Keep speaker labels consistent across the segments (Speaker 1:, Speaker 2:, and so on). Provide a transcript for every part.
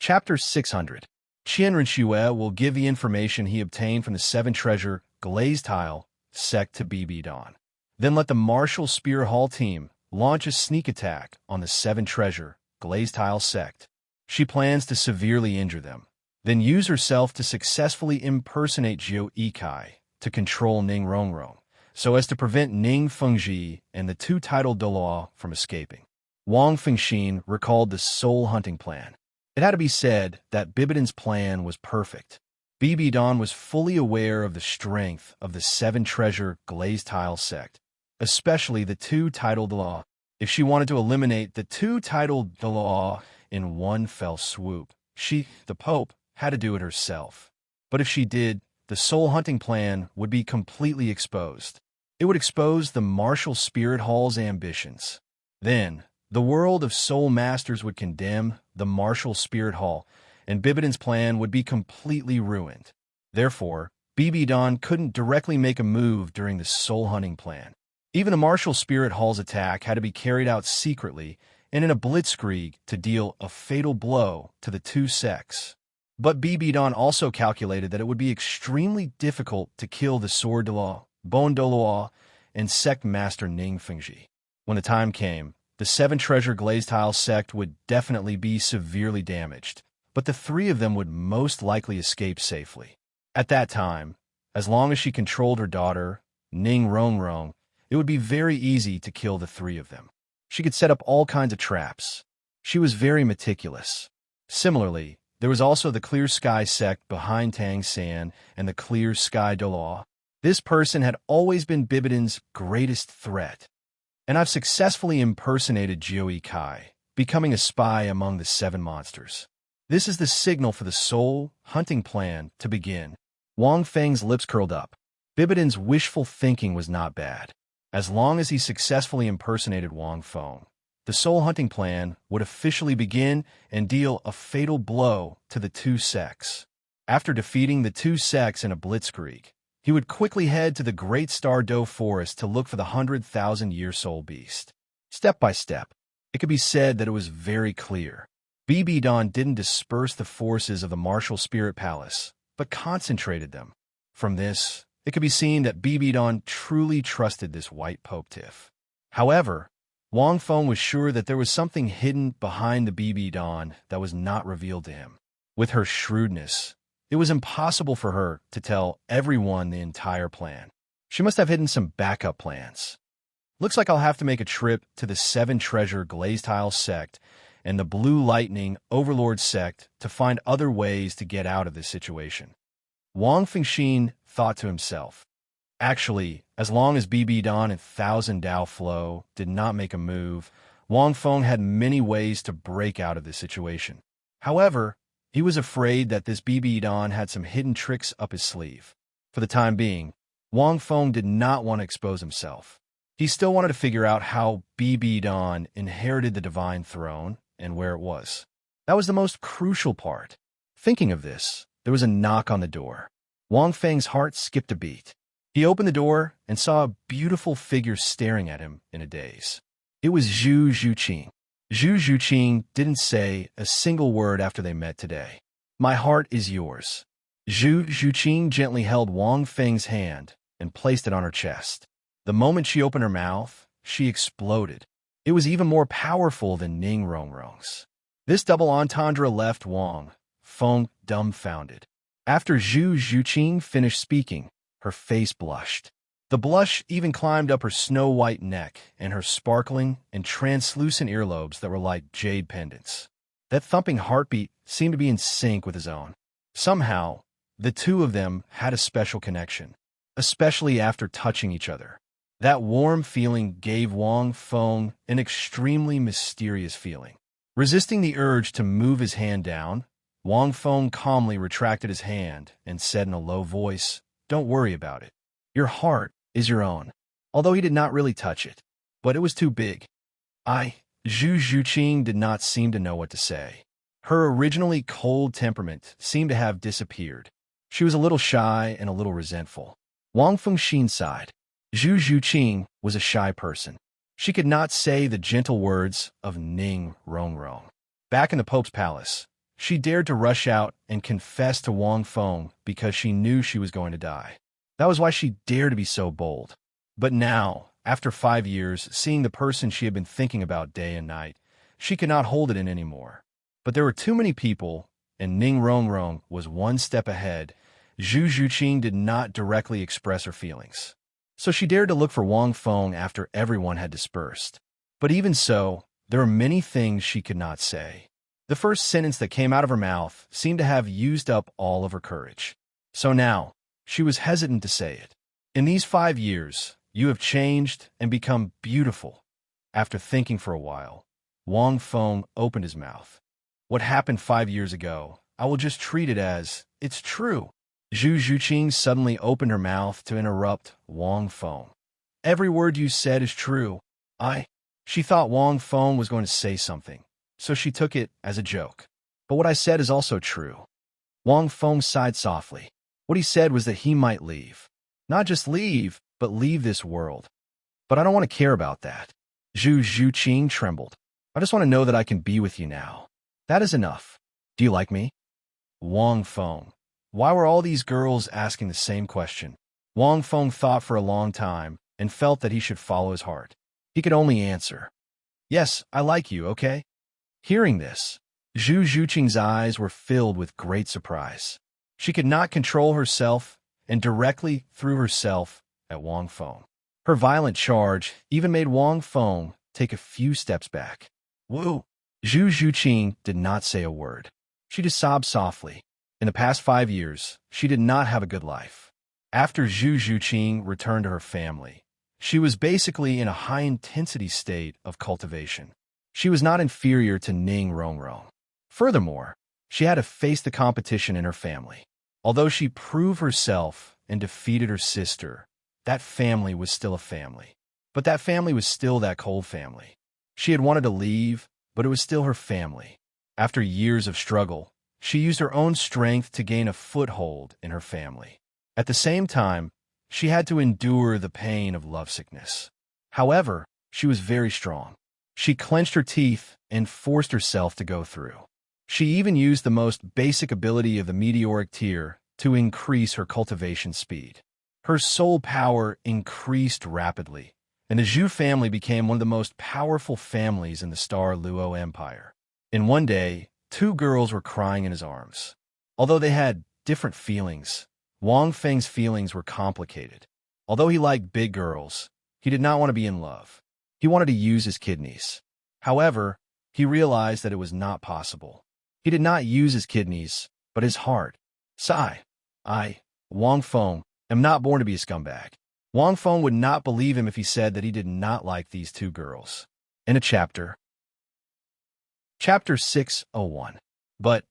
Speaker 1: Chapter 600. Qianren will give the information he obtained from the Seven Treasure Glazed Tile sect to BB Dawn. Then let the Martial Spear Hall team launch a sneak attack on the Seven Treasure Glazed Tile sect. She plans to severely injure them, then use herself to successfully impersonate Jiu Ikai to control Ning Rongrong, so as to prevent Ning Fengji and the two titled Douluo from escaping. Wang Fengxin recalled the soul hunting plan. It had to be said that Bibidan's plan was perfect. BB Dawn was fully aware of the strength of the Seven Treasure Glazed Tile sect, especially the two titled Douluo. If she wanted to eliminate the two titled Douluo in one fell swoop, she, the Pope, had to do it herself. But if she did, the soul hunting plan would be completely exposed. It would expose the Martial Spirit Hall's ambitions. Then, the world of soul masters would condemn the Martial Spirit Hall, and Bibidan's plan would be completely ruined. Therefore, BB Dawn couldn't directly make a move during the soul hunting plan. Even the Martial Spirit Hall's attack had to be carried out secretly and in a blitzkrieg to deal a fatal blow to the two sects. But BB Dawn also calculated that it would be extremely difficult to kill the Sword Douluo, Bon Douluo, and Sect Master Ning Fengji. When the time came, the Seven Treasure Glazed Tile sect would definitely be severely damaged, but the three of them would most likely escape safely. At that time, as long as she controlled her daughter, Ning Rongrong, it would be very easy to kill the three of them. She could set up all kinds of traps. She was very meticulous. Similarly, there was also the Clear Sky sect behind Tang San and the Clear Sky Douluo. This person had always been Bibidan's greatest threat. And I've successfully impersonated Jiu Kai, becoming a spy among the seven monsters. This is the signal for the soul hunting plan to begin. Wang Feng's lips curled up. Bibidan's wishful thinking was not bad. As long as he successfully impersonated Wang Feng, the soul hunting plan would officially begin and deal a fatal blow to the two sects. After defeating the two sects in a blitzkrieg, he would quickly head to the Great Star Do Forest to look for the 100,000-year soul beast. Step by step, it could be said that it was very clear. BB Dawn didn't disperse the forces of the Martial Spirit Palace, but concentrated them. From this, it could be seen that BB Dawn truly trusted this white Pope Tiff. However, Wang Feng was sure that there was something hidden behind the BB Dawn that was not revealed to him. With her shrewdness, it was impossible for her to tell everyone the entire plan. She must have hidden some backup plans. Looks like I'll have to make a trip to the Seven Treasure Glazed Tile sect and the Blue Lightning Overlord sect to find other ways to get out of this situation. Wang Fengxin thought to himself. Actually, as long as BB Dawn and Thousand Dao Flow did not make a move, Wang Feng had many ways to break out of this situation. However, he was afraid that this BB Dawn had some hidden tricks up his sleeve. For the time being, Wang Feng did not want to expose himself. He still wanted to figure out how BB Dawn inherited the Divine Throne and where it was. That was the most crucial part. Thinking of this, there was a knock on the door. Wang Feng's heart skipped a beat. He opened the door and saw a beautiful figure staring at him in a daze. It was Zhu Zhuqing. Zhu Zhuqing didn't say a single word after they met today. My heart is yours. Zhu Zhuqing gently held Wang Feng's hand and placed it on her chest. The moment she opened her mouth, she exploded. It was even more powerful than Ning Rongrong's. This double entendre left Wang Feng dumbfounded. After Zhu Zhuqing finished speaking, her face blushed. The blush even climbed up her snow-white neck and her sparkling and translucent earlobes that were like jade pendants. That thumping heartbeat seemed to be in sync with his own. Somehow, the two of them had a special connection, especially after touching each other. That warm feeling gave Wang Feng an extremely mysterious feeling. Resisting the urge to move his hand down, Wang Feng calmly retracted his hand and said in a low voice, "Don't worry about it. Your heart is your own." Although he did not really touch it, but it was too big. Zhu Zhuqing did not seem to know what to say. Her originally cold temperament seemed to have disappeared. She was a little shy and a little resentful. Wang Fengxin sighed. Zhu Zhuqing was a shy person. She could not say the gentle words of Ning Rongrong. Back in the Pope's palace, She dared to rush out and confess to Wang Feng because she knew she was going to die. That was why she dared to be so bold. But now, after 5 years, seeing the person she had been thinking about day and night, she could not hold it in anymore. But there were too many people, and Ning Rongrong was one step ahead. Zhu Zhuqing did not directly express her feelings. So she dared to look for Wang Feng after everyone had dispersed. But even so, there were many things she could not say. The first sentence that came out of her mouth seemed to have used up all of her courage. So now, she was hesitant to say it. In these 5 years, you have changed and become beautiful. After thinking for a while, Wang Feng opened his mouth. What happened 5 years ago, I will just treat it as, it's true. Zhu Zhuqing suddenly opened her mouth to interrupt Wang Feng. Every word you said is true. She thought Wang Feng was going to say something, so she took it as a joke. But what I said is also true. Wang Feng sighed softly. What he said was that he might leave. Not just leave, but leave this world. But I don't want to care about that. Zhu Zhuqing trembled. I just want to know that I can be with you now. That is enough. Do you like me? Wang Feng. Why were all these girls asking the same question? Wang Feng thought for a long time and felt that he should follow his heart. He could only answer, yes, I like you, okay? Hearing this, Zhu Zhuqing's eyes were filled with great surprise. She could not control herself and directly threw herself at Wang Feng. Her violent charge even made Wang Feng take a few steps back. Woo! Zhu Zhuqing did not say a word. She just sobbed softly. In the past 5 years, she did not have a good life. After Zhu Zhuqing returned to her family, she was basically in a high-intensity state of cultivation. She was not inferior to Ning Rongrong. Furthermore, she had to face the competition in her family. Although she proved herself and defeated her sister, that family was still a family. But that family was still that cold family. She had wanted to leave, but it was still her family. After years of struggle, she used her own strength to gain a foothold in her family. At the same time, she had to endure the pain of lovesickness. However, she was very strong. She clenched her teeth and forced herself to go through. She even used the most basic ability of the meteoric tier to increase her cultivation speed. Her soul power increased rapidly, and the Zhu family became one of the most powerful families in the Star Luo Empire. In one day, 2 girls were crying in his arms. Although they had different feelings, Wang Feng's feelings were complicated. Although he liked big girls, he did not want to be in love. He wanted to use his kidneys. However, he realized that it was not possible. He did not use his kidneys, but his heart. Sigh. I, Wang Feng, am not born to be a scumbag. Wang Feng would not believe him if he said that he did not like these 2 girls. In a chapter. Chapter 601. But,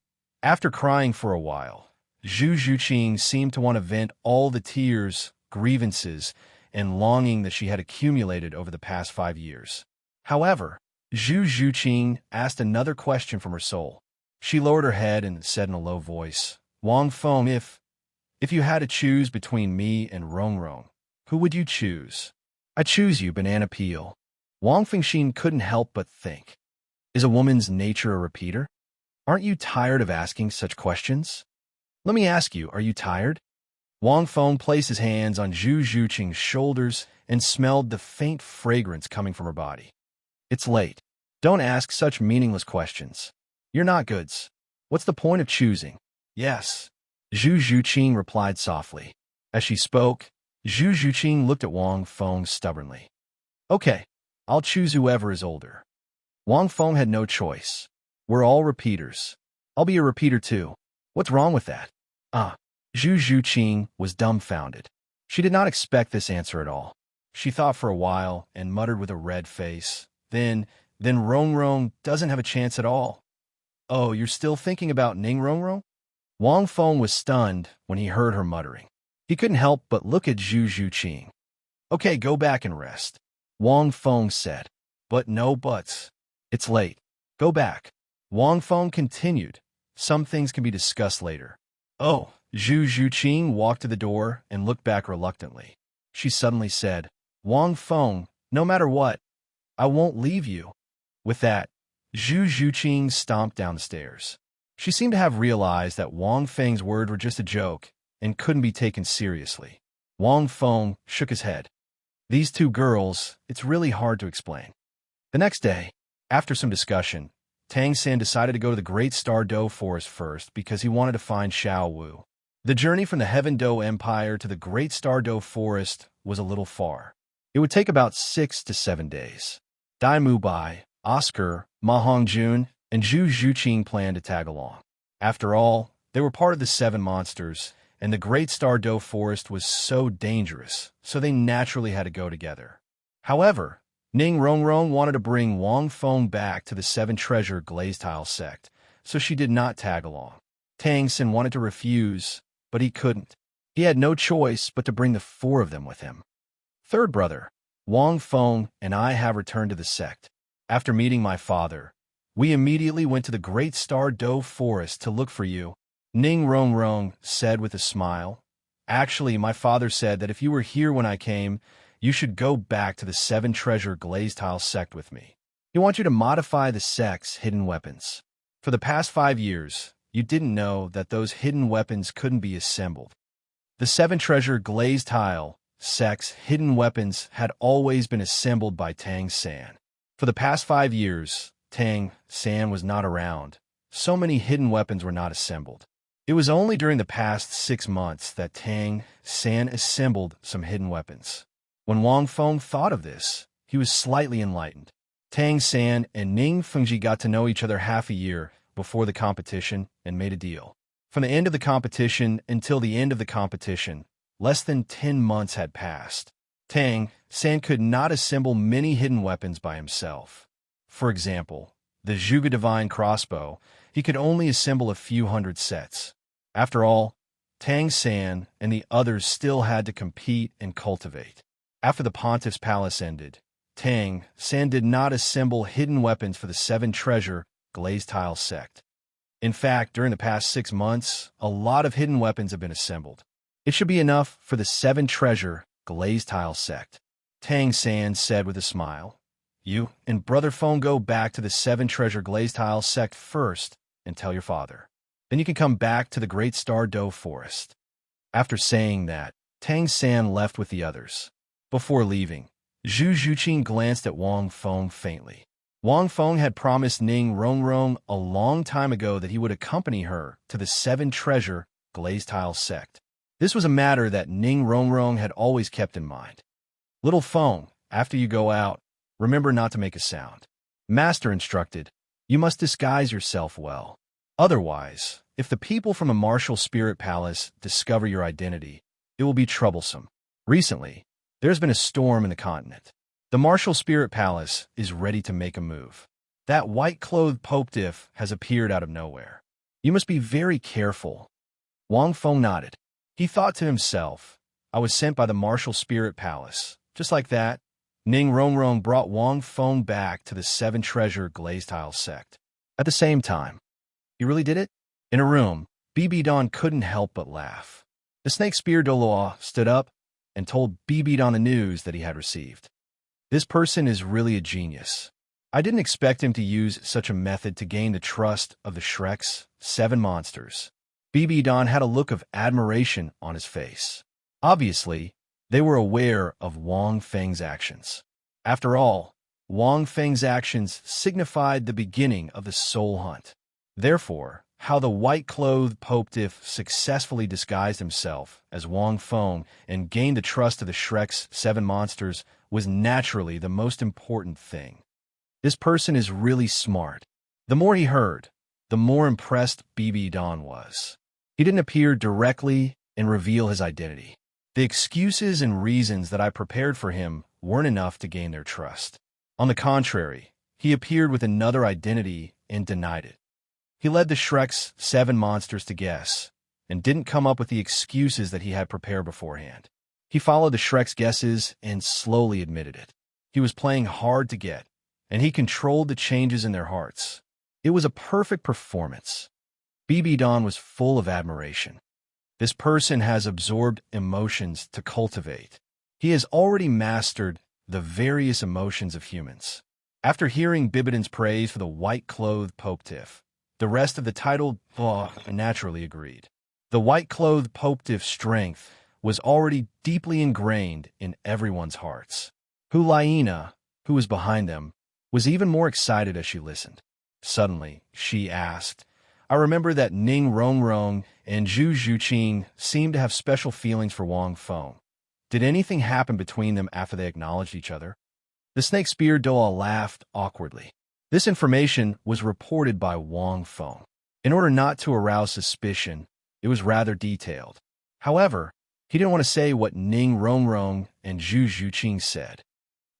Speaker 1: after crying for a while, Zhu Zhuqing seemed to want to vent all the tears, grievances, and longing that she had accumulated over the past 5 years. However, Zhu Zhuqing asked another question from her soul. She lowered her head and said in a low voice, Wang Feng, if you had to choose between me and Rongrong, who would you choose? I choose you, Banana Peel. Wang Fengxin couldn't help but think. Is a woman's nature a repeater? Aren't you tired of asking such questions? Let me ask you, are you tired? Wang Feng placed his hands on Zhu Zhuqing's shoulders and smelled the faint fragrance coming from her body. It's late. Don't ask such meaningless questions. You're not goods. What's the point of choosing? Yes. Zhu Zhuqing replied softly. As she spoke, Zhu Zhuqing looked at Wang Feng stubbornly. Okay, I'll choose whoever is older. Wang Feng had no choice. We're all repeaters. I'll be a repeater too. What's wrong with that? Zhu Zhuqing was dumbfounded. She did not expect this answer at all. She thought for a while and muttered with a red face. Then Rongrong doesn't have a chance at all. Oh, you're still thinking about Ning Rongrong? Wang Feng was stunned when he heard her muttering. He couldn't help but look at Zhu Zhuqing. Okay, go back and rest, Wang Feng said. But no buts. It's late. Go back. Wang Feng continued. Some things can be discussed later. Oh, Zhu Zhuqing walked to the door and looked back reluctantly. She suddenly said, Wang Feng, no matter what, I won't leave you. With that, Zhu Zhuqing stomped down the stairs. She seemed to have realized that Wang Feng's words were just a joke and couldn't be taken seriously. Wang Feng shook his head. These two girls, it's really hard to explain. The next day, after some discussion, Tang San decided to go to the Great Star Do Forest first because he wanted to find Xiao Wu. The journey from the Heaven Do Empire to the Great Star Do Forest was a little far. It would take about 6 to 7 days. Dai Mubai, Oscar, Ma Hongjun, and Zhu Zhuqing planned to tag along. After all, they were part of the 7 monsters, and the Great Star Do Forest was so dangerous, so they naturally had to go together. However, Ning Rongrong wanted to bring Wang Feng back to the 7 Treasure Glazed Tile sect, so she did not tag along. Tang Xin wanted to refuse, but he couldn't. He had no choice but to bring the 4 of them with him. Third brother, Wang Feng, and I have returned to the sect. After meeting my father, we immediately went to the Great Star Do Forest to look for you, Ning Rongrong said with a smile. Actually, my father said that if you were here when I came, you should go back to the 7 Treasure Glazed Tile sect with me. He wants you to modify the sect's hidden weapons. For the past 5 years, you didn't know that those hidden weapons couldn't be assembled. The 7 Treasure Glazed Tile sect's hidden weapons had always been assembled by Tang San. For the past 5 years, Tang San was not around. So many hidden weapons were not assembled. It was only during the past 6 months that Tang San assembled some hidden weapons. When Wang Feng thought of this, he was slightly enlightened. Tang San and Ning Fengji got to know each other half a year before the competition and made a deal. From the end of the competition until the end of the competition, less than 10 months had passed. Tang San could not assemble many hidden weapons by himself. For example, the Zhuge Divine Crossbow, he could only assemble a few hundred sets. After all, Tang San and the others still had to compete and cultivate. After the Pontiff's Palace ended, Tang San did not assemble hidden weapons for the 7 Treasure Glazed Tile sect. In fact, during the past 6 months, a lot of hidden weapons have been assembled. It should be enough for the 7 Treasure Glazed Tile sect, Tang San said with a smile. You and Brother Feng go back to the 7 Treasure Glazed Tile sect first and tell your father. Then you can come back to the Great Star Do Forest. After saying that, Tang San left with the others. Before leaving, Zhu Zhuqing glanced at Wang Feng faintly. Wang Feng had promised Ning Rongrong a long time ago that he would accompany her to the 7 Treasure Glazed Tile sect. This was a matter that Ning Rongrong had always kept in mind. Little Feng, after you go out, remember not to make a sound. Master instructed, you must disguise yourself well. Otherwise, if the people from a martial spirit palace discover your identity, it will be troublesome. Recently, there's been a storm in the continent. The martial spirit palace is ready to make a move. That white-clothed Popediff has appeared out of nowhere. You must be very careful. Wang Feng nodded. He thought to himself, I was sent by the martial spirit palace. Just like that, Ning Rongrong brought Wang Feng back to the 7 Treasure Glazed Tile sect. At the same time, you really did it? In a room, Bibidon couldn't help but laugh. The snake spear Douluo stood up and told Bibidon the news that he had received. This person is really a genius. I didn't expect him to use such a method to gain the trust of the Shrek's 7 monsters. Bibidon had a look of admiration on his face. Obviously, they were aware of Wang Feng's actions. After all, Wang Feng's actions signified the beginning of the soul hunt. Therefore, how the white-clothed Popediff successfully disguised himself as Wang Feng and gained the trust of the Shrek's 7 monsters was naturally the most important thing. This person is really smart. The more he heard, the more impressed Bibidon was. He didn't appear directly and reveal his identity. The excuses and reasons that I prepared for him weren't enough to gain their trust. On the contrary, he appeared with another identity and denied it. He led the Shrek's 7 monsters to guess, and didn't come up with the excuses that he had prepared beforehand. He followed the Shrek's guesses and slowly admitted it. He was playing hard to get, and he controlled the changes in their hearts. It was a perfect performance. Bibidon was full of admiration. This person has absorbed emotions to cultivate. He has already mastered the various emotions of humans. After hearing Bibidon's praise for the white-clothed Popediff, The rest of the titled naturally agreed. The white-clothed Popetiff's strength was already deeply ingrained in everyone's hearts. Hulaina, who was behind them, was even more excited as she listened. Suddenly, she asked, I remember that Ning Rongrong and Zhu Zhuqing seemed to have special feelings for Wang Feng. Did anything happen between them after they acknowledged each other? The snake spear Douluo laughed awkwardly. This information was reported by Wang Feng. In order not to arouse suspicion, it was rather detailed. However, he didn't want to say what Ning Rongrong and Zhu Zhuqing said.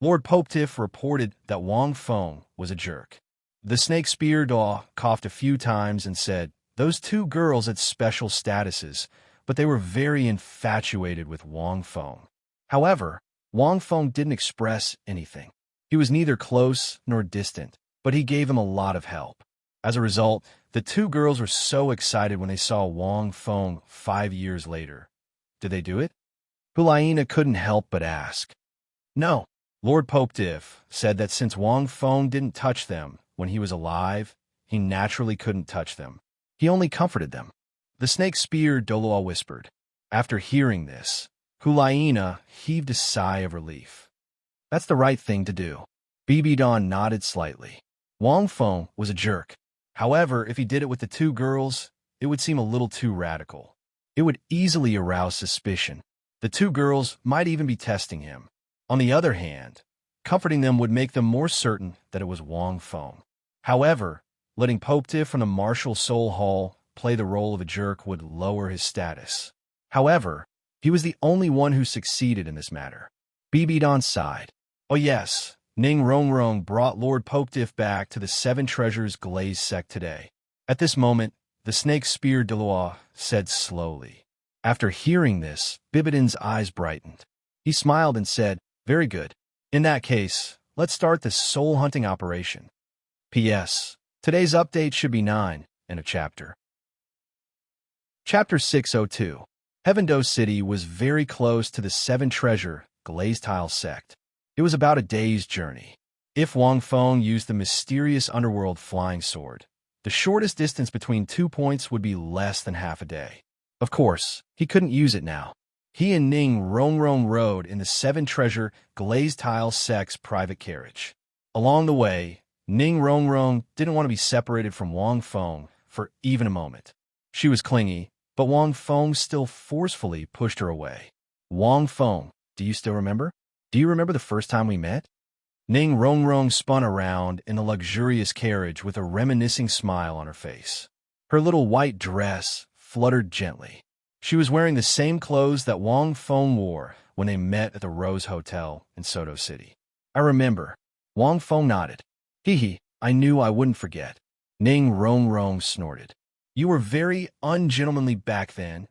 Speaker 1: Lord Popetiff reported that Wang Feng was a jerk. The snake spear Douluo coughed a few times and said, those two girls had special statuses, but they were very infatuated with Wang Feng. However, Wang Feng didn't express anything. He was neither close nor distant, but he gave him a lot of help. As a result, the two girls were so excited when they saw Wang Feng 5 years later. Did they do it? Hulaina couldn't help but ask. No. Lord Popetiff said that since Wang Feng didn't touch them when he was alive, he naturally couldn't touch them. He only comforted them. The snake spear Douluo whispered. After hearing this, Hulaina heaved a sigh of relief. That's the right thing to do. Bibidon nodded slightly. Wang Feng was a jerk. However, if he did it with the two girls, it would seem a little too radical. It would easily arouse suspicion. The two girls might even be testing him. On the other hand, comforting them would make them more certain that it was Wang Feng. However, letting Popetiff from the Martial Soul Hall play the role of a jerk would lower his status. However, he was the only one who succeeded in this matter. Bibidon sighed. Oh yes, Ning Rongrong brought Lord Popetiff back to the Seven Treasures Glazed Sect today. At this moment, the snake spear Douluo said slowly. After hearing this, Bibidon's eyes brightened. He smiled and said, very good. In that case, let's start the soul-hunting operation. P.S. Today's update should be 9 in a chapter. Chapter 602. Heavendo City was very close to the Seven Treasure Glazed Tile Sect. It was about a day's journey. If Wang Feng used the mysterious underworld flying sword, the shortest distance between 2 points would be less than half a day. Of course, he couldn't use it now. He and Ning Rongrong rode in the Seven Treasure Glazed Tile Sect's private carriage. Along the way, Ning Rongrong didn't want to be separated from Wang Feng for even a moment. She was clingy, but Wang Feng still forcefully pushed her away. Wang Feng, do you still remember? Do you remember the first time we met? Ning Rongrong spun around in the luxurious carriage with a reminiscing smile on her face. Her little white dress fluttered gently. She was wearing the same clothes that Wang Feng wore when they met at the Rose Hotel in Soto City. I remember. Wang Feng nodded. Hee, I knew I wouldn't forget. Ning Rongrong snorted. You were very ungentlemanly back then.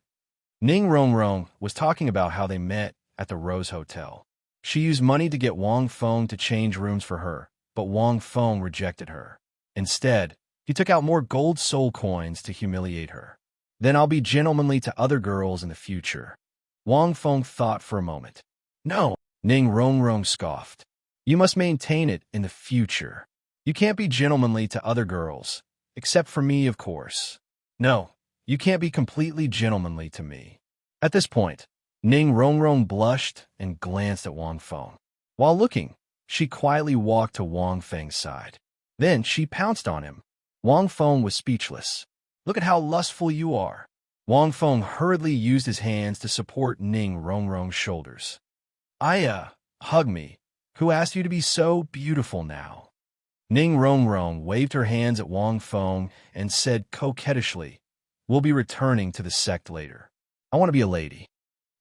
Speaker 1: Ning Rongrong was talking about how they met at the Rose Hotel. She used money to get Wang Feng to change rooms for her, but Wang Feng rejected her. Instead, he took out more gold soul coins to humiliate her. Then I'll be gentlemanly to other girls in the future. Wang Feng thought for a moment. No, Ning Rongrong scoffed. You must maintain it in the future. You can't be gentlemanly to other girls, except for me, of course. No, you can't be completely gentlemanly to me. At this point, Ning Rongrong blushed and glanced at Wang Feng. While looking, she quietly walked to Wang Feng's side. Then she pounced on him. Wang Feng was speechless. Look at how lustful you are. Wang Feng hurriedly used his hands to support Ning Rongrong's shoulders. Hug me. Who asked you to be so beautiful now? Ning Rongrong waved her hands at Wang Feng and said coquettishly, we'll be returning to the sect later. I want to be a lady.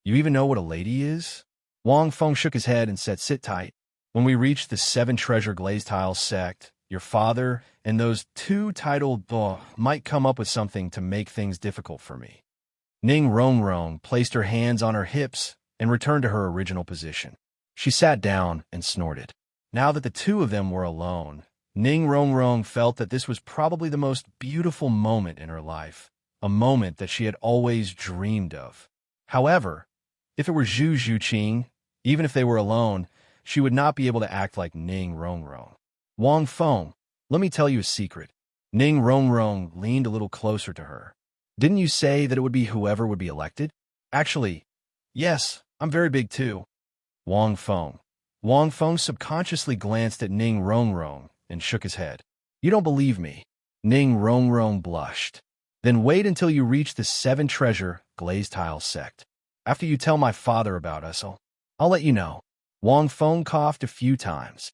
Speaker 1: You even know what a lady is? Wang Feng shook his head and said, sit tight. When we reach the Seven Treasure Glazed Tile Sect, your father and those two titled might come up with something to make things difficult for me. Ning Rongrong placed her hands on her hips and returned to her original position. She sat down and snorted. Now that the two of them were alone, Ning Rongrong felt that this was probably the most beautiful moment in her life, a moment that she had always dreamed of. However, if it were Zhu Zhuqing, even if they were alone, she would not be able to act like Ning Rongrong. Wang Feng, let me tell you a secret. Ning Rongrong leaned a little closer to her. Didn't you say that it would be whoever would be elected? Actually, yes, I'm very big too. Wang Feng. Wang Feng subconsciously glanced at Ning Rongrong and shook his head. You don't believe me. Ning Rongrong blushed. Then wait until you reach the seven treasure glazed tile sect. After you tell my father about us, I'll let you know. Wang Feng coughed a few times.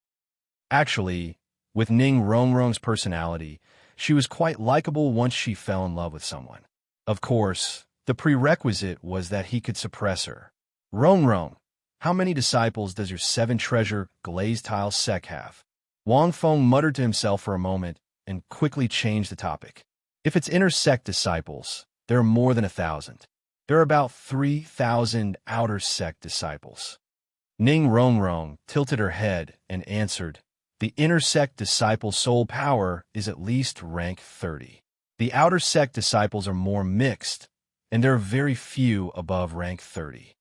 Speaker 1: Actually, with Ning Rongrong's personality, she was quite likable once she fell in love with someone. Of course, the prerequisite was that he could suppress her. Rongrong, how many disciples does your seven treasure glazed tile sect have? Wang Feng muttered to himself for a moment and quickly changed the topic. If it's inner sect disciples, there are more than 1,000. There are about 3,000 outer sect disciples. Ning Rongrong tilted her head and answered, the inner sect disciples' soul power is at least rank 30. The outer sect disciples are more mixed, and there are very few above rank 30.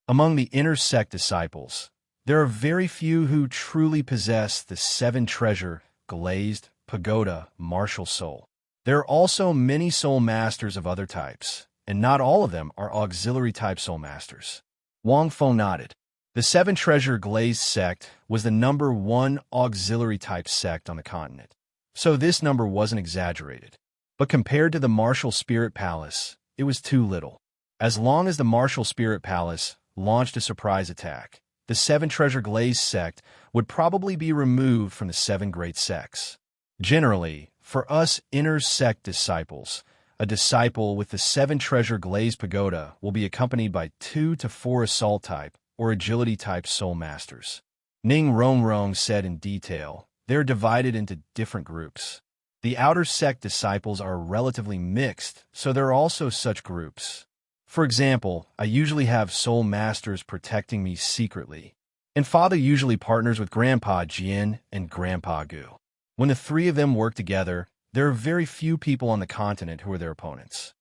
Speaker 1: Among the inner sect disciples, there are very few who truly possess the seven treasure glazed pagoda martial soul. There are also many soul masters of other types, and not all of them are auxiliary type soul masters. Wang Feng nodded. The seven treasure glazed sect was the #1 auxiliary type sect on the continent, so this number wasn't exaggerated. But compared to the martial spirit palace, it was too little. As long as the martial spirit palace launched a surprise attack, the seven treasure glazed sect would probably be removed from the seven great sects. Generally, for us inner sect disciples, a disciple with the seven treasure glazed pagoda will be accompanied by 2 to 4 assault type or agility type soul masters. Ning Rongrong said in detail, they're divided into different groups. The outer sect disciples are relatively mixed, so there are also such groups. For example, I usually have soul masters protecting me secretly, and father usually partners with Grandpa Jian and Grandpa Gu. When the three of them work together, there are very few people on the continent who are their opponents.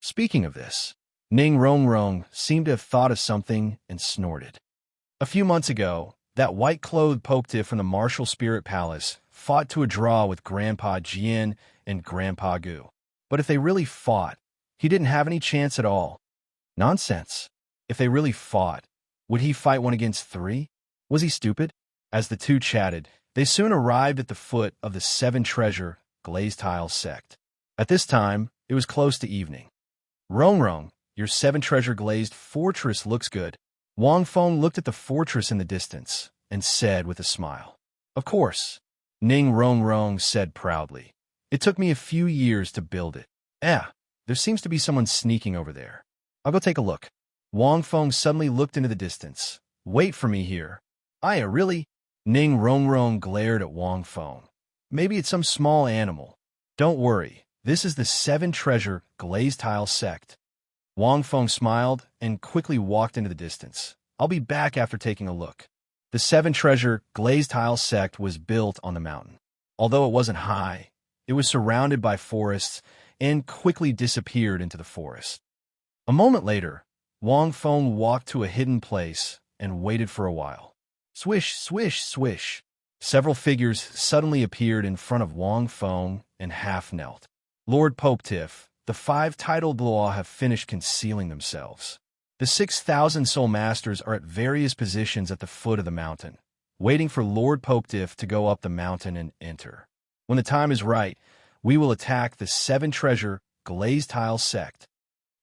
Speaker 1: Speaking of this, Ning Rongrong seemed to have thought of something and snorted. A few months ago, that white-clothed Popetiff from the Martial Spirit Palace fought to a draw with Grandpa Jian and Grandpa Gu. But if they really fought, he didn't have any chance at all. Nonsense. If they really fought, would he fight 1 against 3? Was he stupid? As the two chatted, they soon arrived at the foot of the seven treasure glazed tile sect. At this time, it was close to evening. Rongrong, your seven treasure glazed fortress looks good. Wang Feng looked at the fortress in the distance and said with a smile. Of course. Ning Rongrong said proudly. It took me a few years to build it. There seems to be someone sneaking over there. I'll go take a look. Wang Feng suddenly looked into the distance. Wait for me here. Really? Ning Rongrong glared at Wang Feng. Maybe it's some small animal. Don't worry, this is the seven treasure glazed tile sect. Wang Feng smiled and quickly walked into the distance. I'll be back after taking a look. The seven treasure glazed tile sect was built on the mountain. Although it wasn't high, it was surrounded by forests and quickly disappeared into the forest. A moment later, Wang Feng walked to a hidden place and waited for a while. Swish, swish, swish. Several figures suddenly appeared in front of Wang Feng and half knelt. Lord Popetiff, the 5 titled Douluo have finished concealing themselves. The 6,000 soul masters are at various positions at the foot of the mountain, waiting for Lord Popetiff to go up the mountain and enter. When the time is right, we will attack the seven treasure glazed tile sect.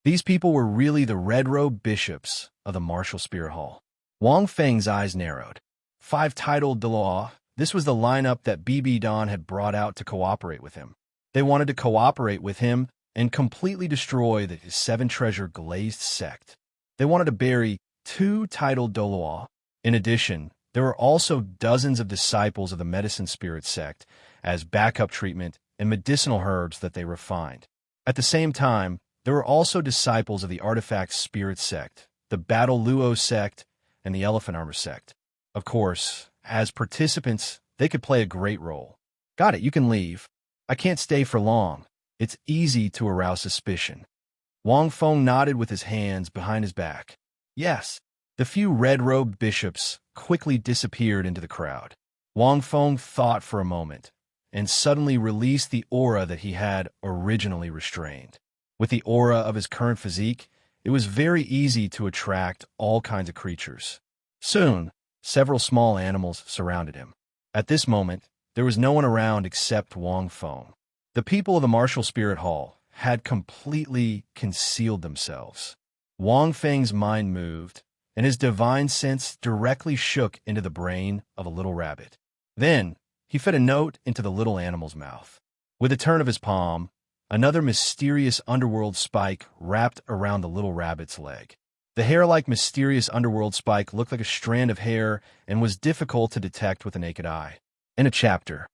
Speaker 1: These people were really the red-robed bishops of the martial spirit hall. Wang Feng's eyes narrowed. 5 titled Dalu. This was the lineup that BB Don had brought out to cooperate with him. They wanted to cooperate with him and completely destroy the seven treasure glazed sect. They wanted to bury 2 titled Douluo. In addition, there were also dozens of disciples of the medicine spirit sect as backup treatment and medicinal herbs that they refined. At the same time, there were also disciples of the artifact spirit sect, the battle Luo sect, and the elephant armor sect. Of course, as participants, they could play a great role. Got it, you can leave. I can't stay for long. It's easy to arouse suspicion. Wang Feng nodded with his hands behind his back. Yes. The few red-robed bishops quickly disappeared into the crowd. Wang Feng thought for a moment and suddenly released the aura that he had originally restrained. With the aura of his current physique, it was very easy to attract all kinds of creatures. Soon, several small animals surrounded him. At this moment, there was no one around except Wang Feng. The people of the Martial Spirit Hall had completely concealed themselves. Wang Feng's mind moved, and his divine sense directly shook into the brain of a little rabbit. Then, he fed a note into the little animal's mouth. With a turn of his palm, another mysterious underworld spike wrapped around the little rabbit's leg. The hair-like mysterious underworld spike looked like a strand of hair and was difficult to detect with the naked eye. In a chapter.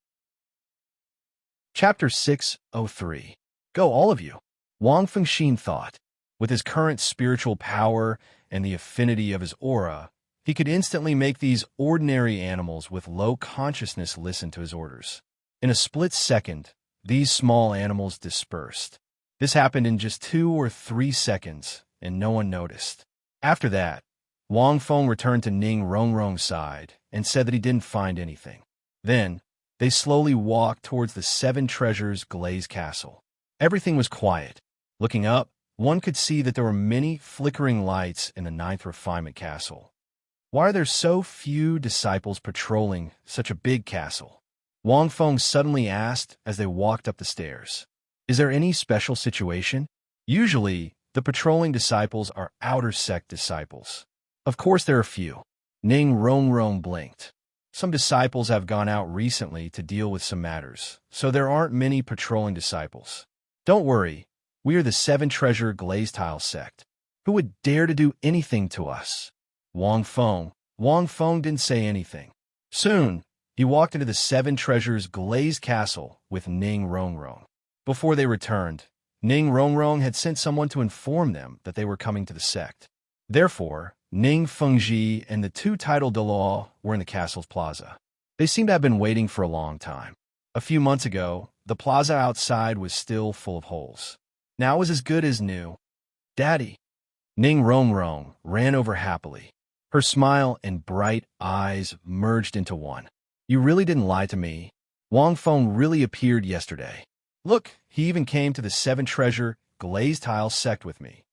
Speaker 1: Chapter 603. Go, all of you. Wang Fengxin thought. With his current spiritual power and the affinity of his aura, he could instantly make these ordinary animals with low consciousness listen to his orders. In a split second, these small animals dispersed. This happened in just 2 or 3 seconds, and no one noticed. After that, Wang Feng returned to Ning Rongrong's side and said that he didn't find anything. Then, they slowly walked towards the 7 Treasures glazed castle. Everything was quiet. Looking up, one could see that there were many flickering lights in the 9th Refinement Castle. Why are there so few disciples patrolling such a big castle? Wang Feng suddenly asked as they walked up the stairs. Is there any special situation? Usually, the patrolling disciples are outer sect disciples. Of course there are few. Ning Rongrong blinked. Some disciples have gone out recently to deal with some matters, so there aren't many patrolling disciples. Don't worry, we are the 7 Treasure glazed tile sect. Who would dare to do anything to us? Wang Feng didn't say anything. Soon, he walked into the 7 Treasures glazed castle with Ning Rongrong. Before they returned, Ning Rongrong had sent someone to inform them that they were coming to the sect. Therefore, Ning Fengji and the 2 titled Dalu were in the castle's plaza. They seemed to have been waiting for a long time. A few months ago, the plaza outside was still full of holes. Now it was as good as new. Daddy! Ning Rongrong ran over happily. Her smile and bright eyes merged into one. You really didn't lie to me. Wang Feng really appeared yesterday. Look, he even came to the 7 Treasure glazed tile sect with me.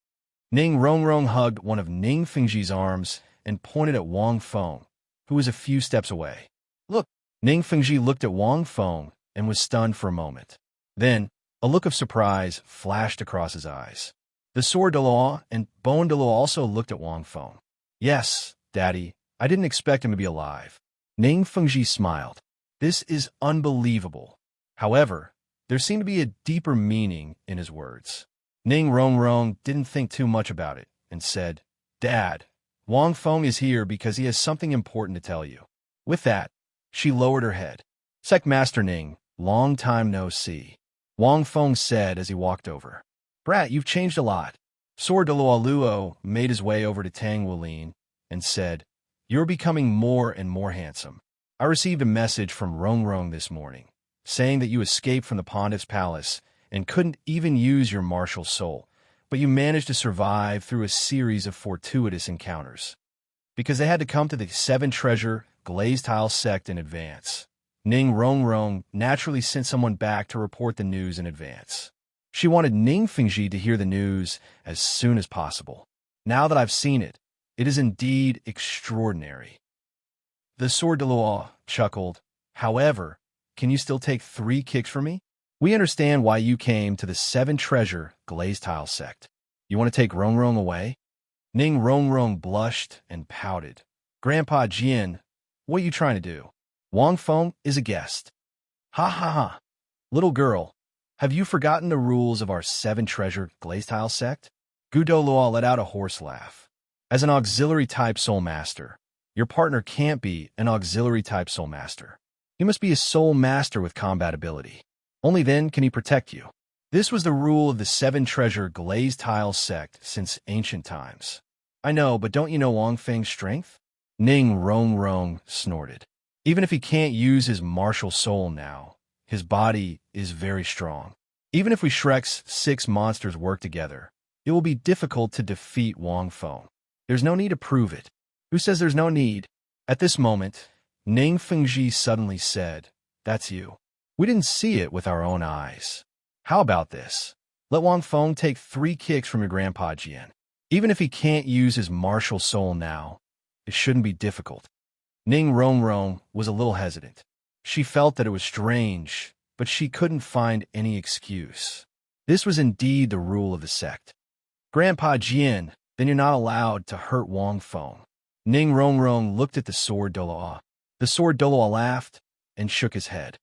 Speaker 1: Ning Rongrong hugged one of Ning Fengji's arms and pointed at Wang Feng, who was a few steps away. Look! Ning Fengji looked at Wang Feng and was stunned for a moment. Then, a look of surprise flashed across his eyes. The Sword Dalu and Bone Dalu also looked at Wang Feng. Yes, Daddy, I didn't expect him to be alive. Ning Fengji smiled. This is unbelievable. However, there seemed to be a deeper meaning in his words. Ning Rongrong didn't think too much about it and said, Dad, Wang Feng is here because he has something important to tell you. With that, she lowered her head. Sect Master Ning, long time no see. Wang Feng said as he walked over. Brat, you've changed a lot. Sword Daluo made his way over to Tang Wulin and said, You're becoming more and more handsome. I received a message from Rongrong this morning, saying that you escaped from the Pontiff's palace and couldn't even use your martial soul, but you managed to survive through a series of fortuitous encounters. Because they had to come to the 7 Treasure glazed tile sect in advance, Ning Rongrong naturally sent someone back to report the news in advance. She wanted Ning Fengji to hear the news as soon as possible. Now that I've seen it, it is indeed extraordinary. The Sword Dalu chuckled. However, can you still take 3 kicks from me? We understand why you came to the 7 Treasure glazed tile sect. You want to take Rongrong away? Ning Rongrong blushed and pouted. Grandpa Jian, what are you trying to do? Wang Feng is a guest. Ha ha ha. Little girl, have you forgotten the rules of our 7 Treasure glazed tile sect? Gu Douluo let out a hoarse laugh. As an auxiliary-type soul master, your partner can't be an auxiliary-type soul master. He must be a soul master with combat ability. Only then can he protect you. This was the rule of the 7 Treasure glazed tile sect since ancient times. I know, but don't you know Wang Feng's strength? Ning Rongrong snorted. Even if he can't use his martial soul now, his body is very strong. Even if we Shrek's 6 monsters work together, it will be difficult to defeat Wang Feng. There's no need to prove it. Who says there's no need? At this moment, Ning Fengji suddenly said, That's you. We didn't see it with our own eyes. How about this? Let Wang Feng take 3 kicks from your grandpa Jian. Even if he can't use his martial soul now, it shouldn't be difficult. Ning Rongrong was a little hesitant. She felt that it was strange, but she couldn't find any excuse. This was indeed the rule of the sect. Grandpa Jian, then you're not allowed to hurt Wang Feng. Ning Rongrong looked at the sword Douluo. The sword Douluo laughed and shook his head.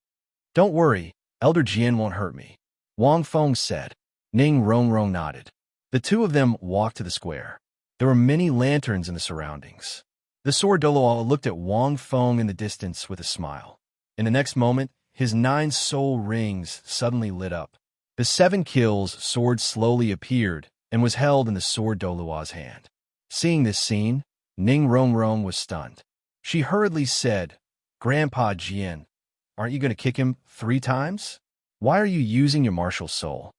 Speaker 1: Don't worry, Elder Jian won't hurt me, Wang Feng said. Ning Rongrong nodded. The two of them walked to the square. There were many lanterns in the surroundings. The sword Douluo looked at Wang Feng in the distance with a smile. In the next moment, his 9 soul rings suddenly lit up. The 7 kills sword slowly appeared and was held in the sword Douluo's hand. Seeing this scene, Ning Rongrong was stunned. She hurriedly said, Grandpa Jian, aren't you going to kick him 3 times? Why are you using your martial soul?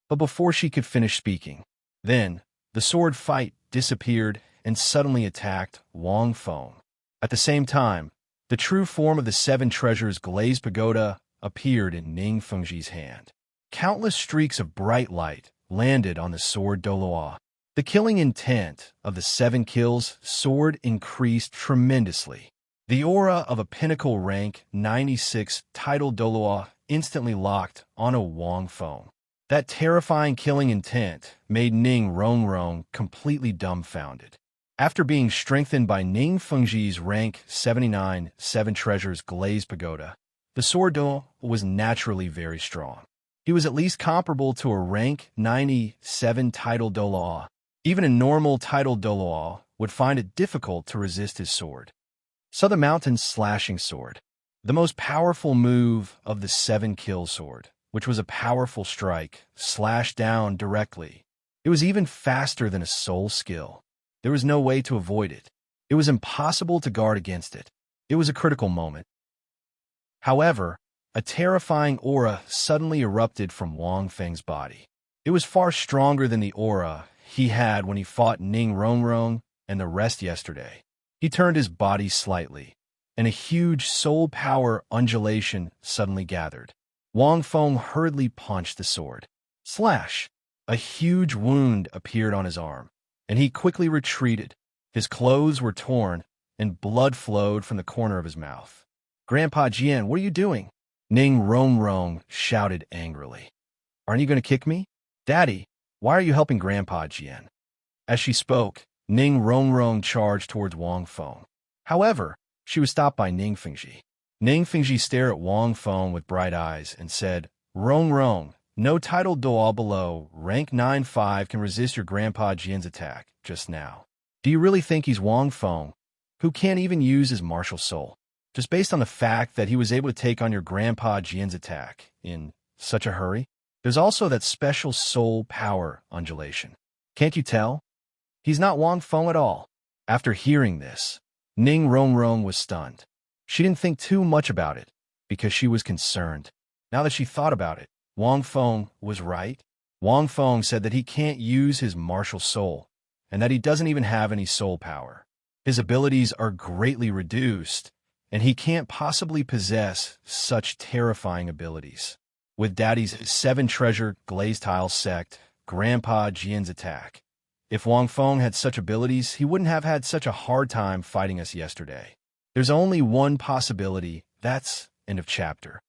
Speaker 1: But before she could finish speaking, then the sword fight disappeared and suddenly attacked Wang Feng. At the same time, the true form of the 7 treasures glazed pagoda appeared in Ning Fengji's hand. Countless streaks of bright light landed on the sword Douluo. The killing intent of the 7 kills sword increased tremendously. The aura of a pinnacle rank 96 title Douluo instantly locked onto Wang Feng. That terrifying killing intent made Ning Rongrong completely dumbfounded. After being strengthened by Ning Fengji's rank 79 7 treasures glazed pagoda, the sword Douluo was naturally very strong. He was at least comparable to a rank 97 title Douluo. Even a normal title Douluo would find it difficult to resist his sword. Southern Mountain's slashing sword, the most powerful move of the 7 kill sword, which was a powerful strike, slashed down directly. It was even faster than a soul skill. There was no way to avoid it. It was impossible to guard against it. It was a critical moment. However, a terrifying aura suddenly erupted from Wang Feng's body. It was far stronger than the aura he had when he fought Ning Rongrong and the rest yesterday. He turned his body slightly, and a huge soul power undulation suddenly gathered. Wang Feng hurriedly punched the sword. Slash! A huge wound appeared on his arm, and he quickly retreated. His clothes were torn, and blood flowed from the corner of his mouth. Grandpa Jian, what are you doing? Ning Rongrong shouted angrily. Aren't you going to kick me? Daddy, why are you helping Grandpa Jian? As she spoke, Ning Rongrong charged towards Wang Feng. However, she was stopped by Ning Fengji. Ning Fengji stared at Wang Feng with bright eyes and said, Rongrong, no title Douluo below rank 9-5 can resist your Grandpa Jian's attack just now. Do you really think he's Wang Feng, who can't even use his martial soul, just based on the fact that he was able to take on your Grandpa Jian's attack in such a hurry? There's also that special soul power undulation. Can't you tell? He's not Wang Feng at all. After hearing this, Ning Rongrong was stunned. She didn't think too much about it, because she was concerned. Now that she thought about it, Wang Feng was right. Wang Feng said that he can't use his martial soul, and that he doesn't even have any soul power. His abilities are greatly reduced, and he can't possibly possess such terrifying abilities. With Daddy's 7 treasure glazed tile sect, Grandpa Jian's attack. If Wang Feng had such abilities, he wouldn't have had such a hard time fighting us yesterday. There's only one possibility. That's end of chapter.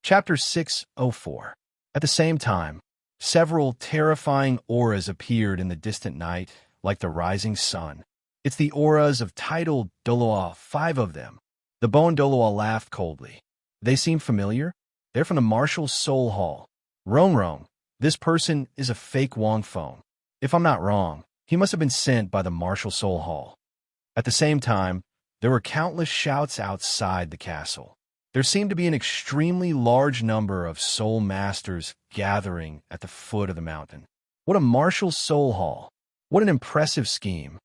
Speaker 1: Chapter 604. At the same time, several terrifying auras appeared in the distant night, like the rising sun. It's the auras of title Douluo, 5 of them. The Bone Douluo laughed coldly. They seem familiar? They're from the Martial Soul Hall. Rongrong, this person is a fake Wang Feng. If I'm not wrong, he must have been sent by the Martial Soul Hall. At the same time, there were countless shouts outside the castle. There seemed to be an extremely large number of soul masters gathering at the foot of the mountain. What a Martial Soul Hall! What an impressive scheme!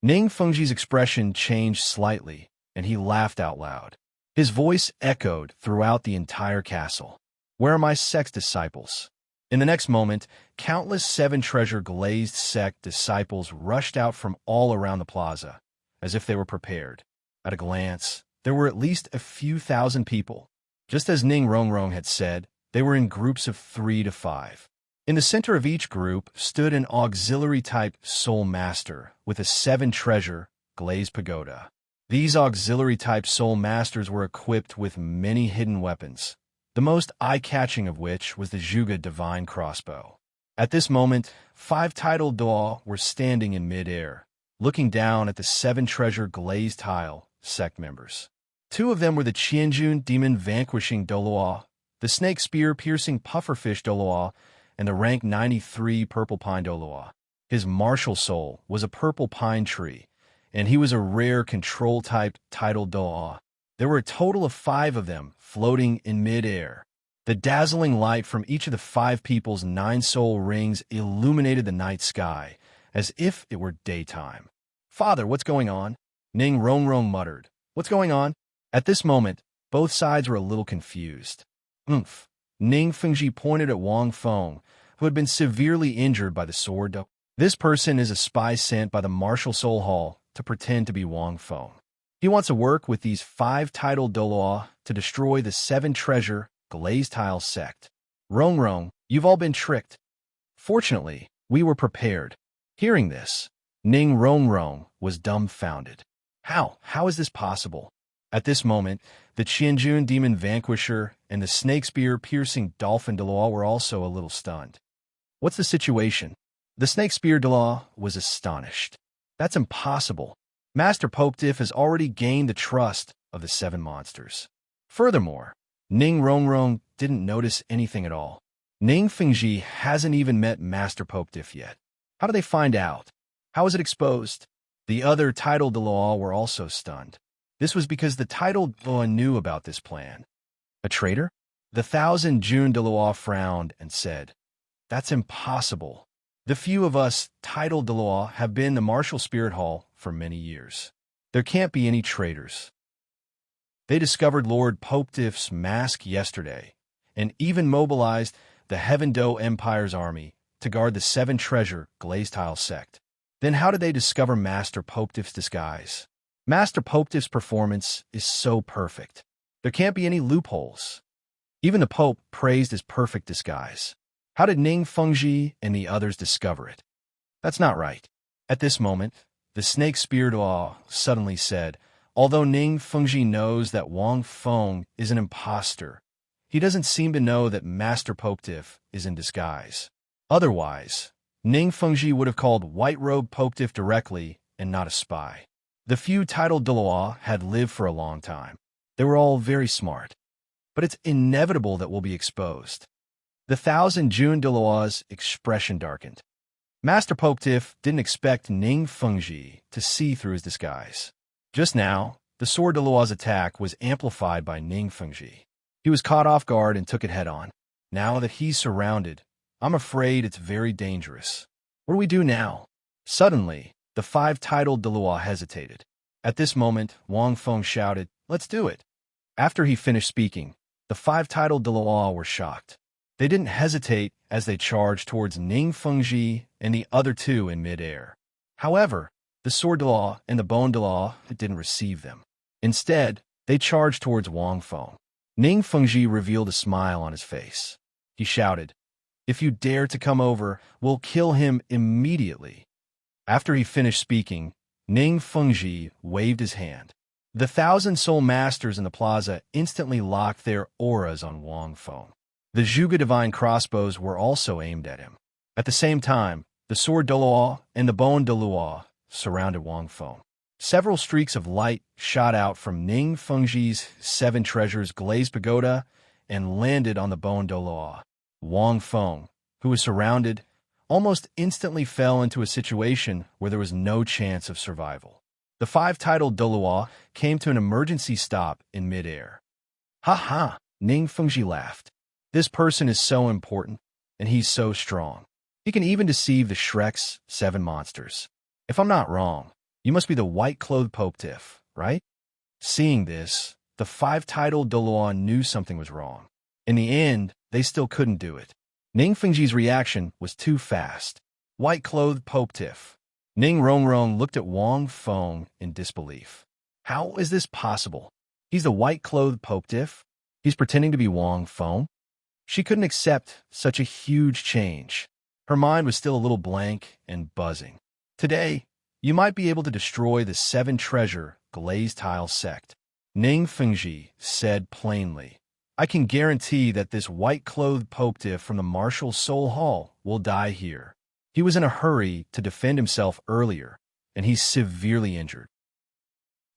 Speaker 1: Ning Fengji's expression changed slightly, and he laughed out loud. His voice echoed throughout the entire castle. Where are my sect disciples? In the next moment, countless 7 treasure glazed sect disciples rushed out from all around the plaza, as if they were prepared. At a glance, there were at least a few thousand people. Just as Ning Rongrong had said, they were in groups of 3 to 5. In the center of each group stood an auxiliary-type soul master with a 7-treasure glazed pagoda. These auxiliary-type soul masters were equipped with many hidden weapons, the most eye-catching of which was the Zhuge divine crossbow. At this moment, 5 titled Douluo were standing in mid-air, looking down at the 7-treasure glazed tile sect members. 2 of them were the Qianjun demon vanquishing Douluo, the snake spear piercing pufferfish Douluo, and the rank 93 purple pine Douluo. His martial soul was a purple pine tree, and he was a rare control-type titled Douluo. There were a total of 5 of them floating in mid-air. The dazzling light from each of the 5 people's 9 soul rings illuminated the night sky, as if it were daytime. "Father, what's going on?" Ning Rongrong muttered. "What's going on?" At this moment, both sides were a little confused. "Umph." Ning Fengji pointed at Wang Feng, who had been severely injured by the sword. "This person is a spy sent by the Martial Soul Hall to pretend to be Wang Feng. He wants to work with these 5 titled Douluo to destroy the 7-treasure glazed tile sect. Rongrong, you've all been tricked." Fortunately, we were prepared. Hearing this, Ning Rongrong was dumbfounded. How is this possible? At this moment, the Qianjun demon vanquisher and the snake spear piercing dolphin Douluo were also a little stunned. "What's the situation?" The snake spear Douluo was astonished. "That's impossible. Master Popediff has already gained the trust of the 7 monsters." Furthermore, Ning Rongrong didn't notice anything at all. Ning Fengji hasn't even met Master Popediff yet. How did they find out? How was it exposed? The other titled Douluo were also stunned. This was because the titled Douluo knew about this plan. A traitor? The 1,000 June Douluo frowned and said, "That's impossible. The few of us titled Douluo have been in the Martial Spirit Hall for many years. There can't be any traitors. They discovered Lord Popediff's mask yesterday and even mobilized the Heaven Do Empire's army to guard the 7-treasure glazed tile sect. Then how did they discover Master Popediff's disguise? Master Popediff's performance is so perfect. There can't be any loopholes. Even the Pope praised his perfect disguise. How did Ning Fengji and the others discover it? That's not right." At this moment, the snake spear Douluo suddenly said, "Although Ning Fengji knows that Wang Feng is an imposter, he doesn't seem to know that Master Popediff is in disguise. Otherwise, Ning Fengji would have called White Robe Popediff directly and not a spy." The few titled Douluo had lived for a long time. They were all very smart. But it's inevitable that we'll be exposed. The 1,000 June Douluo's expression darkened. Master Popediff didn't expect Ning Fengji to see through his disguise. Just now, the sword Douluo's attack was amplified by Ning Fengji. He was caught off guard and took it head-on. Now that he's surrounded, I'm afraid it's very dangerous. What do we do now? Suddenly, the 5 titled Douluo hesitated. At this moment, Wang Feng shouted, "Let's do it." After he finished speaking, the 5 titled Douluo were shocked. They didn't hesitate as they charged towards Ning Fengji and the other 2 in mid-air. However, the sword Douluo and the bone Douluo didn't receive them. Instead, they charged towards Wang Feng. Ning Fengji revealed a smile on his face. He shouted, "If you dare to come over, we'll kill him immediately." After he finished speaking, Ning Fengji waved his hand. The 1,000 soul masters in the plaza instantly locked their auras on Wang Feng. The Zhuge divine crossbows were also aimed at him. At the same time, the sword Douluo and the bone Douluo surrounded Wang Feng. Several streaks of light shot out from Ning Fengji's 7 treasures glazed pagoda and landed on the bone Douluo. Wang Feng, who was surrounded, almost instantly fell into a situation where there was no chance of survival. The 5 titled Douluo came to an emergency stop in mid-air. "Ha ha!" Ning Fengji laughed. "This person is so important, and he's so strong. He can even deceive the Shrek's 7 monsters. If I'm not wrong, you must be the white-clothed Popediff, right?" Seeing this, the 5 titled Douluo knew something was wrong. In the end, they still couldn't do it. Ning Fengji's reaction was too fast. White-clothed Popediff. Ning Rongrong looked at Wang Feng in disbelief. How is this possible? He's the white-clothed Pope Diff? He's pretending to be Wang Feng? She couldn't accept such a huge change. Her mind was still a little blank and buzzing. Today, you might be able to destroy the 7-treasure glazed tile sect, Ning Fengji said plainly. I can guarantee that this white-clothed Pope Diff from the Martial Soul Hall will die here. He was in a hurry to defend himself earlier, and he's severely injured.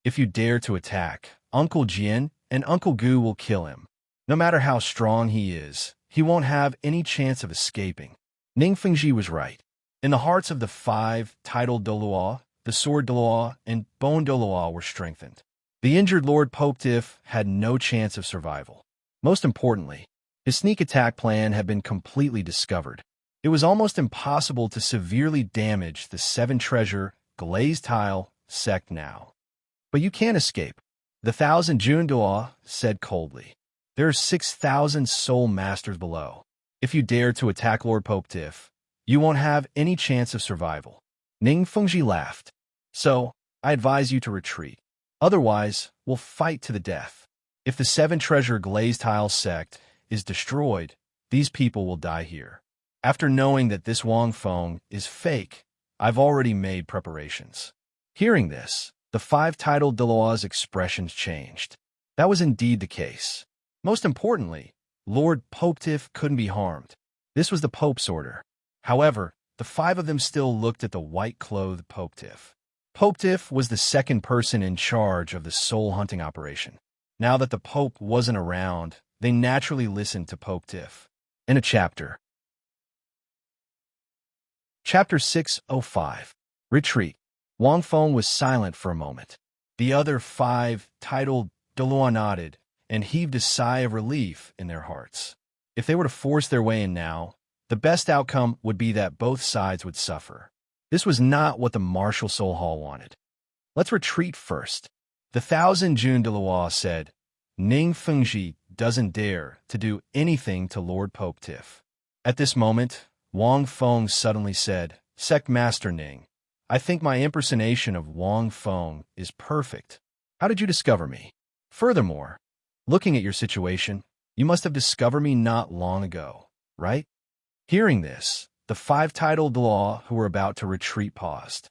Speaker 1: If you dare to attack, Uncle Jian and Uncle Gu will kill him. No matter how strong he is, he won't have any chance of escaping. Ning Fengji was right. In the hearts of the 5 titled Douluo, the sword Douluo and bone Douluo were strengthened. The injured Lord Pope Diff had no chance of survival. Most importantly, his sneak attack plan had been completely discovered. It was almost impossible to severely damage the 7-treasure glazed tile sect now. But you can't escape, the 1,000 Jun Duo said coldly. There are 6,000 soul masters below. If you dare to attack Lord Pope Diff, you won't have any chance of survival. Ning Fengji laughed. So, I advise you to retreat. Otherwise, we'll fight to the death. If the 7-treasure glazed tile sect is destroyed, these people will die here. After knowing that this Wang Feng is fake, I've already made preparations. Hearing this, the 5 titled Daluo's expressions changed. That was indeed the case. Most importantly, Lord Pope Diff couldn't be harmed. This was the Pope's order. However, the 5 of them still looked at the white-clothed Pope Diff. Pope Diff was the second person in charge of the soul-hunting operation. Now that the Pope wasn't around, they naturally listened to Pope Diff. In a chapter. Chapter 605. Retreat. Wang Feng was silent for a moment. The other 5, titled Dalu, nodded and heaved a sigh of relief in their hearts. If they were to force their way in now, the best outcome would be that both sides would suffer. This was not what the Martial Soul Hall wanted. Let's retreat first. The 1,000 Jun Daluo said, Ning Fengji doesn't dare to do anything to Lord Pope Diff. At this moment, Wang Feng suddenly said, Sect Master Ning, I think my impersonation of Wang Feng is perfect. How did you discover me? Furthermore, looking at your situation, you must have discovered me not long ago, right? Hearing this, the 5 titled Daluo who were about to retreat paused.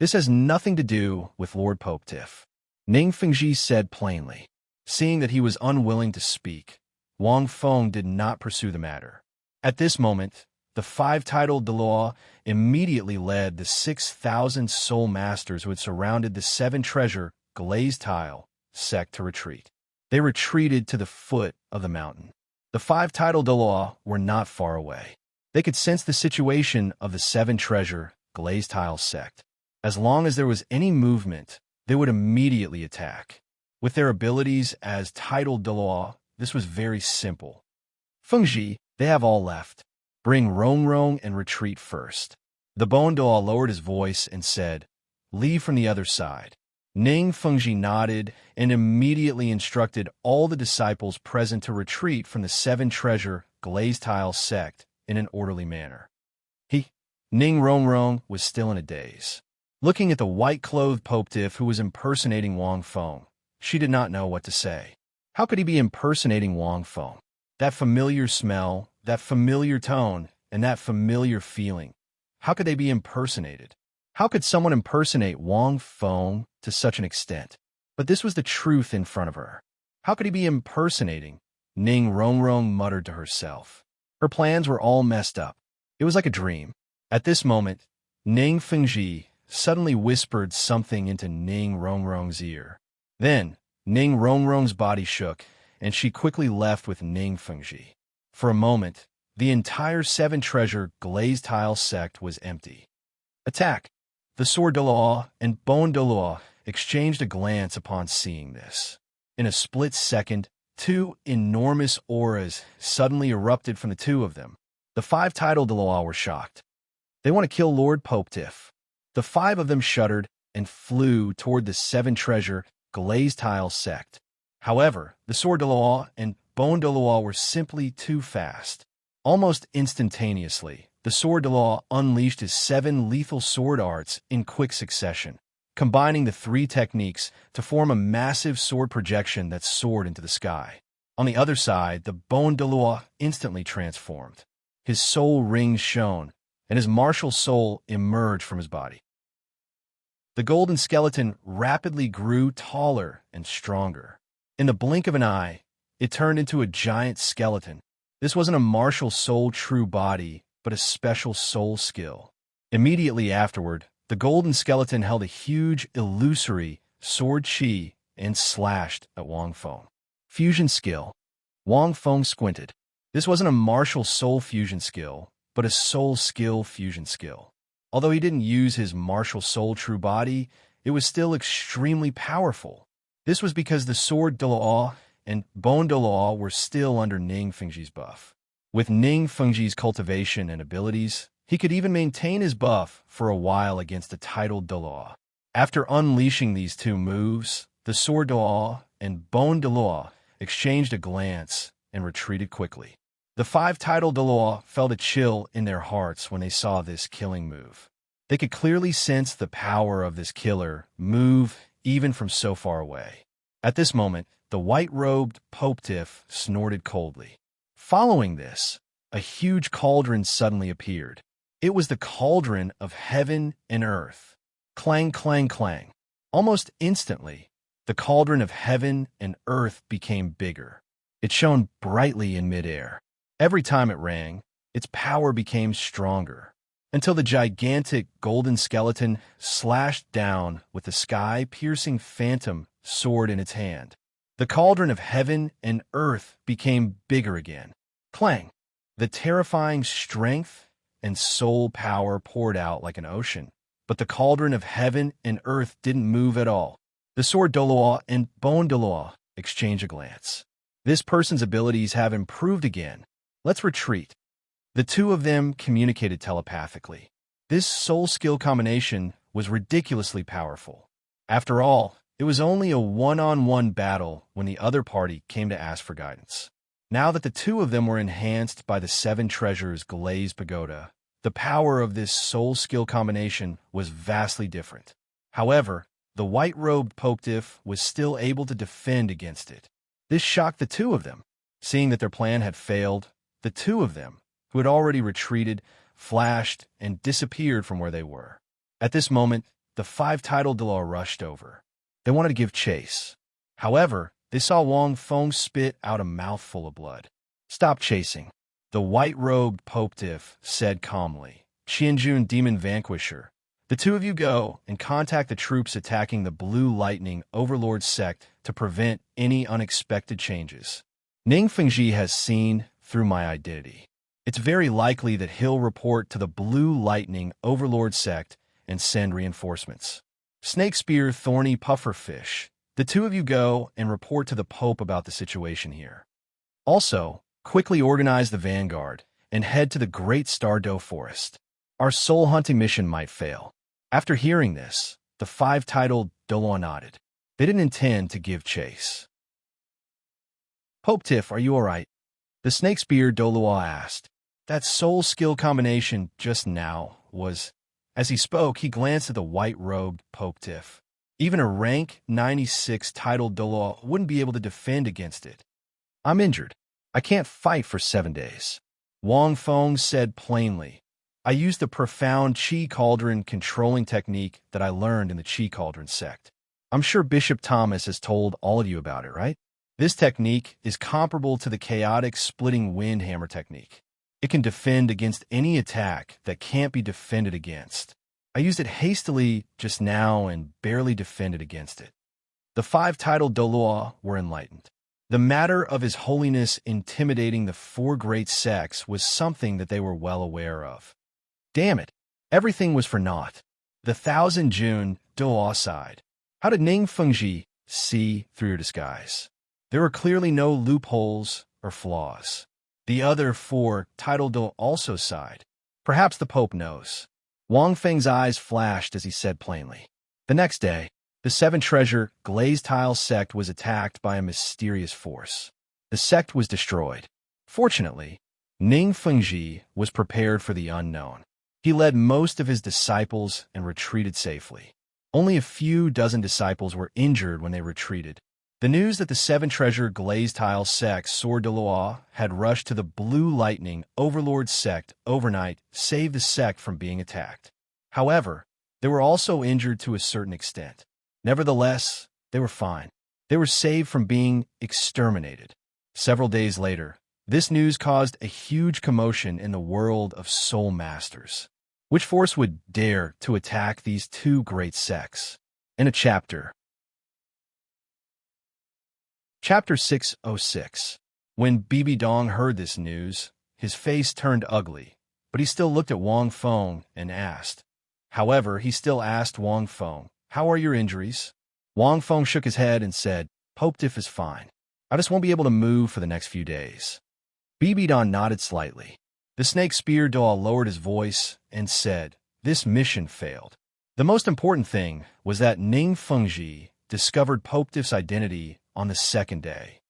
Speaker 1: This has nothing to do with Lord Pope Diff. Ning Fengji said plainly. Seeing that he was unwilling to speak, Wang Feng did not pursue the matter. At this moment, the 5 titled Daluo immediately led the 6,000 soul masters who had surrounded the 7-treasure glazed tile sect to retreat. They retreated to the foot of the mountain. The 5 titled Daluo were not far away. They could sense the situation of the 7-treasure glazed tile sect. As long as there was any movement, they would immediately attack. With their abilities as titled Daluo, this was very simple. Fengji, they have all left. Bring Rong and retreat first. The Bone Daluo lowered his voice and said, Leave from the other side. Ning Fengji nodded and immediately instructed all the disciples present to retreat from the 7-treasure glazed tile sect in an orderly manner. Ning Rong was still in a daze. Looking at the white-clothed Pope Diff who was impersonating Wang Feng, she did not know what to say. How could he be impersonating Wang Feng? That familiar smell, that familiar tone, and that familiar feeling. How could they be impersonated? How could someone impersonate Wang Feng to such an extent? But this was the truth in front of her. How could he be impersonating? Ning Rong muttered to herself. Her plans were all messed up. It was like a dream. At this moment, Ning Fengji suddenly whispered something into Ning Rong's ear. Then, Ning Rong's body shook, and she quickly left with Ning Fengji. For a moment, the entire 7-treasure glazed tile sect was empty. Attack! The sword Daluo and bone Daluo exchanged a glance upon seeing this. In a split second, 2 enormous auras suddenly erupted from the 2 of them. The 5 titled Daluo were shocked. They want to kill Lord Pope Diff. The 5 of them shuddered and flew toward the 7-treasure glazed tile sect. However, the sword Daluo and bone Daluo were simply too fast. Almost instantaneously, the sword Daluo unleashed his 7 lethal sword arts in quick succession. combining the three techniques to form a massive sword projection that soared into the sky. On the other side, the Douluo instantly transformed. His soul rings shone, and his martial soul emerged from his body. The golden skeleton rapidly grew taller and stronger. In the blink of an eye, it turned into a giant skeleton. This wasn't a martial soul true body, but a special soul skill. Immediately afterward, the golden skeleton held a huge, illusory sword chi and slashed at Wang Feng. Fusion skill. Wang Feng squinted. This wasn't a martial soul fusion skill, but a soul skill fusion skill. Although he didn't use his martial soul true body, it was still extremely powerful. This was because the sword Douluo and Douluo were still under Ning Fengji's buff. With Ning Fengji's cultivation and abilities, he could even maintain his buff for a while against the titled Douluo. After unleashing these two moves, the sword Douluo and Douluo exchanged a glance and retreated quickly. The five titled Dalu felt a chill in their hearts when they saw this killing move. They could clearly sense the power of this killer move even from so far away. At this moment, the white-robed Popetiff snorted coldly. Following this, a huge cauldron suddenly appeared. It was the cauldron of heaven and earth. Clang, clang, clang. Almost instantly, the cauldron of heaven and earth became bigger. It shone brightly in midair. Every time it rang, its power became stronger, until the gigantic golden skeleton slashed down with the sky-piercing phantom sword in its hand. The cauldron of heaven and earth became bigger again. Clang! The terrifying strength and soul power poured out like an ocean, but the cauldron of heaven and earth didn't move at all. The sword Douluo and Douluo exchanged a glance. This person's abilities have improved again. Let's retreat. The two of them communicated telepathically. This soul skill combination was ridiculously powerful. After all, it was only a one-on-one battle when the other party came to ask for guidance. Now that the two of them were enhanced by the seven treasures glazed pagoda, the power of this soul skill combination was vastly different. However, the white-robed Popetiff was still able to defend against it. This shocked the two of them. Seeing that their plan had failed, the two of them, who had already retreated, flashed, and disappeared from where they were. At this moment, the five titled Dalu rushed over. They wanted to give chase. However, they saw Wang Feng spit out a mouthful of blood. "Stop chasing," the white-robed Popetiff said calmly. "Qianjun Demon Vanquisher, the two of you go and contact the troops attacking the Blue Lightning Overlord sect to prevent any unexpected changes. Ning Fengji has seen through my identity. It's very likely that he'll report to the Blue Lightning Overlord sect and send reinforcements. Snake Spear Thorny Pufferfish, the two of you go and report to the Pope about the situation here. Also, quickly organize the vanguard and head to the Great Stardow Forest. Our soul-hunting mission might fail." After hearing this, the five titled Douluo nodded. They didn't intend to give chase. "Popetiff, are you all right?" The snake spear Douluo asked. That soul skill combination just now was... As he spoke, he glanced at the white-robed Popetiff. Even a rank 96 titled Douluo wouldn't be able to defend against it. "I'm injured. I can't fight for 7 days." Wang Feng said plainly. "I used the profound Qi Cauldron controlling technique that I learned in the Qi Cauldron sect. I'm sure Bishop Thomas has told all of you about it, right? This technique is comparable to the chaotic splitting wind hammer technique. It can defend against any attack that can't be defended against. I used it hastily just now and barely defended against it." The five titled Douluo were enlightened. The matter of His Holiness intimidating the four great sects was something that they were well aware of. Damn it, everything was for naught. The Thousand June Douluo sighed. How did Ning Fengji see through your disguise? There were clearly no loopholes or flaws. The other four titled Douluo also sighed. Perhaps the Pope knows. Wang Feng's eyes flashed as he said plainly. The next day, the Seven Treasure Glazed Tile sect was attacked by a mysterious force. The sect was destroyed. Fortunately, Ning Fengji was prepared for the unknown. He led most of his disciples and retreated safely. Only a few dozen disciples were injured when they retreated. The news that the seven-treasure glazed tile sect Sor Douluo had rushed to the Blue Lightning Overlord sect overnight saved the sect from being attacked. However, they were also injured to a certain extent. Nevertheless, they were fine. They were saved from being exterminated. Several days later, this news caused a huge commotion in the world of soul masters. Which force would dare to attack these two great sects? In a chapter. Chapter 606. When Bibi Dong heard this news, his face turned ugly, but he still looked at Wang Feng and asked. However, he still asked Wang Feng, "How are your injuries?" Wang Feng shook his head and said, "Pope Diff is fine. I just won't be able to move for the next few days." Bibi Dong nodded slightly. The snake spear doll lowered his voice and said, "This mission failed. The most important thing was that Ning Fengji discovered Pope Diff's identity on the second day.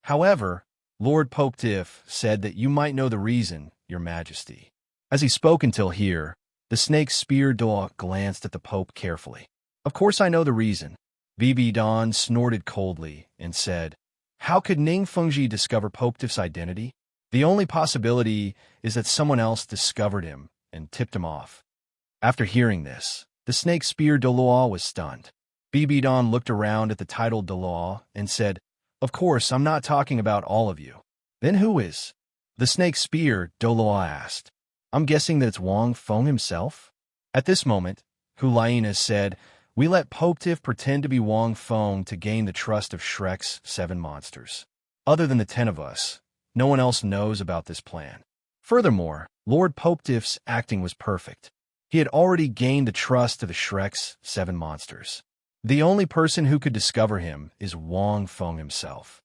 Speaker 1: However, Lord Pope Diff said that you might know the reason, Your Majesty." As he spoke until here, the snake spear doll glanced at the Pope carefully. "Of course I know the reason." Bibi Dong snorted coldly and said, "How could Ning Fengji discover Pope Diff's identity? The only possibility is that someone else discovered him and tipped him off." After hearing this, the snake spear Douluo was stunned. Bibi Dong looked around at the titled Douluo and said, "Of course, I'm not talking about all of you." "Then who is?" The snake spear Douluo asked. "I'm guessing that it's Wang Feng himself." At this moment, Hulaina said, "We let Pope Diff pretend to be Wang Feng to gain the trust of Shrek's 7 monsters. Other than the 10 of us, no one else knows about this plan. Furthermore, Lord Pope Diff's acting was perfect. He had already gained the trust of the Shrek's 7 monsters. The only person who could discover him is Wang Feng himself.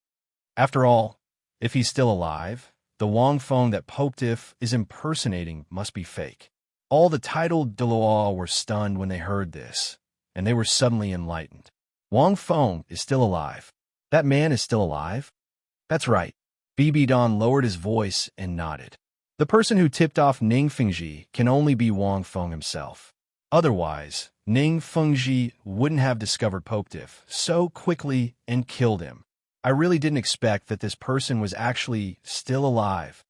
Speaker 1: After all, if he's still alive, the Wang Feng that Pope Diff is impersonating must be fake." All the titled Douluo were stunned when they heard this, and they were suddenly enlightened. Wang Feng is still alive. That man is still alive? That's right. Bibi Dong lowered his voice and nodded. The person who tipped off Ning Fengji can only be Wang Feng himself. Otherwise, Ning Fengji wouldn't have discovered Pope Diff so quickly and killed him. I really didn't expect that this person was actually still alive.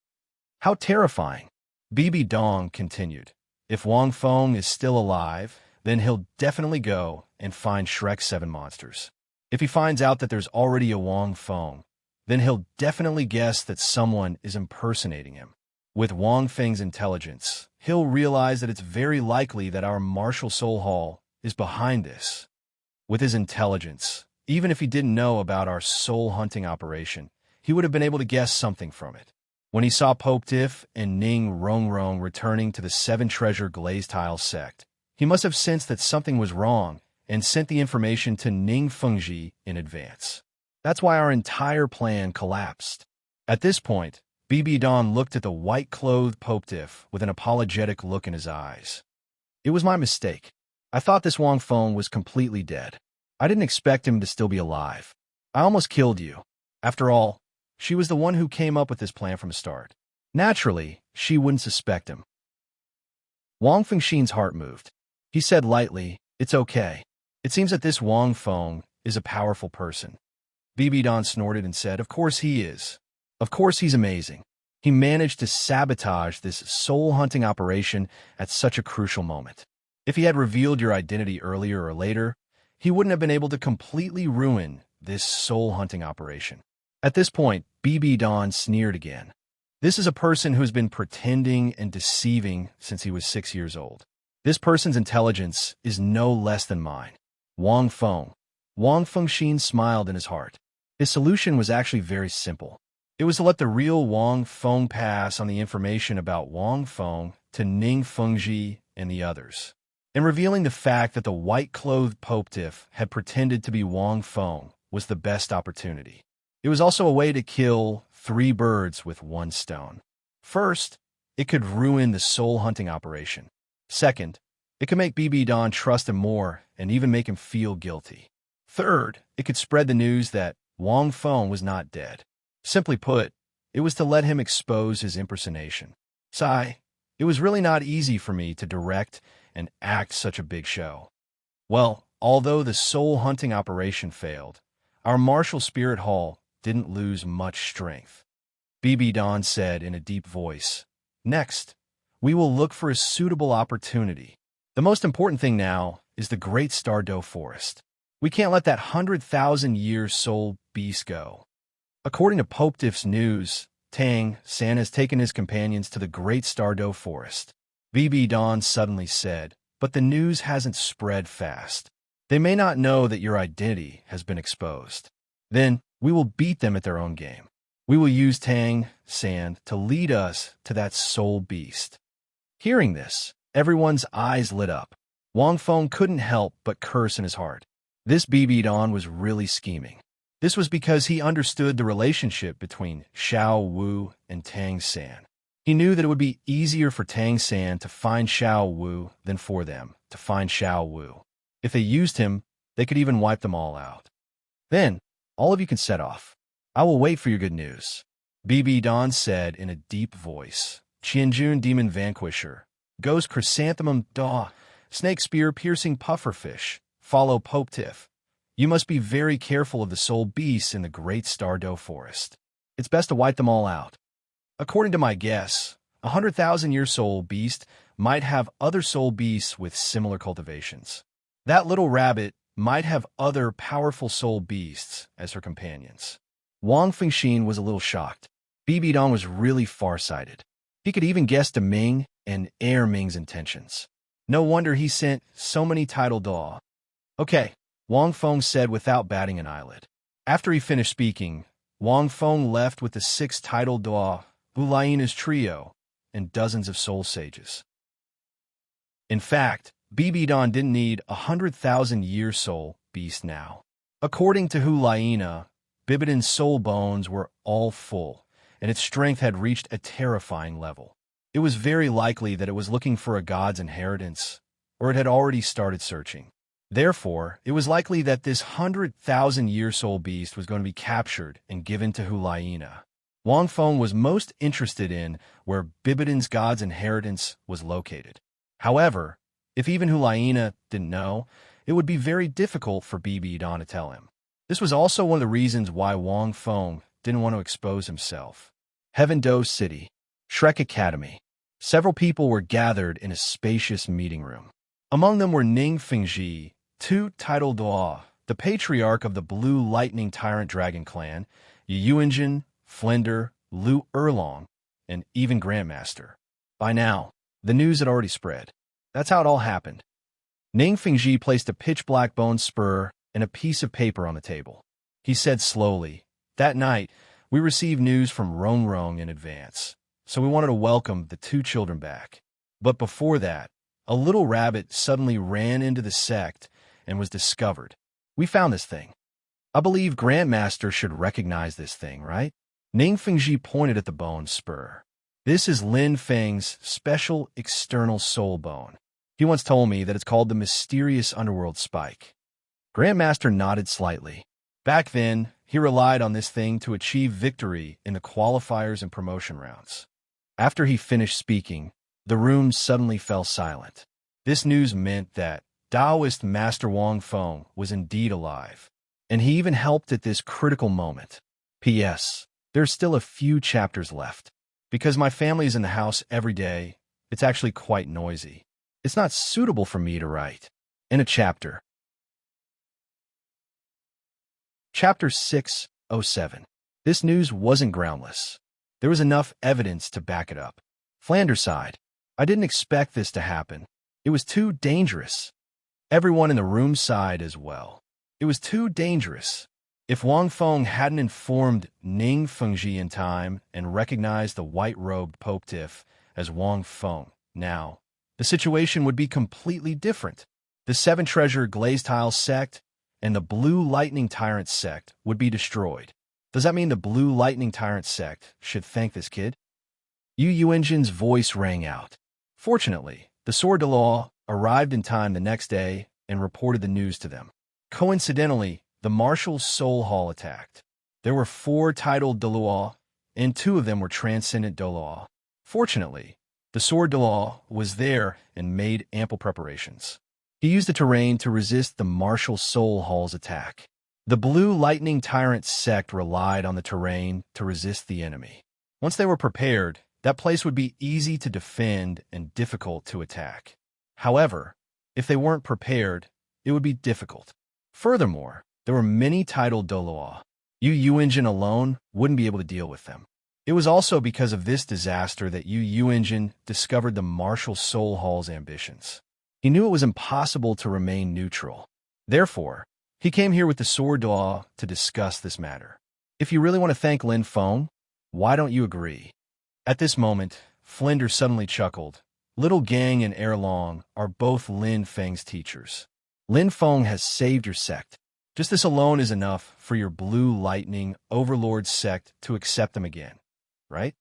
Speaker 1: How terrifying. Bibi Dong continued. If Wang Feng is still alive, then he'll definitely go and find Shrek's 7 monsters. If he finds out that there's already a Wang Feng, then he'll definitely guess that someone is impersonating him. With Wang Feng's intelligence, he'll realize that it's very likely that our Martial Soul Hall is behind this. With his intelligence, even if he didn't know about our soul hunting operation, he would have been able to guess something from it. When he saw Pope Diff and Ning Rongrong returning to the 7-treasure glazed tile sect, he must have sensed that something was wrong and sent the information to Ning Fengji in advance. That's why our entire plan collapsed. At this point, Bibi Dong looked at the white-clothed Pope Diff with an apologetic look in his eyes. "It was my mistake. I thought this Wang Feng was completely dead. I didn't expect him to still be alive. I almost killed you. After all, she was the one who came up with this plan from the start. Naturally, she wouldn't suspect him." Wang Fengshin's heart moved. He said lightly, "It's okay. It seems that this Wang Feng is a powerful person." Bibi Dong snorted and said, "Of course he is. Of course he's amazing. He managed to sabotage this soul-hunting operation at such a crucial moment. If he had revealed your identity earlier or later, he wouldn't have been able to completely ruin this soul-hunting operation." At this point, Bibi Dong sneered again. "This is a person who's been pretending and deceiving since he was 6 years old. This person's intelligence is no less than mine. Wang Feng." Wang Fengshin smiled in his heart. His solution was actually very simple. It was to let the real Wang Feng pass on the information about Wang Feng to Ning Fengji and the others. And revealing the fact that the white-clothed Pope Diff had pretended to be Wang Feng was the best opportunity. It was also a way to kill 3 birds with 1 stone. First, it could ruin the soul-hunting operation. Second, it could make Bibi Dong trust him more and even make him feel guilty. Third, it could spread the news that Wang Feng was not dead. Simply put, it was to let him expose his impersonation. Sigh, it was really not easy for me to direct and act such a big show. Well, although the soul-hunting operation failed, our martial spirit hall didn't lose much strength. BB Don said in a deep voice, "Next, we will look for a suitable opportunity. The most important thing now is the Great Stardow Forest. We can't let that 100,000-year soul beast go." According to Pope Diff's news, Tang San has taken his companions to the Great Stardow Forest. BB Don suddenly said, "But the news hasn't spread fast. They may not know that your identity has been exposed. Then we will beat them at their own game. We will use Tang San to lead us to that soul beast." Hearing this, everyone's eyes lit up. Wang Feng couldn't help but curse in his heart. This BB Don was really scheming. This was because he understood the relationship between Xiao Wu and Tang San. He knew that it would be easier for Tang San to find Xiao Wu than for them to find Xiao Wu. If they used him, they could even wipe them all out. "Then, all of you can set off. I will wait for your good news," BB Don said in a deep voice. Qianjun Demon Vanquisher, Ghost Chrysanthemum Daw, Snake Spear Piercing Pufferfish, follow Pope Tiff. You must be very careful of the soul beasts in the Great Stardow Forest. It's best to wipe them all out. According to my guess, 100,000-year soul beast might have other soul beasts with similar cultivations. That little rabbit might have other powerful soul beasts as her companions. Wang Fengxin was a little shocked. BB Don was really far-sighted. He could even guess the Ming and Air Ming's intentions. No wonder he sent so many tidal daw. "Okay," Wang Feng said without batting an eyelid. After he finished speaking, Wang Feng left with the 6 tidal daw, Ulaina's trio, and dozens of soul sages. In fact, BB Don didn't need 100,000-year soul beast now. According to Hulaina, Bibidon's soul bones were all full, and its strength had reached a terrifying level. It was very likely that it was looking for a god's inheritance, or it had already started searching. Therefore, it was likely that this 100,000-year soul beast was going to be captured and given to Hulaina. Wang Feng was most interested in where Bibidon's god's inheritance was located. However, if even Hulaina didn't know, it would be very difficult for BB Don to tell him. This was also one of the reasons why Wang Feng didn't want to expose himself. Heaven Do City, Shrek Academy. Several people were gathered in a spacious meeting room. Among them were Ning Fengji, 2 Tidal Daw, the patriarch of the Blue Lightning Tyrant Dragon Clan, Yuanjin, Flender, Lu Erlong, and even Grandmaster. By now, the news had already spread. That's how it all happened. Ning Fengji placed a pitch-black bone spur and a piece of paper on the table. He said slowly, "That night, we received news from Rong Rong in advance, so we wanted to welcome the 2 children back. But before that, a little rabbit suddenly ran into the sect and was discovered. We found this thing. I believe Grandmaster should recognize this thing, right?" Ning Fengji pointed at the bone spur. "This is Lin Feng's special external soul bone. He once told me that it's called the mysterious underworld spike." Grandmaster nodded slightly. Back then, he relied on this thing to achieve victory in the qualifiers and promotion rounds. After he finished speaking, the room suddenly fell silent. This news meant that Taoist Master Wang Feng was indeed alive, and he even helped at this critical moment. P.S. There's still a few chapters left. Because my family is in the house every day, it's actually quite noisy. It's not suitable for me to write in a chapter. Chapter 607. This news wasn't groundless. There was enough evidence to back it up. Flanders sighed. "I didn't expect this to happen. It was too dangerous." Everyone in the room sighed as well. It was too dangerous. If Wang Feng hadn't informed Ning Fengji in time and recognized the white-robed Pope Tiff as Wang Feng now, the situation would be completely different. The 7-treasure glazed tile sect and the Blue Lightning Tyrant sect would be destroyed. Does that mean the Blue Lightning Tyrant sect should thank this kid? Yu Yuanjin's voice rang out. Fortunately, the Sword de Law arrived in time the next day and reported the news to them. Coincidentally, the Martial Soul Hall attacked. There were 4 titled Dalu, and 2 of them were transcendent Douluo. Fortunately, the Sword Dalu was there and made ample preparations. He used the terrain to resist the martial soul hall's attack. The Blue Lightning Tyrant sect relied on the terrain to resist the enemy. Once they were prepared, that place would be easy to defend and difficult to attack. However, if they weren't prepared, it would be difficult. Furthermore, there were many titled Douluo. Yu Engine alone wouldn't be able to deal with them. It was also because of this disaster that Yu Engine discovered the martial soul hall's ambitions. He knew it was impossible to remain neutral. Therefore, he came here with the sword Douluo to discuss this matter. If you really want to thank Lin Feng, why don't you agree? At this moment, Flinder suddenly chuckled. Little Gang and Erlong are both Lin Feng's teachers. Lin Feng has saved your sect. Just this alone is enough for your Blue Lightning Overlord sect to accept them again, right?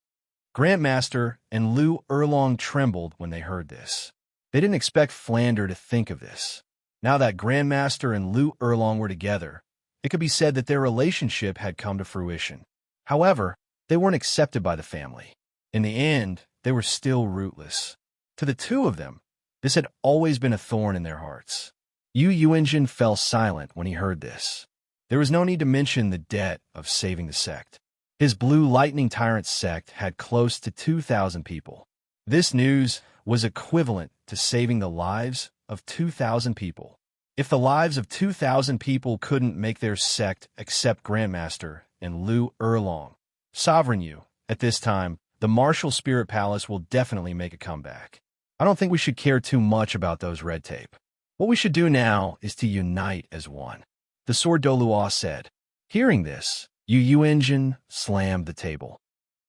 Speaker 1: Grandmaster and Lu Erlong trembled when they heard this. They didn't expect Flander to think of this. Now that Grandmaster and Lu Erlong were together, it could be said that their relationship had come to fruition. However, they weren't accepted by the family. In the end, they were still rootless. To the two of them, this had always been a thorn in their hearts. Yu Engine fell silent when he heard this. There was no need to mention the debt of saving the sect. His Blue Lightning Tyrant sect had close to 2,000 people. This news was equivalent to saving the lives of 2,000 people. If the lives of 2,000 people couldn't make their sect accept Grandmaster and Lu Erlong, Sovereign Yu, at this time, the Martial Spirit Palace will definitely make a comeback. I don't think we should care too much about those red tape. What we should do now is to unite as one. The Sword Douluo said. Hearing this, Yu Engine slammed the table.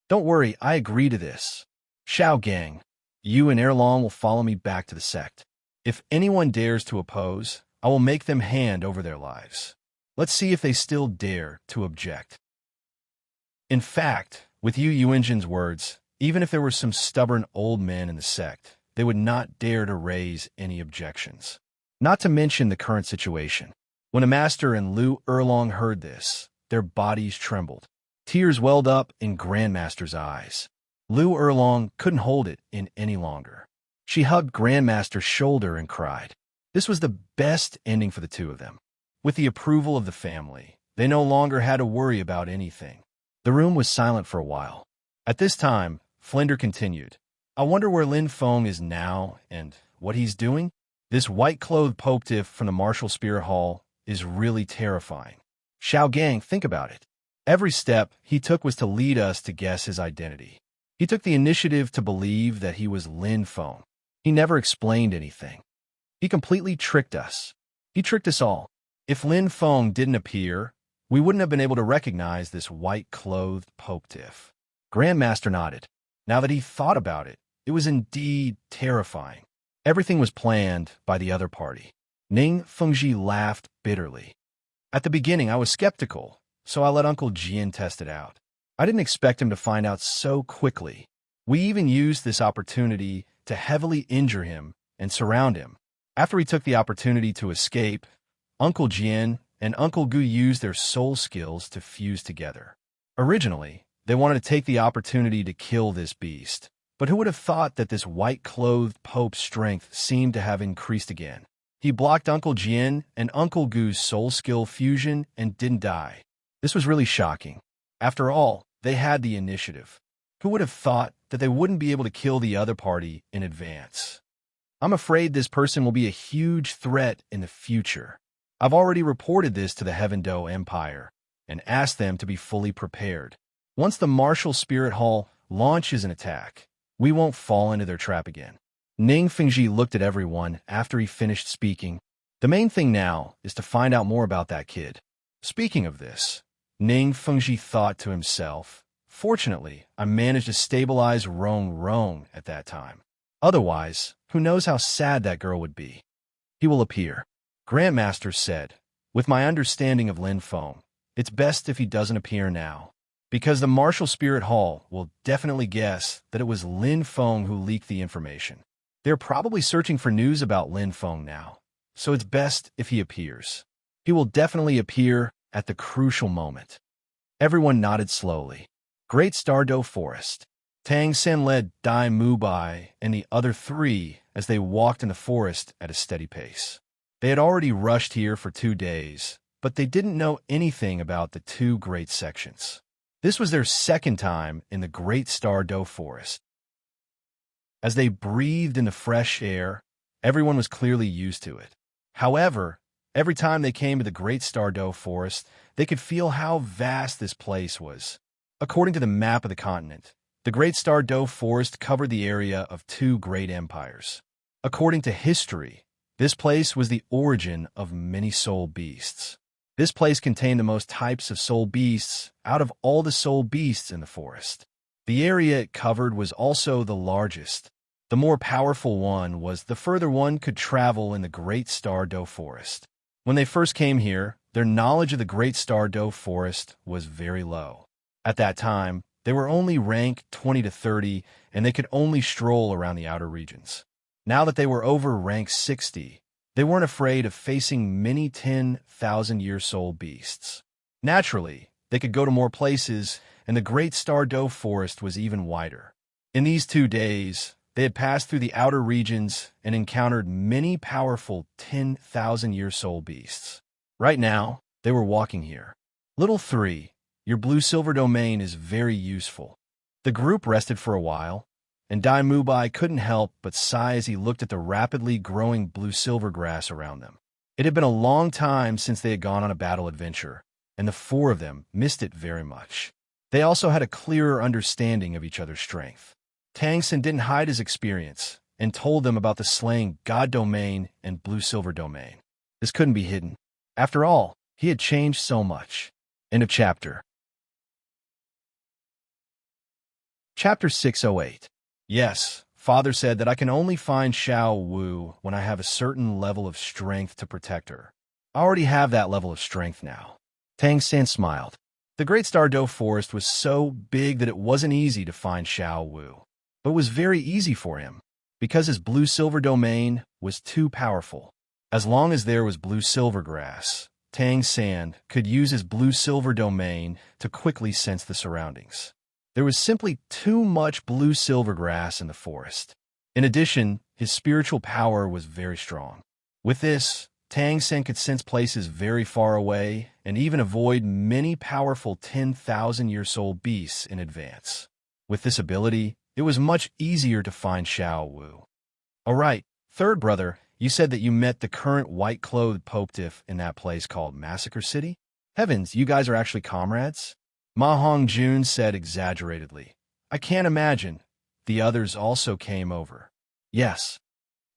Speaker 1: Don't worry, I agree to this. Shao Gang, you and Erlong will follow me back to the sect. If anyone dares to oppose, I will make them hand over their lives. Let's see if they still dare to object. In fact, with Yu Engine's words, even if there were some stubborn old men in the sect, they would not dare to raise any objections. Not to mention the current situation. When a master and Lu Erlong heard this, their bodies trembled. Tears welled up in Grandmaster's eyes. Lu Erlong couldn't hold it in any longer. She hugged Grandmaster's shoulder and cried. This was the best ending for the two of them. With the approval of the family, they no longer had to worry about anything. The room was silent for a while. At this time, Flinder continued. I wonder where Lin Feng is now and what he's doing? This white-clothed Popetiff from the Martial Spirit Hall is really terrifying. Shao Gang, think about it. Every step he took was to lead us to guess his identity. He took the initiative to believe that he was Lin Feng. He never explained anything. He completely tricked us. He tricked us all. If Lin Feng didn't appear, we wouldn't have been able to recognize this white-clothed Popetiff. Grandmaster nodded. Now that he thought about it, it was indeed terrifying. Everything was planned by the other party. Ning Fengji laughed bitterly. At the beginning, I was skeptical, so I let Uncle Jian test it out. I didn't expect him to find out so quickly. We even used this opportunity to heavily injure him and surround him. After he took the opportunity to escape, Uncle Jian and Uncle Gu used their soul skills to fuse together. Originally, they wanted to take the opportunity to kill this beast. But who would have thought that this white-clothed Pope's strength seemed to have increased again? He blocked Uncle Jian and Uncle Gu's soul skill fusion and didn't die. This was really shocking. After all, they had the initiative. Who would have thought that they wouldn't be able to kill the other party in advance? I'm afraid this person will be a huge threat in the future. I've already reported this to the Heaven Do Empire and asked them to be fully prepared. Once the Martial Spirit Hall launches an attack, we won't fall into their trap again. Ning Fengji looked at everyone after he finished speaking. The main thing now is to find out more about that kid. Speaking of this, Ning Fengji thought to himself, fortunately, I managed to stabilize Rong at that time. Otherwise, who knows how sad that girl would be. He will appear. Grandmaster said, with my understanding of Lin Feng, it's best if he doesn't appear now. Because the Martial Spirit Hall will definitely guess that it was Lin Feng who leaked the information. They're probably searching for news about Lin Feng now, so it's best if he appears. He will definitely appear at the crucial moment. Everyone nodded slowly. Great Stardow Forest. Tang San led Dai Mubai and the other three as they walked in the forest at a steady pace. They had already rushed here for 2 days, but they didn't know anything about the 2 great sections. This was their second time in the Great Douluo forest. As they breathed in the fresh air, everyone was clearly used to it. However, every time they came to the Great Douluo forest, they could feel how vast this place was. According to the map of the continent, the Great Douluo forest covered the area of 2 great empires. According to history, this place was the origin of many soul beasts. This place contained the most types of soul beasts out of all the soul beasts in the forest. The area it covered was also the largest. The more powerful one was the further one could travel in the Great Douluo forest. When they first came here, their knowledge of the Great Douluo forest was very low. At that time, they were only rank 20 to 30, and they could only stroll around the outer regions. Now that they were over rank 60, they weren't afraid of facing many 10,000-year soul beasts. Naturally, they could go to more places, and the Great Douluo forest was even wider. In these 2 days, they had passed through the outer regions and encountered many powerful 10,000-year soul beasts. Right now, they were walking here. Little 3, your blue-silver domain is very useful. The group rested for a while, and Dai Mubai couldn't help but sigh as he looked at the rapidly growing blue-silver grass around them. It had been a long time since they had gone on a battle adventure, and the 4 of them missed it very much. They also had a clearer understanding of each other's strength. Tang San didn't hide his experience and told them about the slaying God domain and blue-silver domain. This couldn't be hidden. After all, he had changed so much. End of chapter. Chapter 608. Yes, Father said that I can only find Xiao Wu when I have a certain level of strength to protect her. I already have that level of strength now. Tang San smiled. The Great Douluo forest was so big that it wasn't easy to find Xiao Wu, but it was very easy for him, because his blue-silver domain was too powerful. As long as there was blue-silver grass, Tang San could use his blue-silver domain to quickly sense the surroundings. There was simply too much blue-silver grass in the forest. In addition, his spiritual power was very strong. With this, Tang San could sense places very far away and even avoid many powerful 10,000-year soul beasts in advance. With this ability, it was much easier to find Xiao Wu. All right, 3rd brother, you said that you met the current white-clothed Popetiff in that place called Massacre City? Heavens, you guys are actually comrades? Ma Hongjun said exaggeratedly. I can't imagine. The others also came over. Yes.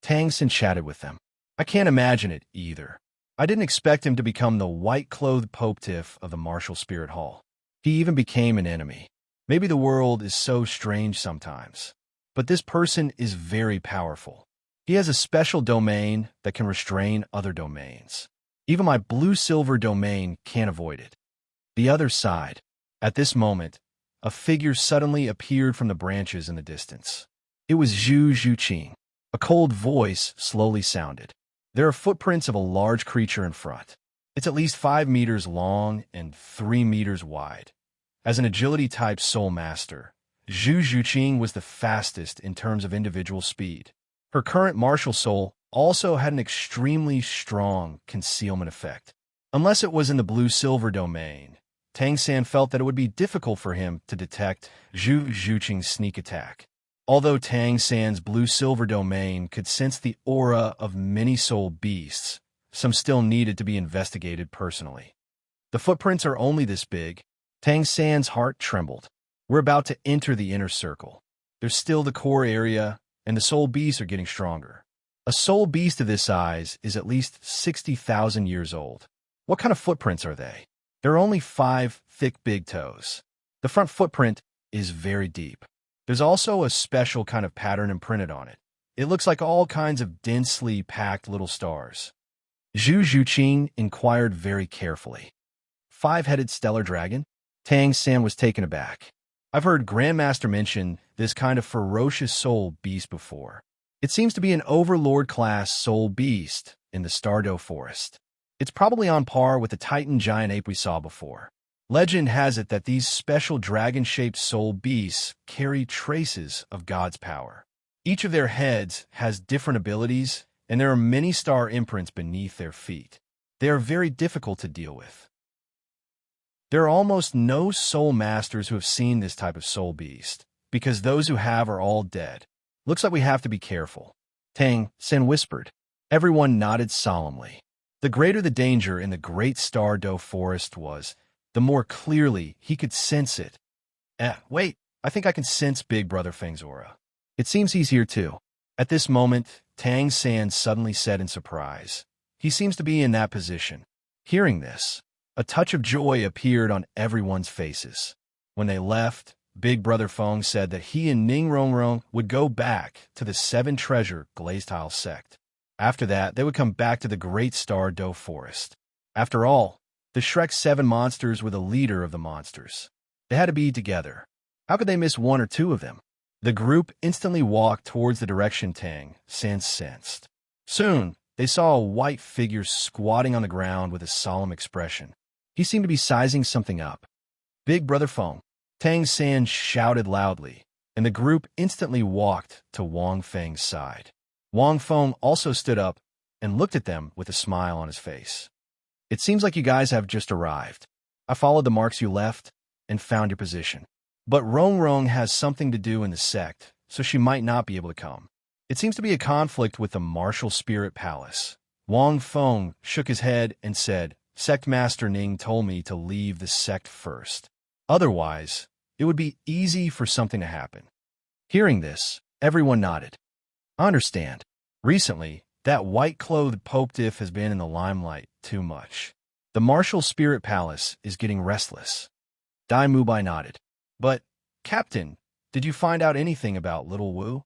Speaker 1: Tang San chatted with them. I can't imagine it either. I didn't expect him to become the white-clothed Popetiff of the Martial Spirit Hall. He even became an enemy. Maybe the world is so strange sometimes. But this person is very powerful. He has a special domain that can restrain other domains. Even my blue-silver domain can't avoid it. The other side. At this moment, a figure suddenly appeared from the branches in the distance. It was Zhu Zhuqing. A cold voice slowly sounded. There are footprints of a large creature in front. It's at least 5 meters long and 3 meters wide. As an agility-type soul master, Zhu Zhuqing was the fastest in terms of individual speed. Her current martial soul also had an extremely strong concealment effect. Unless it was in the blue-silver domain, Tang San felt that it would be difficult for him to detect Zhu Zhuqing's sneak attack. Although Tang San's blue-silver domain could sense the aura of many soul beasts, some still needed to be investigated personally. The footprints are only this big. Tang San's heart trembled. We're about to enter the inner circle. There's still the core area, and the soul beasts are getting stronger. A soul beast of this size is at least 60,000 years old. What kind of footprints are they? There are only 5 thick big toes. The front footprint is very deep. There's also a special kind of pattern imprinted on it. It looks like all kinds of densely packed little stars. Zhu Zhuqing inquired very carefully. 5-headed stellar dragon? Tang San was taken aback. I've heard Grandmaster mention this kind of ferocious soul beast before. It seems to be an overlord-class soul beast in the Douluo forest. It's probably on par with the Titan giant ape we saw before. Legend has it that these special dragon-shaped soul beasts carry traces of God's power. Each of their heads has different abilities, and there are many star imprints beneath their feet. They are very difficult to deal with. There are almost no soul masters who have seen this type of soul beast, because those who have are all dead. Looks like we have to be careful. Tang Sen whispered. Everyone nodded solemnly. The greater the danger in the great Star Doe forest was, the more clearly he could sense it. Wait, I think I can sense Big Brother Feng's aura. It seems he's here too. At this moment, Tang San suddenly said in surprise. He seems to be in that position. Hearing this, a touch of joy appeared on everyone's faces. When they left, Big Brother Feng said that he and Ning Rongrong would go back to the Seven Treasure Glazed Tile sect. After that, they would come back to the Great Star Doe Forest. After all, the Shrek 7 monsters were the leader of the monsters. They had to be together. How could they miss one or two of them? The group instantly walked towards the direction Tang San sensed. Soon, they saw a white figure squatting on the ground with a solemn expression. He seemed to be sizing something up. Big Brother Feng, Tang San shouted loudly, and the group instantly walked to Wang Feng's side. Wang Feng also stood up and looked at them with a smile on his face. It seems like you guys have just arrived. I followed the marks you left and found your position. But Rong Rong has something to do in the sect, so she might not be able to come. It seems to be a conflict with the Martial Spirit Palace. Wang Feng shook his head and said, Sect Master Ning told me to leave the sect first. Otherwise, it would be easy for something to happen. Hearing this, everyone nodded. I understand. Recently, that white-clothed Popediff has been in the limelight too much. The Martial Spirit Palace is getting restless. Dai Mubai nodded. But, Captain, did you find out anything about Little Wu?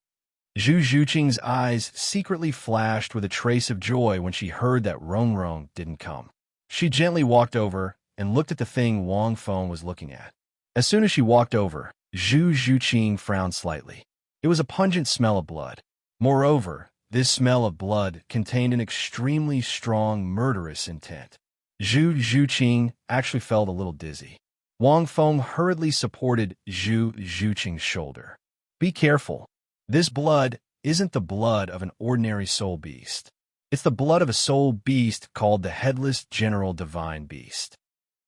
Speaker 1: Zhu Zhuqing's eyes secretly flashed with a trace of joy when she heard that Rong Rong didn't come. She gently walked over and looked at the thing Wang Feng was looking at. As soon as she walked over, Zhu Zhuqing frowned slightly. It was a pungent smell of blood. Moreover, this smell of blood contained an extremely strong murderous intent. Zhu Zhuqing actually felt a little dizzy. Wang Feng hurriedly supported Zhu Zhuqing's shoulder. Be careful. This blood isn't the blood of an ordinary soul beast. It's the blood of a soul beast called the Headless General Divine Beast.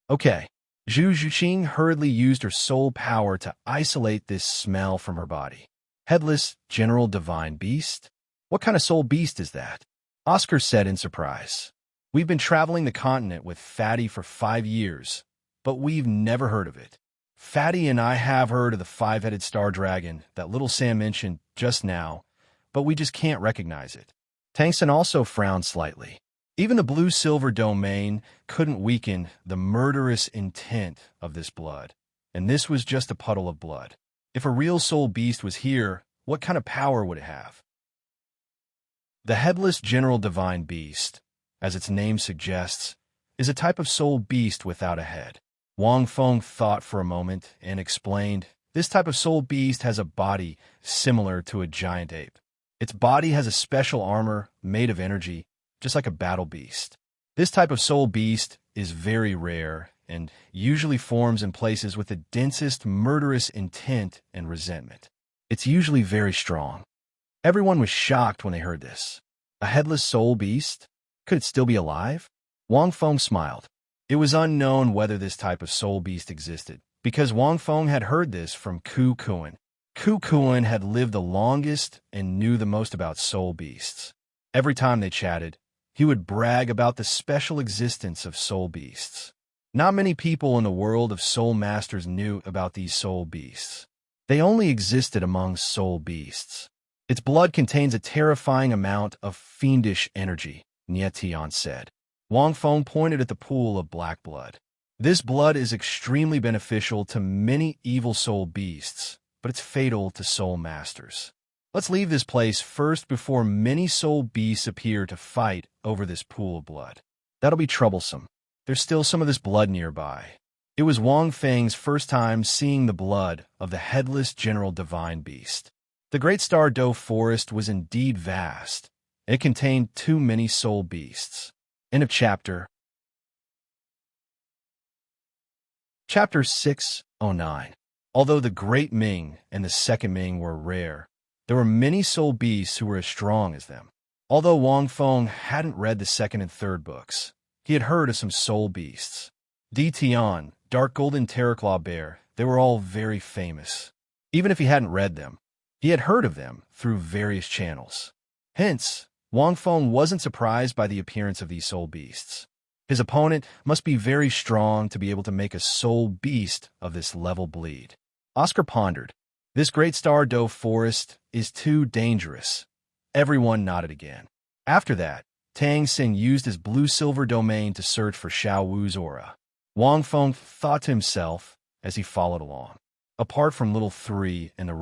Speaker 1: Okay. Zhu Zhuqing hurriedly used her soul power to isolate this smell from her body. Headless General Divine Beast? What kind of soul beast is that? Oscar said in surprise. We've been traveling the continent with Fatty for 5 years, but we've never heard of it. Fatty and I have heard of the 5-headed star dragon that little Sam mentioned just now, but we just can't recognize it. Tangsen also frowned slightly. Even the blue-silver domain couldn't weaken the murderous intent of this blood, and this was just a puddle of blood. If a real soul beast was here, what kind of power would it have? The Headless General Divine Beast, as its name suggests, is a type of soul beast without a head. Wang Feng thought for a moment and explained, this type of soul beast has a body similar to a giant ape. Its body has a special armor made of energy, just like a battle beast. This type of soul beast is very rare and usually forms in places with the densest murderous intent and resentment. It's usually very strong. Everyone was shocked when they heard this. A headless soul beast? Could it still be alive? Wang Feng smiled. It was unknown whether this type of soul beast existed, because Wang Feng had heard this from Ku Kuan. Ku Kuan had lived the longest and knew the most about soul beasts. Every time they chatted, he would brag about the special existence of soul beasts. Not many people in the world of soul masters knew about these soul beasts. They only existed among soul beasts. Its blood contains a terrifying amount of fiendish energy, Nie Tian said. Wang Feng pointed at the pool of black blood. This blood is extremely beneficial to many evil soul beasts, but it's fatal to soul masters. Let's leave this place first before many soul beasts appear to fight over this pool of blood. That'll be troublesome. There's still some of this blood nearby. It was Wang Feng's first time seeing the blood of the Headless General Divine Beast. The Great Star Doe Forest was indeed vast. It contained too many soul beasts. End of chapter. Chapter 609. Although the Great Ming and the Second Ming were rare, there were many soul beasts who were as strong as them. Although Wang Feng hadn't read the second and third books, he had heard of some soul beasts. Di Tian, Dark Golden Terraclaw Bear, they were all very famous. Even if he hadn't read them, he had heard of them through various channels. Hence, Wang Feng wasn't surprised by the appearance of these soul beasts. His opponent must be very strong to be able to make a soul beast of this level bleed. Oscar pondered. This great star doe forest is too dangerous. Everyone nodded again. After that, Tang Xin used his blue-silver domain to search for Xiao Wu's aura. Wang Feng thought to himself as he followed along. Apart from Little Three and the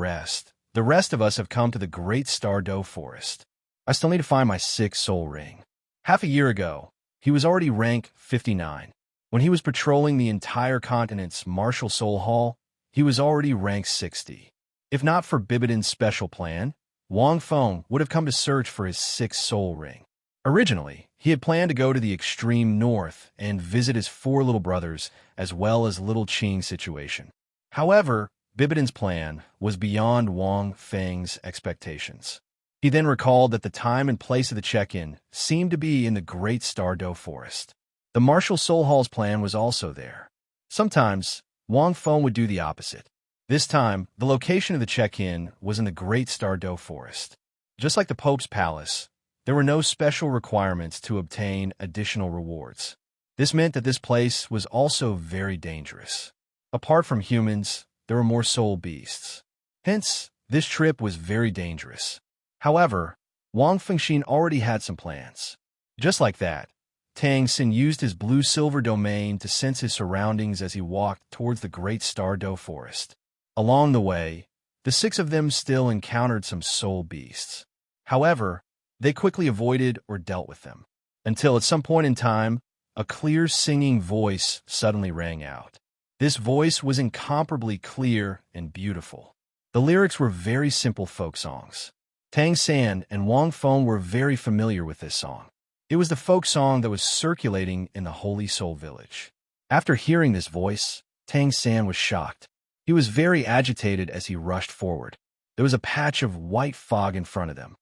Speaker 1: rest of us have come to the great star doe forest. I still need to find my sixth soul ring. Half a year ago, he was already rank 59. When he was patrolling the entire continent's Martial Soul Hall, he was already rank 60. If not for Bibidin's special plan, Wang Feng would have come to search for his sixth soul ring. Originally, he had planned to go to the extreme north and visit his four little brothers as well as Little Qing's situation. However, Bibidin's plan was beyond Wang Feng's expectations. He then recalled that the time and place of the check-in seemed to be in the Great Star Doe Forest. The Martial Soul Hall's plan was also there. Sometimes, Wang Feng would do the opposite. This time, the location of the check-in was in the Great Star Doe Forest. Just like the Pope's Palace, there were no special requirements to obtain additional rewards. This meant that this place was also very dangerous. Apart from humans, there were more soul beasts. Hence, this trip was very dangerous. However, Wang Fengxin already had some plans. Just like that, Tang Xin used his blue-silver domain to sense his surroundings as he walked towards the Great Star Doe Forest. Along the way, the six of them still encountered some soul beasts. However, they quickly avoided or dealt with them, until at some point in time, a clear singing voice suddenly rang out. This voice was incomparably clear and beautiful. The lyrics were very simple folk songs. Tang San and Wang Feng were very familiar with this song. It was the folk song that was circulating in the Holy Soul Village. After hearing this voice, Tang San was shocked. He was very agitated as he rushed forward. There was a patch of white fog in front of them.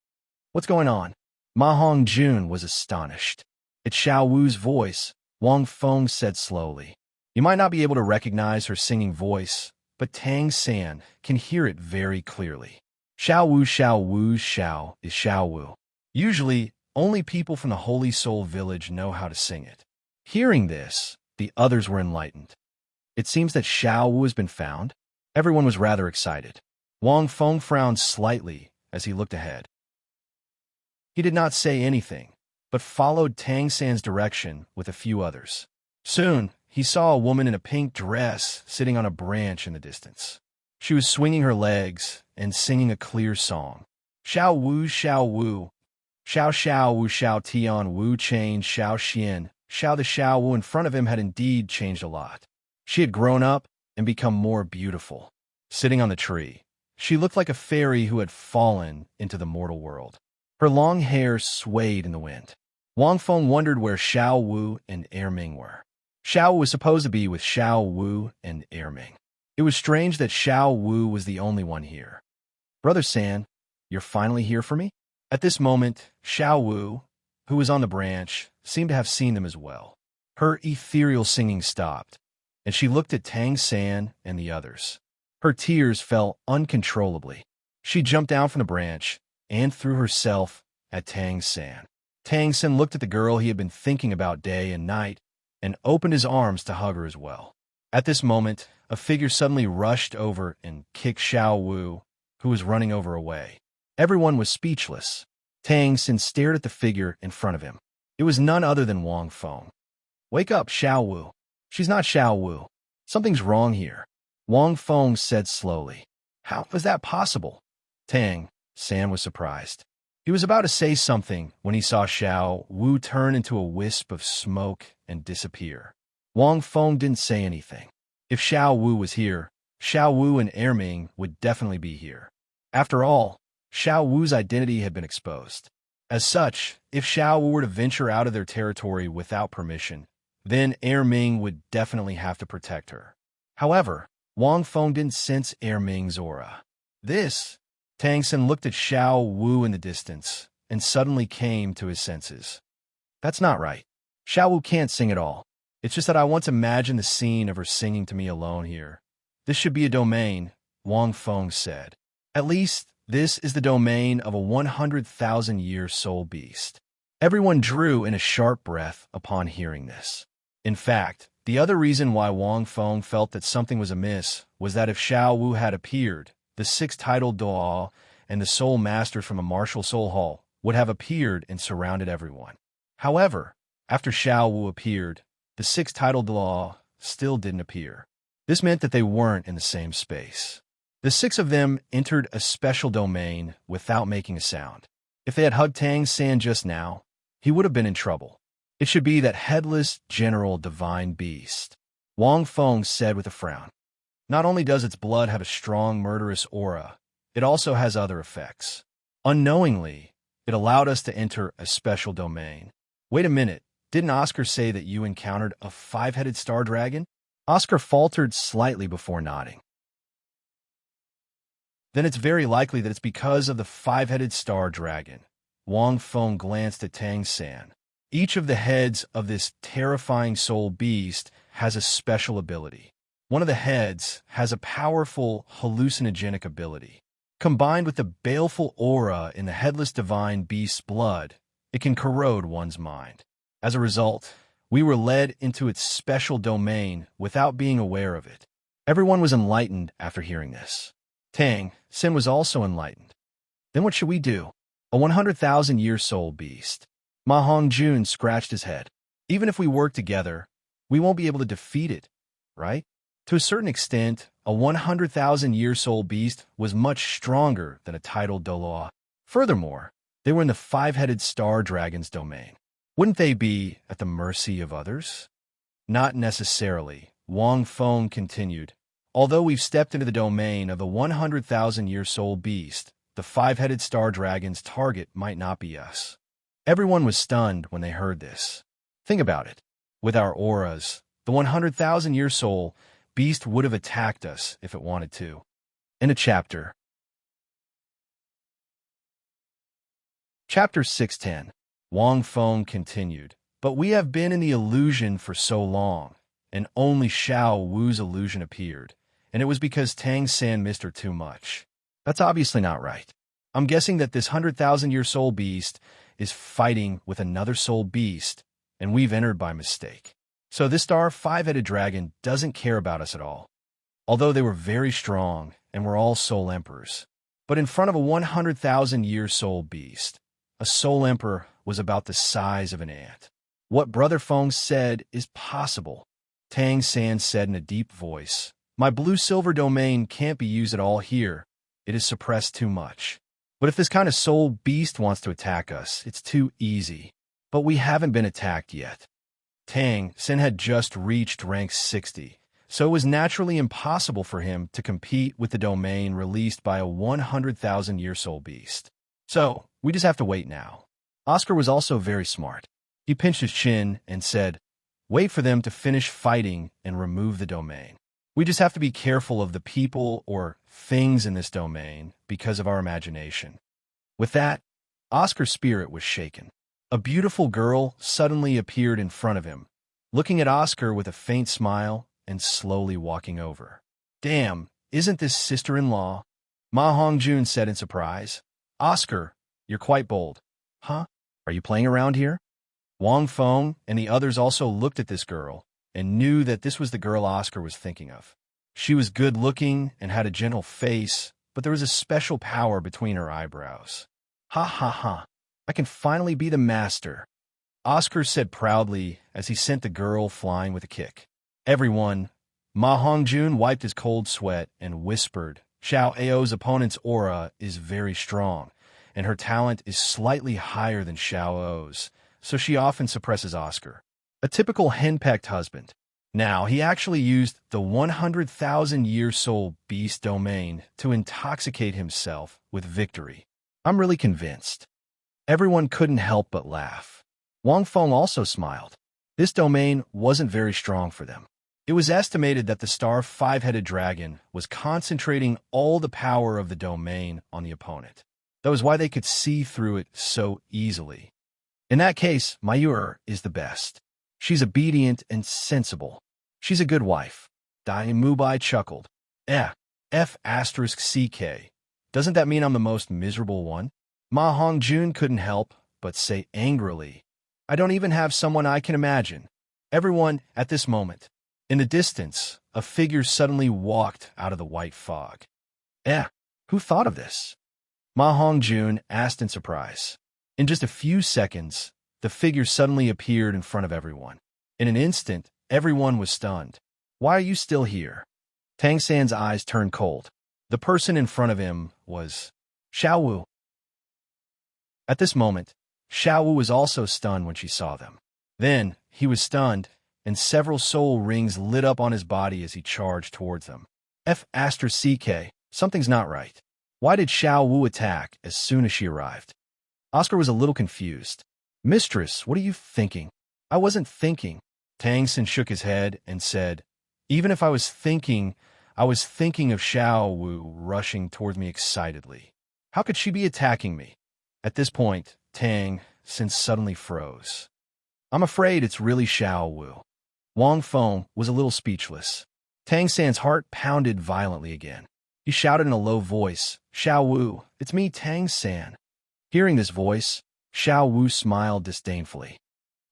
Speaker 1: What's going on? Ma Hongjun was astonished. At Xiao Wu's voice, Wang Feng said slowly. You might not be able to recognize her singing voice, but Tang San can hear it very clearly. Xiao Wu's Xiao is Xiao Wu. Usually, only people from the Holy Soul Village know how to sing it. Hearing this, the others were enlightened. It seems that Xiao Wu has been found. Everyone was rather excited. Wang Feng frowned slightly as he looked ahead. He did not say anything, but followed Tang San's direction with a few others. Soon, he saw a woman in a pink dress sitting on a branch in the distance. She was swinging her legs and singing a clear song. Xiao Wu, Xiao Wu. Xiao Xiao Wu Xiao Tian Wu changed Xiao Xian. Xiao the Xiao Wu in front of him had indeed changed a lot. She had grown up and become more beautiful. Sitting on the tree, she looked like a fairy who had fallen into the mortal world. Her long hair swayed in the wind. Wang Feng wondered where Xiao Wu and Ming were. Xiao was supposed to be with Xiao Wu and Ming. It was strange that Xiao Wu was the only one here. Brother San, you're finally here for me? At this moment, Xiao Wu, who was on the branch, seemed to have seen them as well. Her ethereal singing stopped, and she looked at Tang San and the others. Her tears fell uncontrollably. She jumped down from the branch and threw herself at Tang San. Tang San looked at the girl he had been thinking about day and night and opened his arms to hug her as well. At this moment, a figure suddenly rushed over and kicked Xiao Wu, who was running over away. Everyone was speechless. Tang San stared at the figure in front of him. It was none other than Wang Feng. Wake up, Xiao Wu. She's not Xiao Wu. Something's wrong here. Wang Feng said slowly. How was that possible? Tang San was surprised. He was about to say something when he saw Xiao Wu turn into a wisp of smoke and disappear. Wang Feng didn't say anything. If Xiao Wu was here, Xiao Wu and Ming would definitely be here. After all, Xiao Wu's identity had been exposed. As such, if Xiao Wu were to venture out of their territory without permission, then Ming would definitely have to protect her. However, Wang Feng didn't sense Ming's aura. This, Tang Xin looked at Xiao Wu in the distance and suddenly came to his senses. That's not right. Xiao Wu can't sing at all. It's just that I once imagined the scene of her singing to me alone here. This should be a domain, Wang Feng said. At least, this is the domain of a 100,000-year soul beast. Everyone drew in a sharp breath upon hearing this. In fact, the other reason why Wang Feng felt that something was amiss was that if Xiao Wu had appeared, the six-titled Douluo and the soul masters from a martial soul hall would have appeared and surrounded everyone. However, after Xiao Wu appeared, the six-titled Douluo still didn't appear. This meant that they weren't in the same space. The six of them entered a special domain without making a sound. If they had hugged Tang San just now, he would have been in trouble. It should be that headless general divine beast, Wang Feng said with a frown. Not only does its blood have a strong murderous aura, it also has other effects. Unknowingly, it allowed us to enter a special domain. Wait a minute, didn't Oscar say that you encountered a five-headed star dragon? Oscar faltered slightly before nodding. Then it's very likely that it's because of the five-headed star dragon. Wang Feng glanced at Tang San. Each of the heads of this terrifying soul beast has a special ability. One of the heads has a powerful hallucinogenic ability. Combined with the baleful aura in the headless divine beast's blood, it can corrode one's mind. As a result, we were led into its special domain without being aware of it. Everyone was enlightened after hearing this. Tang Xin was also enlightened. Then what should we do? A 100,000-year soul beast. Ma Hongjun scratched his head. Even if we work together, we won't be able to defeat it, right? To a certain extent, a 100,000-year soul beast was much stronger than a titled Douluo. Furthermore, they were in the five-headed star dragon's domain. Wouldn't they be at the mercy of others? Not necessarily, Wang Feng continued. Although we've stepped into the domain of the 100,000-year soul beast, the five-headed star dragon's target might not be us. Everyone was stunned when they heard this. Think about it. With our auras, the 100,000-year soul beast would have attacked us if it wanted to. In a chapter. Chapter 610. Wang Feng continued. But we have been in the illusion for so long, and only Xiao Wu's illusion appeared, and it was because Tang San missed her too much. That's obviously not right. I'm guessing that this 100,000-year soul beast is fighting with another soul beast, and we've entered by mistake. So this star five-headed dragon doesn't care about us at all. Although they were very strong and were all soul emperors. But in front of a 100,000-year soul beast, a soul emperor was about the size of an ant. What Brother Feng said is possible. Tang San said in a deep voice, My blue-silver domain can't be used at all here. It is suppressed too much. But if this kind of soul beast wants to attack us, it's too easy. But we haven't been attacked yet. Tang Xin had just reached rank 60, so it was naturally impossible for him to compete with the domain released by a 100,000-year soul beast. So, we just have to wait now. Oscar was also very smart. He pinched his chin and said, Wait for them to finish fighting and remove the domain. We just have to be careful of the people or things in this domain because of our imagination. With that, Oscar's spirit was shaken. A beautiful girl suddenly appeared in front of him, looking at Oscar with a faint smile and slowly walking over. Damn, isn't this sister-in-law? Ma Hongjun said in surprise. Oscar, you're quite bold. Huh? Are you playing around here? Wang Feng and the others also looked at this girl and knew that this was the girl Oscar was thinking of. She was good-looking and had a gentle face, but there was a special power between her eyebrows. Ha ha ha. I can finally be the master, Oscar said proudly as he sent the girl flying with a kick. Everyone, Ma Hongjun wiped his cold sweat and whispered, Xiao Ao's opponent's aura is very strong, and her talent is slightly higher than Xiao O's, so she often suppresses Oscar. A typical henpecked husband. Now, he actually used the 100,000-year soul beast domain to intoxicate himself with victory. I'm really convinced. Everyone couldn't help but laugh. Wang Feng also smiled. This domain wasn't very strong for them. It was estimated that the star five-headed dragon was concentrating all the power of the domain on the opponent. That was why they could see through it so easily. In that case, Mayur is the best. She's obedient and sensible. She's a good wife. Dalu chuckled. F***CK. Doesn't that mean I'm the most miserable one? Ma Hongjun couldn't help but say angrily. I don't even have someone I can imagine. Everyone, at this moment. In the distance, a figure suddenly walked out of the white fog. Who thought of this? Ma Hongjun asked in surprise. In just a few seconds, the figure suddenly appeared in front of everyone. In an instant, everyone was stunned. Why are you still here? Tang San's eyes turned cold. The person in front of him was Xiao Wu. At this moment, Xiao Wu was also stunned when she saw them. Then, he was stunned, and several soul rings lit up on his body as he charged towards them. F***CK, something's not right. Why did Xiao Wu attack as soon as she arrived? Oscar was a little confused. Mistress, what are you thinking? I wasn't thinking. Tang San shook his head and said, even if I was thinking of Xiao Wu rushing towards me excitedly. How could she be attacking me? At this point, Tang San suddenly froze. I'm afraid it's really Xiao Wu. Wang Feng was a little speechless. Tang San's heart pounded violently again. He shouted in a low voice, Xiao Wu, it's me, Tang San. Hearing this voice, Xiao Wu smiled disdainfully.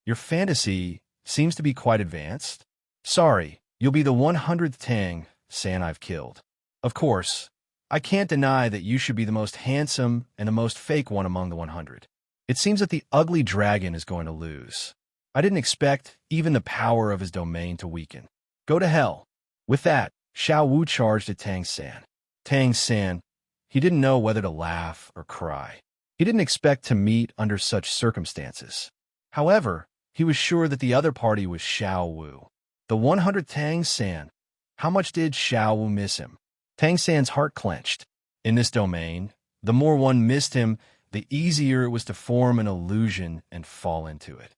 Speaker 1: Your fantasy seems to be quite advanced. Sorry, you'll be the 100th Tang San I've killed. Of course, I can't deny that you should be the most handsome and the most fake one among the 100. It seems that the ugly dragon is going to lose. I didn't expect even the power of his domain to weaken. Go to hell. With that, Xiao Wu charged at Tang San. Tang San, he didn't know whether to laugh or cry. He didn't expect to meet under such circumstances. However, he was sure that the other party was Xiao Wu. The 100th Tang San. How much did Xiao Wu miss him? Tang San's heart clenched. In this domain, the more one missed him, the easier it was to form an illusion and fall into it.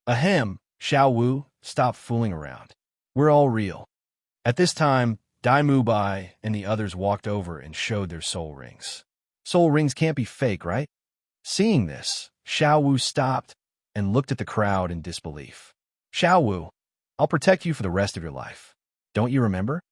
Speaker 1: Ahem, Xiao Wu, stop fooling around. We're all real. At this time, Dalu Bai and the others walked over and showed their soul rings. Soul rings can't be fake, right? Seeing this, Xiao Wu stopped and looked at the crowd in disbelief. Xiao Wu, I'll protect you for the rest of your life. Don't you remember?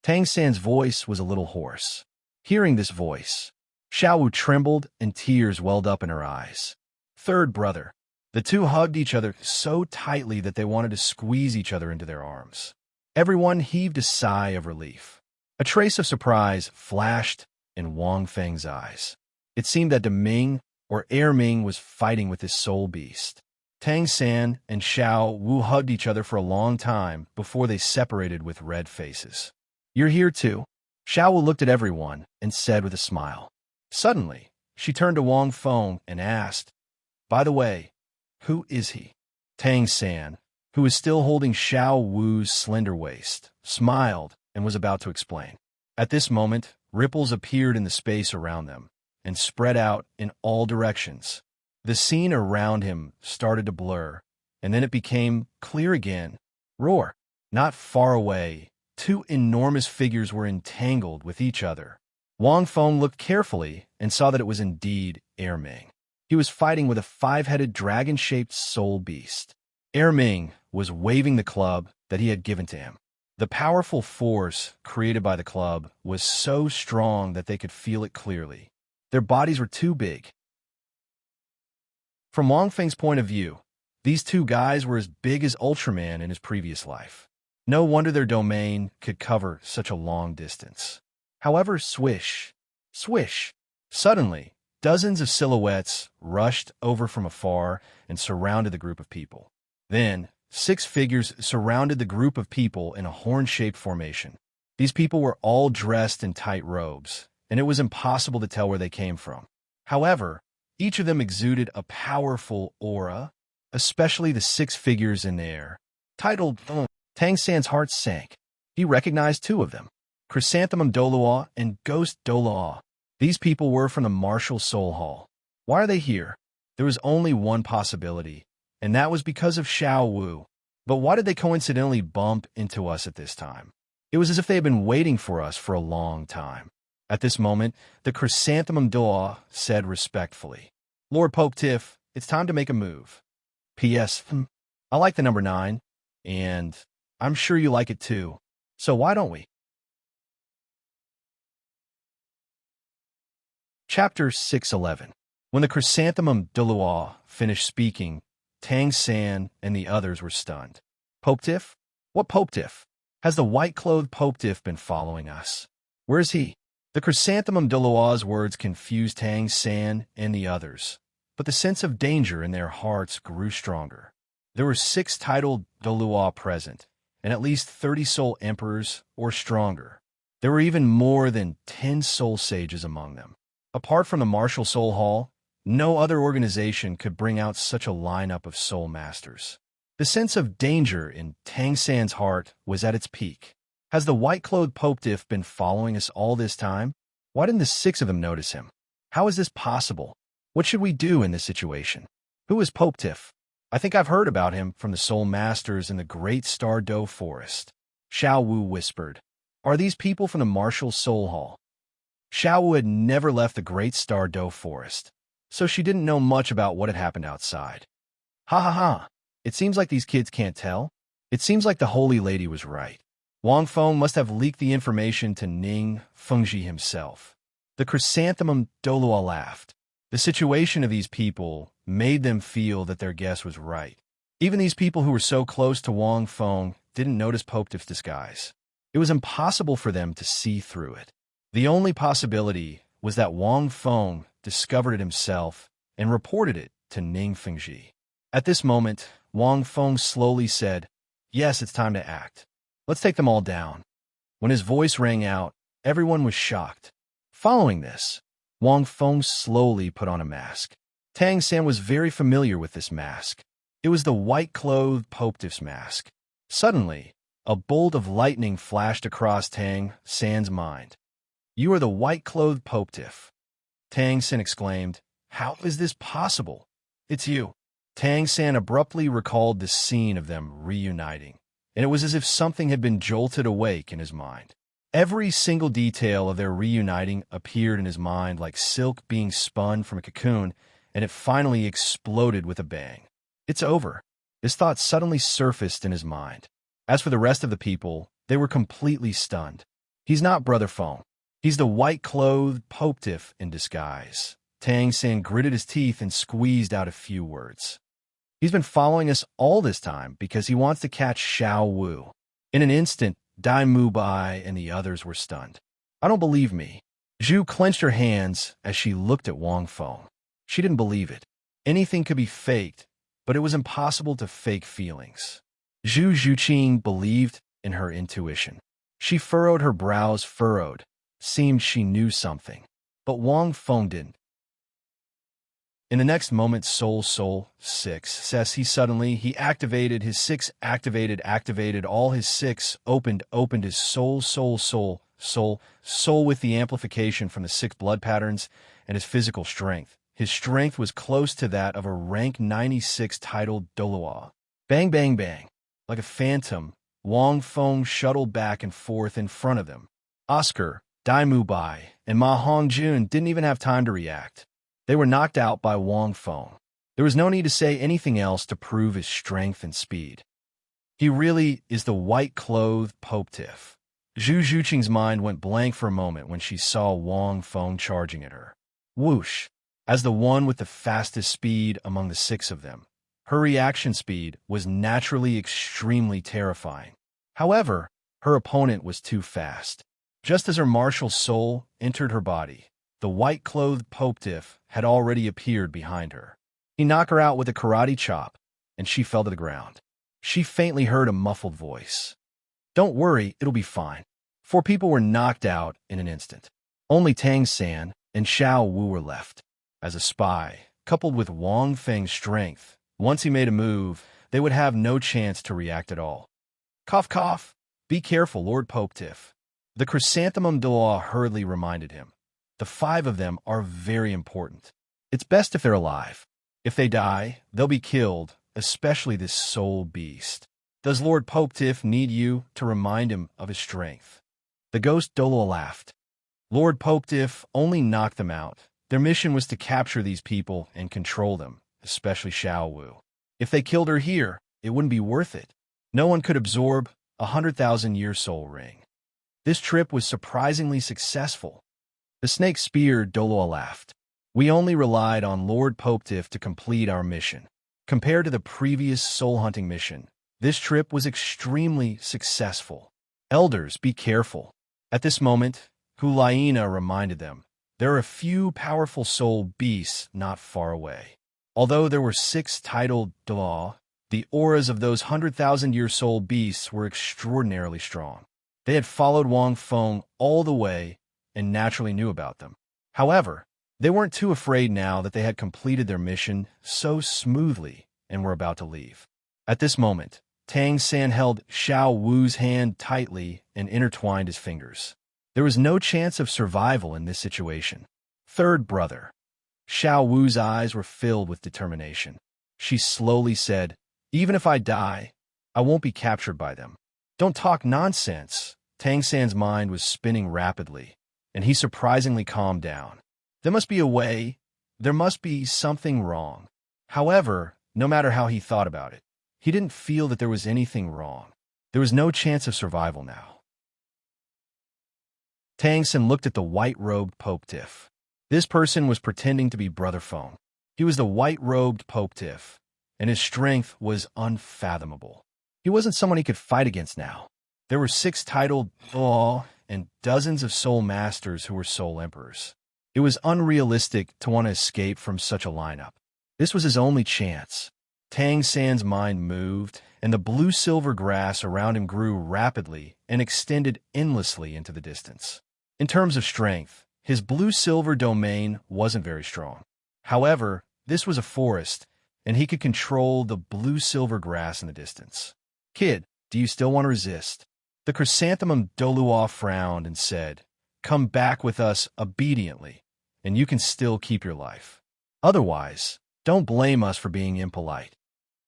Speaker 1: Tang San's voice was a little hoarse. Hearing this voice, Xiao Wu trembled and tears welled up in her eyes. Third brother. The two hugged each other so tightly that they wanted to squeeze each other into their arms. Everyone heaved a sigh of relief. A trace of surprise flashed in Wang Feng's eyes. It seemed that Deming, or Air Ming, was fighting with his soul beast. Tang San and Xiao Wu hugged each other for a long time before they separated with red faces. You're here too? Xiao Wu looked at everyone and said with a smile. Suddenly, she turned to Wang Feng and asked, by the way, who is he? Tang San, who was still holding Xiao Wu's slender waist, smiled and was about to explain. At this moment, ripples appeared in the space around them and spread out in all directions. The scene around him started to blur, and then it became clear again. Roar! Not far away, two enormous figures were entangled with each other. Wang Feng looked carefully and saw that it was indeed Air Ming. He was fighting with a five-headed dragon-shaped soul beast. Air Ming was waving the club that he had given to him. The powerful force created by the club was so strong that they could feel it clearly. Their bodies were too big. From Wang Feng's point of view, these two guys were as big as Ultraman in his previous life. No wonder their domain could cover such a long distance. However, swish, swish. Suddenly, dozens of silhouettes rushed over from afar and surrounded the group of people. Then, 6 figures surrounded the group of people in a horn-shaped formation. These people were all dressed in tight robes, and it was impossible to tell where they came from. However, each of them exuded a powerful aura, especially the 6 figures in the air. Titled, Tang San's heart sank. He recognized 2 of them, Chrysanthemum Douluo and Ghost Douluo. These people were from the Martial Soul Hall. Why are they here? There was only one possibility, and that was because of Xiao Wu. But why did they coincidentally bump into us at this time? It was as if they had been waiting for us for a long time. At this moment, the chrysanthemum Douluo said respectfully, Lord Pope Tiff, it's time to make a move. P.S. I like the number 9, and I'm sure you like it too. So why don't we? Chapter 611. When the chrysanthemum Douluo finished speaking, Tang San and the others were stunned. Pope Tiff? What Pope Tiff? Has the white-clothed Pope Tiff been following us? Where is he? The chrysanthemum Douluo's words confused Tang San and the others, but the sense of danger in their hearts grew stronger. There were 6 titled Douluo present, and at least 30 soul emperors or stronger. There were even more than 10 soul sages among them. Apart from the Martial Soul Hall, no other organization could bring out such a lineup of soul masters. The sense of danger in Tang San's heart was at its peak. Has the white-clothed Pope Tiff been following us all this time? Why didn't the 6 of them notice him? How is this possible? What should we do in this situation? Who is Pope Tiff? I think I've heard about him from the soul masters in the great Star Doe forest. Xiao Wu whispered. Are these people from the Martial Soul Hall? Xiao Wu had never left the great Star Doe forest, so she didn't know much about what had happened outside. Ha ha ha! It seems like these kids can't tell. It seems like the Holy Lady was right. Wang Feng must have leaked the information to Ning Fengji himself. The chrysanthemum Douluo laughed. The situation of these people made them feel that their guess was right. Even these people who were so close to Wang Feng didn't notice Pope Tiff's disguise. It was impossible for them to see through it. The only possibility was that Wang Feng discovered it himself and reported it to Ning Fengji. At this moment, Wang Feng slowly said, Yes, it's time to act. Let's take them all down. When his voice rang out, everyone was shocked. Following this, Wang Feng slowly put on a mask. Tang San was very familiar with this mask. It was the white-clothed Pope Tiff's mask. Suddenly, a bolt of lightning flashed across Tang San's mind. You are the white-clothed Pope Tiff. Tang San exclaimed, How is this possible? It's you. Tang San abruptly recalled the scene of them reuniting, and it was as if something had been jolted awake in his mind. Every single detail of their reuniting appeared in his mind like silk being spun from a cocoon, and it finally exploded with a bang. It's over. This thought suddenly surfaced in his mind. As for the rest of the people, they were completely stunned. He's not Brother Feng. He's the white-clothed Pope Tiff in disguise. Tang San gritted his teeth and squeezed out a few words. He's been following us all this time because he wants to catch Xiao Wu. In an instant, Dai Mubai and the others were stunned. I don't believe me. Zhu clenched her hands as she looked at Wang Feng. She didn't believe it. Anything could be faked, but it was impossible to fake feelings. Zhu Zhuqing believed in her intuition. She furrowed her brows furrowed. Seemed she knew something. But Wang Feng didn't. In the next moment, Soul 6, says he activated his 6, activated all his 6, opened his soul with the amplification from the 6 blood patterns and his physical strength. His strength was close to that of a rank 96 titled Douluo. Bang, bang, bang. Like a phantom, Wang Feng shuttled back and forth in front of them. Oscar, Dai Mubai, and Ma Hongjun didn't even have time to react. They were knocked out by Wang Feng. There was no need to say anything else to prove his strength and speed. He really is the white-clothed Pope Tiff. Zhu Zhuqing's mind went blank for a moment when she saw Wang Feng charging at her. Whoosh! As the one with the fastest speed among the 6 of them, her reaction speed was naturally extremely terrifying. However, her opponent was too fast. Just as her martial soul entered her body, the white-clothed Pope Tiff had already appeared behind her. He knocked her out with a karate chop, and she fell to the ground. She faintly heard a muffled voice. Don't worry, it'll be fine. 4 people were knocked out in an instant. Only Tang San and Xiao Wu were left. As a spy, coupled with Wang Feng's strength, once he made a move, they would have no chance to react at all. Cough, cough. Be careful, Lord Pope Tiff. The chrysanthemum Douluo hurriedly reminded him. The 5 of them are very important. It's best if they're alive. If they die, they'll be killed, especially this soul beast. Does Lord Pope Tiff need you to remind him of his strength? The ghost Douluo laughed. Lord Pope Tiff only knocked them out. Their mission was to capture these people and control them, especially Xiao Wu. If they killed her here, it wouldn't be worth it. No one could absorb 100,000-year soul ring. This trip was surprisingly successful. The snake spear Douluo laughed. We only relied on Lord Pope Tiff to complete our mission. Compared to the previous soul-hunting mission, this trip was extremely successful. Elders, be careful. At this moment, Hulaina reminded them, there are a few powerful soul beasts not far away. Although there were 6 titled Dalu, the auras of those 100,000-year soul beasts were extraordinarily strong. They had followed Wang Feng all the way and naturally knew about them. However, they weren't too afraid now that they had completed their mission so smoothly and were about to leave. At this moment, Tang San held Xiao Wu's hand tightly and intertwined his fingers. There was no chance of survival in this situation. Third brother. Xiao Wu's eyes were filled with determination. She slowly said, even if I die, I won't be captured by them. Don't talk nonsense. Tang San's mind was spinning rapidly, and he surprisingly calmed down. There must be a way. There must be something wrong. However, no matter how he thought about it, he didn't feel that there was anything wrong. There was no chance of survival now. Tang San looked at the white-robed Pope Tiff. This person was pretending to be Brother Feng. He was the white-robed Pope Tiff, and his strength was unfathomable. He wasn't someone he could fight against now. There were 6 titled Dalu and dozens of soul masters who were soul emperors. It was unrealistic to want to escape from such a lineup. This was his only chance. Tang San's mind moved, and the blue-silver grass around him grew rapidly and extended endlessly into the distance. In terms of strength, his blue-silver domain wasn't very strong. However, this was a forest, and he could control the blue-silver grass in the distance. Kid, do you still want to resist? The chrysanthemum Douluo frowned and said, come back with us obediently, and you can still keep your life. Otherwise, don't blame us for being impolite.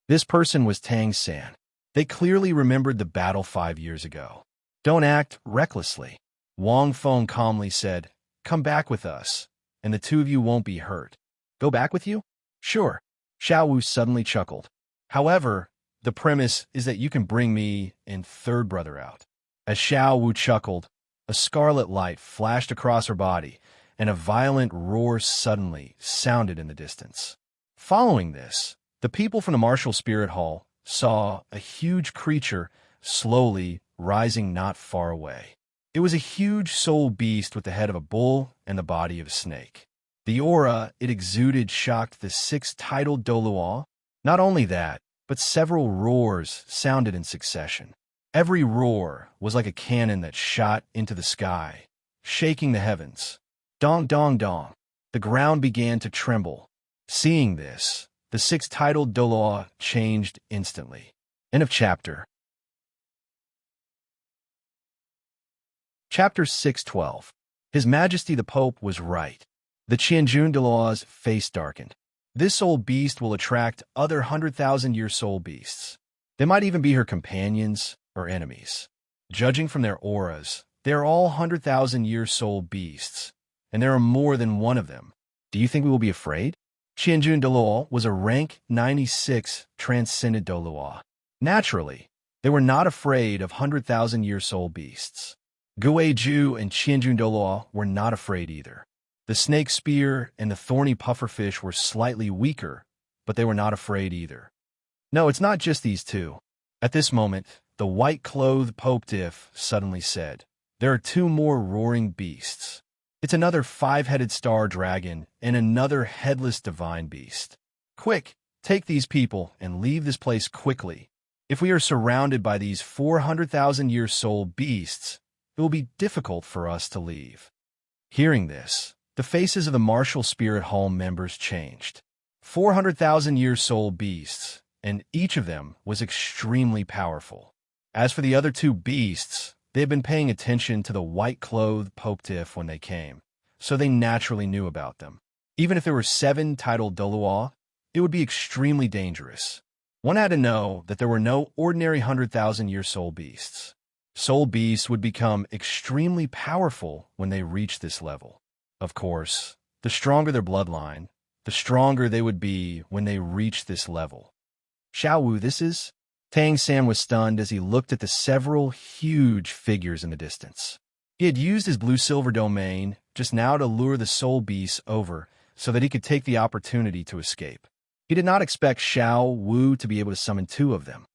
Speaker 1: This person was Tang San. They clearly remembered the battle 5 years ago. Don't act recklessly. Wang Feng calmly said, come back with us, and the 2 of you won't be hurt. Go back with you? Sure. Xiao Wu suddenly chuckled. However, the premise is that you can bring me and third brother out. As Xiao Wu chuckled, a scarlet light flashed across her body, and a violent roar suddenly sounded in the distance. Following this, the people from the Martial Spirit Hall saw a huge creature slowly rising not far away. It was a huge soul beast with the head of a bull and the body of a snake. The aura it exuded shocked the 6 titled Douluo. Not only that, but several roars sounded in succession. Every roar was like a cannon that shot into the sky, shaking the heavens. Dong, dong, dong. The ground began to tremble. Seeing this, the 6 titled Douluo changed instantly. End of chapter. Chapter 612. His Majesty the Pope was right. The Qianjun Daluo's face darkened. This soul beast will attract other 100,000-year soul beasts. They might even be her companions or enemies. Judging from their auras, they are all 100,000-year soul beasts, and there are more than one of them. Do you think we will be afraid? Qianjun Daluo was a rank 96 transcendent Daluo. Naturally, they were not afraid of 100,000-year soul beasts. Guizhu and Qianjun Daluo were not afraid either. The snake spear and the thorny pufferfish were slightly weaker, but they were not afraid either. No, it's not just these 2. At this moment, the white-clothed Pope Tiff suddenly said, there are 2 more roaring beasts. It's another 5-headed star dragon and another headless divine beast. Quick, take these people and leave this place quickly. If we are surrounded by these 400,000-year soul beasts, it will be difficult for us to leave. Hearing this, the faces of the Martial Spirit Hall members changed. 400,000-year soul beasts, and each of them was extremely powerful. As for the other 2 beasts, they had been paying attention to the white-clothed Pope Tiff when they came, so they naturally knew about them. Even if there were 7 titled Douluo, it would be extremely dangerous. One had to know that there were no ordinary 100,000-year soul beasts. Soul beasts would become extremely powerful when they reached this level. Of course, the stronger their bloodline, the stronger they would be when they reached this level. Xiao Wu, this is? Tang San was stunned as he looked at the several huge figures in the distance. He had used his blue-silver domain just now to lure the soul beasts over so that he could take the opportunity to escape. He did not expect Xiao Wu to be able to summon two of them.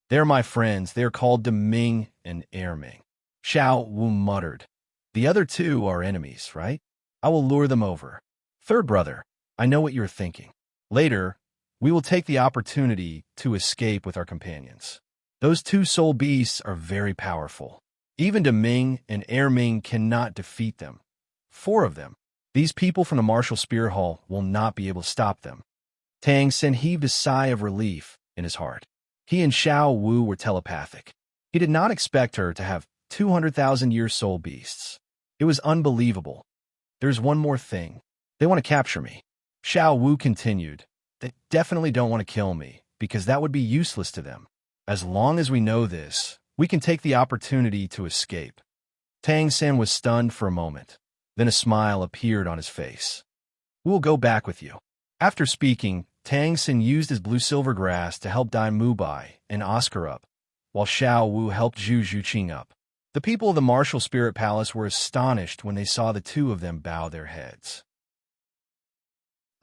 Speaker 1: They're my friends. They are called Deming and Erming. Xiao Wu muttered. The other two are enemies, right? I will lure them over. Third brother, I know what you're thinking. Later, we will take the opportunity to escape with our companions. Those two soul beasts are very powerful. Even Deming and Erming cannot defeat them. 4 of them. These people from the Martial Spear Hall will not be able to stop them. Tang Sen heaved a sigh of relief in his heart. He and Xiao Wu were telepathic. He did not expect her to have 200,000-year soul beasts. It was unbelievable. There's one more thing. They want to capture me. Xiao Wu continued. They definitely don't want to kill me, because that would be useless to them. As long as we know this, we can take the opportunity to escape. Tang Sen was stunned for a moment. Then a smile appeared on his face. We will go back with you. After speaking, Tang Sen used his blue-silver grass to help Dai Mubai and Oscar up, while Xiao Wu helped Zhu Zhuqing up. The people of the Martial Spirit Palace were astonished when they saw the two of them bow their heads.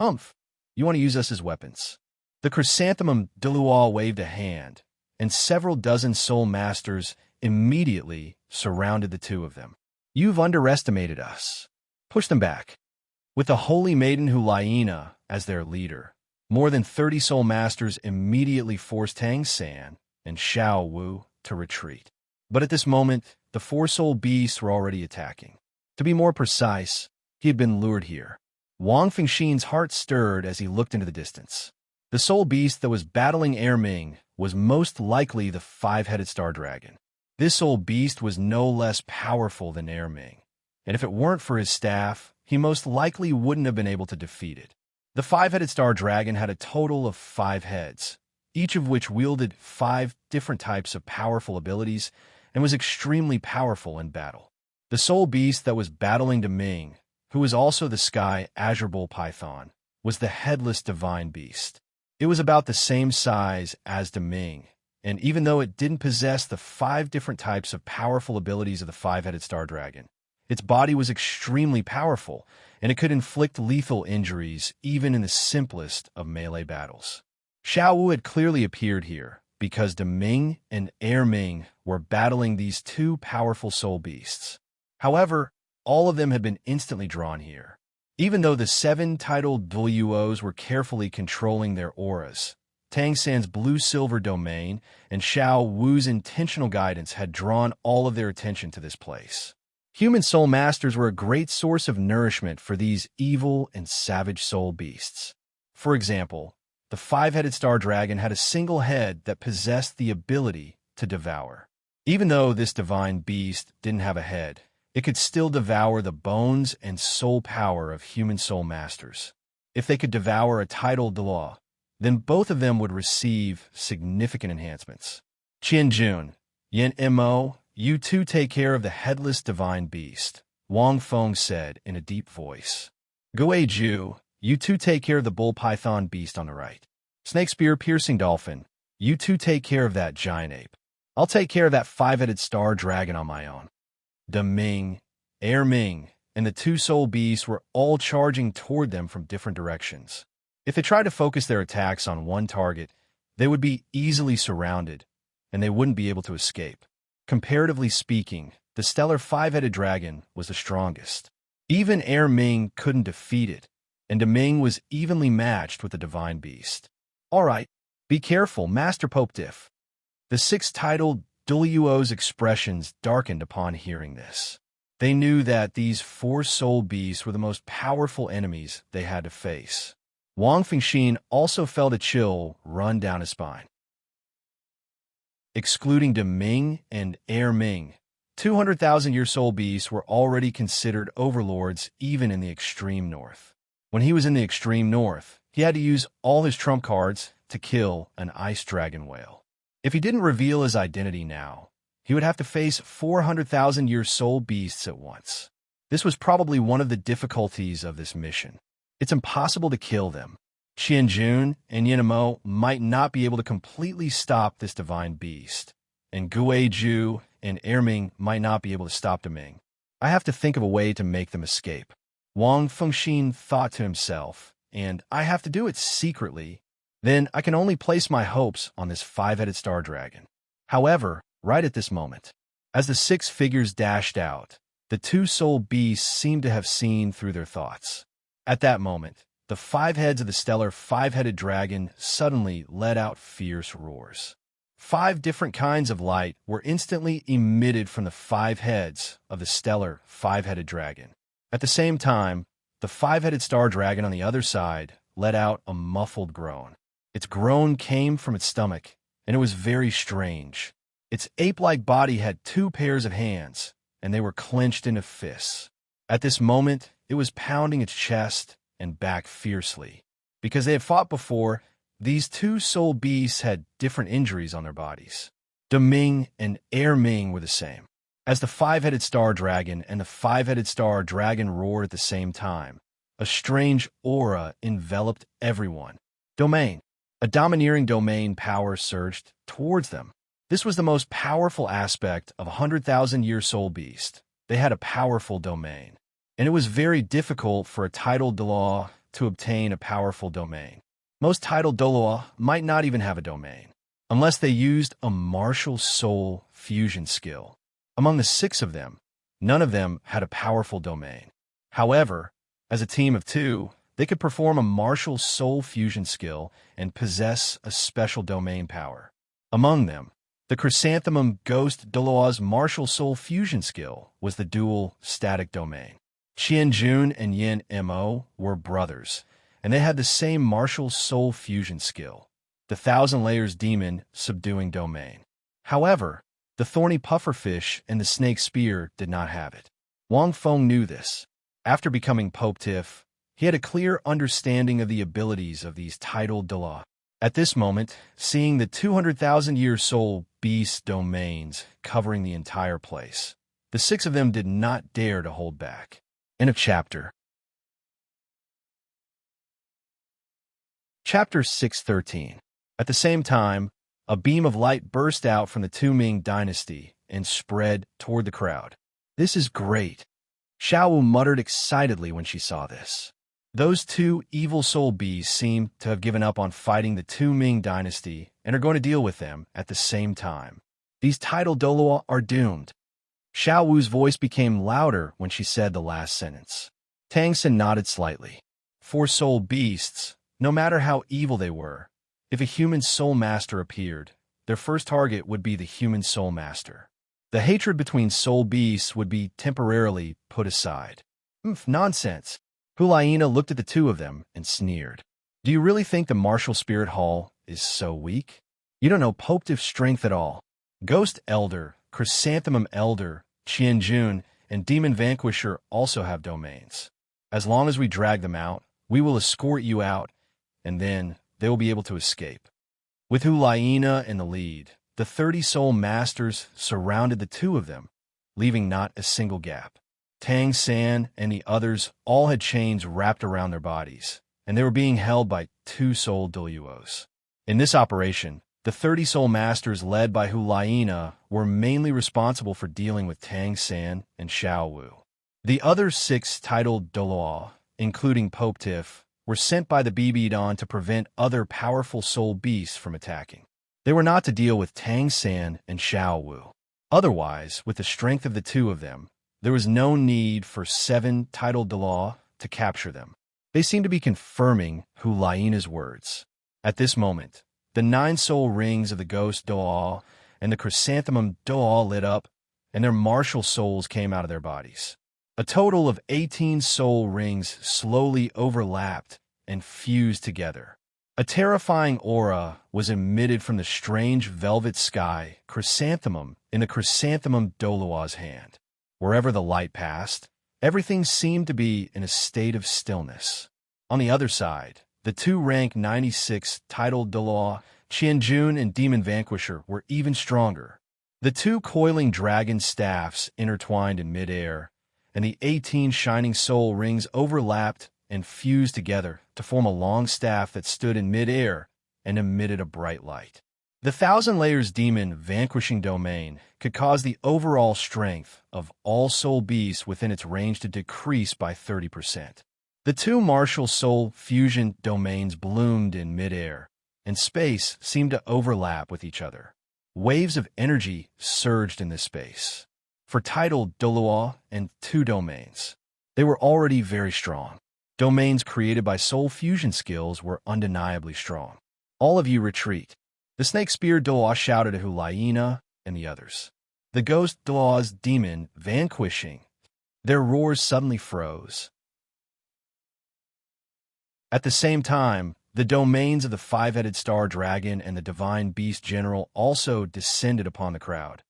Speaker 1: You want to use us as weapons? The chrysanthemum Dalu waved a hand, and several dozen soul masters immediately surrounded the two of them. You've underestimated us. Push them back. With the holy maiden Hulaina as their leader, more than 30 soul masters immediately forced Tang San and Xiao Wu to retreat. But at this moment, the 4 soul beasts were already attacking. To be more precise, he had been lured here. Wang Fengxin's heart stirred as he looked into the distance. The soul beast that was battling Erming was most likely the 5-headed star dragon. This soul beast was no less powerful than Erming, and if it weren't for his staff, he most likely wouldn't have been able to defeat it. The 5-headed star dragon had a total of 5 heads, each of which wielded 5 different types of powerful abilities and was extremely powerful in battle. The soul beast that was battling Deming, who was also the sky azure bull python, was the headless divine beast. It was about the same size as Deming, and even though it didn't possess the 5 different types of powerful abilities of the 5-headed star dragon, its body was extremely powerful, and it could inflict lethal injuries even in the simplest of melee battles. Xiao Wu had clearly appeared here because Deming and Erming were battling these 2 powerful soul beasts. However, all of them had been instantly drawn here. Even though the 7 titled Douluos were carefully controlling their auras, Tang San's blue-silver domain and Xiao Wu's intentional guidance had drawn all of their attention to this place. Human soul masters were a great source of nourishment for these evil and savage soul beasts. For example, the 5-headed star dragon had a single head that possessed the ability to devour. Even though this divine beast didn't have a head, it could still devour the bones and soul power of human soul masters. If they could devour a titled Dalu, then both of them would receive significant enhancements. Qian Jun, Yin Mo, you two take care of the headless divine beast, Wang Feng said in a deep voice. Guai Ju, you two take care of the bull python beast on the right. Snake spear piercing dolphin, you two take care of that giant ape. I'll take care of that 5-headed star dragon on my own. Deming, Erming, and the 2 soul beasts were all charging toward them from different directions. If they tried to focus their attacks on one target, they would be easily surrounded, and they wouldn't be able to escape. Comparatively speaking, the stellar 5-headed dragon was the strongest. Even Erming couldn't defeat it, and Deming was evenly matched with the divine beast. All right, be careful, Master Pope Diff. The 6 titled Douluo's expressions darkened upon hearing this. They knew that these 4 soul beasts were the most powerful enemies they had to face. Wang Fengxin also felt a chill run down his spine. Excluding Deming and Erming, 200,000-year soul beasts were already considered overlords even in the extreme north. When he was in the extreme north, he had to use all his trump cards to kill an ice dragon whale. If he didn't reveal his identity now, he would have to face 400,000-year soul beasts at once. This was probably one of the difficulties of this mission. It's impossible to kill them. Qianjun and Yanamo might not be able to completely stop this divine beast, and Guizhu and Erming might not be able to stop Deming. I have to think of a way to make them escape. Wang Fengxin thought to himself, and I have to do it secretly. Then I can only place my hopes on this five-headed star dragon. However, right at this moment, as the six figures dashed out, the two soul beasts seemed to have seen through their thoughts. At that moment, the five heads of the stellar five-headed dragon suddenly let out fierce roars. 5 different kinds of light were instantly emitted from the 5 heads of the stellar five-headed dragon. At the same time, the five-headed star dragon on the other side let out a muffled groan. Its groan came from its stomach, and it was very strange. Its ape-like body had 2 pairs of hands, and they were clenched into fists. At this moment, it was pounding its chest and back fiercely. Because they had fought before, these 2 soul beasts had different injuries on their bodies. Deming and Erming were the same. As the five-headed star dragon and the five-headed star dragon roared at the same time, a strange aura enveloped everyone. Domain. A domineering domain power surged towards them. This was the most powerful aspect of a 100,000-year soul beast. They had a powerful domain, and it was very difficult for a titled Douluo to obtain a powerful domain. Most titled Douluo might not even have a domain, unless they used a martial soul fusion skill. Among the 6 of them, none of them had a powerful domain. However, as a team of 2, they could perform a martial soul fusion skill and possess a special domain power. Among them, the Chrysanthemum Ghost Douluo's martial soul fusion skill was the dual static domain. Qianjun and Yin Mo were brothers, and they had the same martial soul fusion skill, the Thousand Layers Demon Subduing Domain. However, the Thorny Pufferfish and the Snake Spear did not have it. Wang Feng knew this. After becoming Pope Tiff, he had a clear understanding of the abilities of these titled Douluo. At this moment, seeing the 200,000-year soul beast domains covering the entire place, the 6 of them did not dare to hold back. End of chapter. Chapter 613. At the same time, a beam of light burst out from the Tu Ming dynasty and spread toward the crowd. "This is great," Xiaowu muttered excitedly when she saw this. Those 2 evil soul beasts seem to have given up on fighting the Tu Ming dynasty and are going to deal with them at the same time. These titled Douluo are doomed. Xiaowu's voice became louder when she said the last sentence. Tang Xin nodded slightly. 4 soul beasts, no matter how evil they were, if a human soul master appeared, their first target would be the human soul master. The hatred between soul beasts would be temporarily put aside. Nonsense. Hulaina looked at the 2 of them and sneered. "Do you really think the Martial Spirit Hall is so weak? You don't know Pope Tiff's strength at all. Ghost Elder, Chrysanthemum Elder, Qianjun, and Demon Vanquisher also have domains. As long as we drag them out, we will escort you out, and then they will be able to escape." With Hulaina in the lead, the 30 soul masters surrounded the 2 of them, leaving not a single gap. Tang San and the others all had chains wrapped around their bodies, and they were being held by 2 soul Douluos. In this operation, the 30 soul masters led by Hulaina were mainly responsible for dealing with Tang San and Xiaowu. The other 6 titled Douluo, including Pope Tiff, were sent by the Bibidon to prevent other powerful soul beasts from attacking. They were not to deal with Tang San and Xiaowu. Otherwise, with the strength of the 2 of them, there was no need for 7 titled Douluo to capture them. They seemed to be confirming Hulaina's words. At this moment, the 9 soul rings of the Ghost Douluo and the Chrysanthemum Douluo lit up, and their martial souls came out of their bodies. A total of 18 soul rings slowly overlapped and fused together. A terrifying aura was emitted from the strange velvet sky chrysanthemum in the Chrysanthemum Douluo's hand. Wherever the light passed, everything seemed to be in a state of stillness. On the other side, the two rank 96 titled Douluo, Qianjun and Demon Vanquisher were even stronger. The two coiling dragon staffs intertwined in midair, and the 18 shining soul rings overlapped and fused together to form a long staff that stood in midair and emitted a bright light. The 1,000 layers demon vanquishing domain could cause the overall strength of all soul beasts within its range to decrease by 30%. The two martial soul fusion domains bloomed in midair, and space seemed to overlap with each other. Waves of energy surged in this space. For titled Douluo and two domains, they were already very strong. Domains created by soul fusion skills were undeniably strong. All of you retreat. The snake-speared Douluo shouted to Hulaina and the others. The ghost Douluo's demon vanquishing. Their roars suddenly froze. At the same time, the domains of the five-headed star dragon and the divine beast general also descended upon the crowd.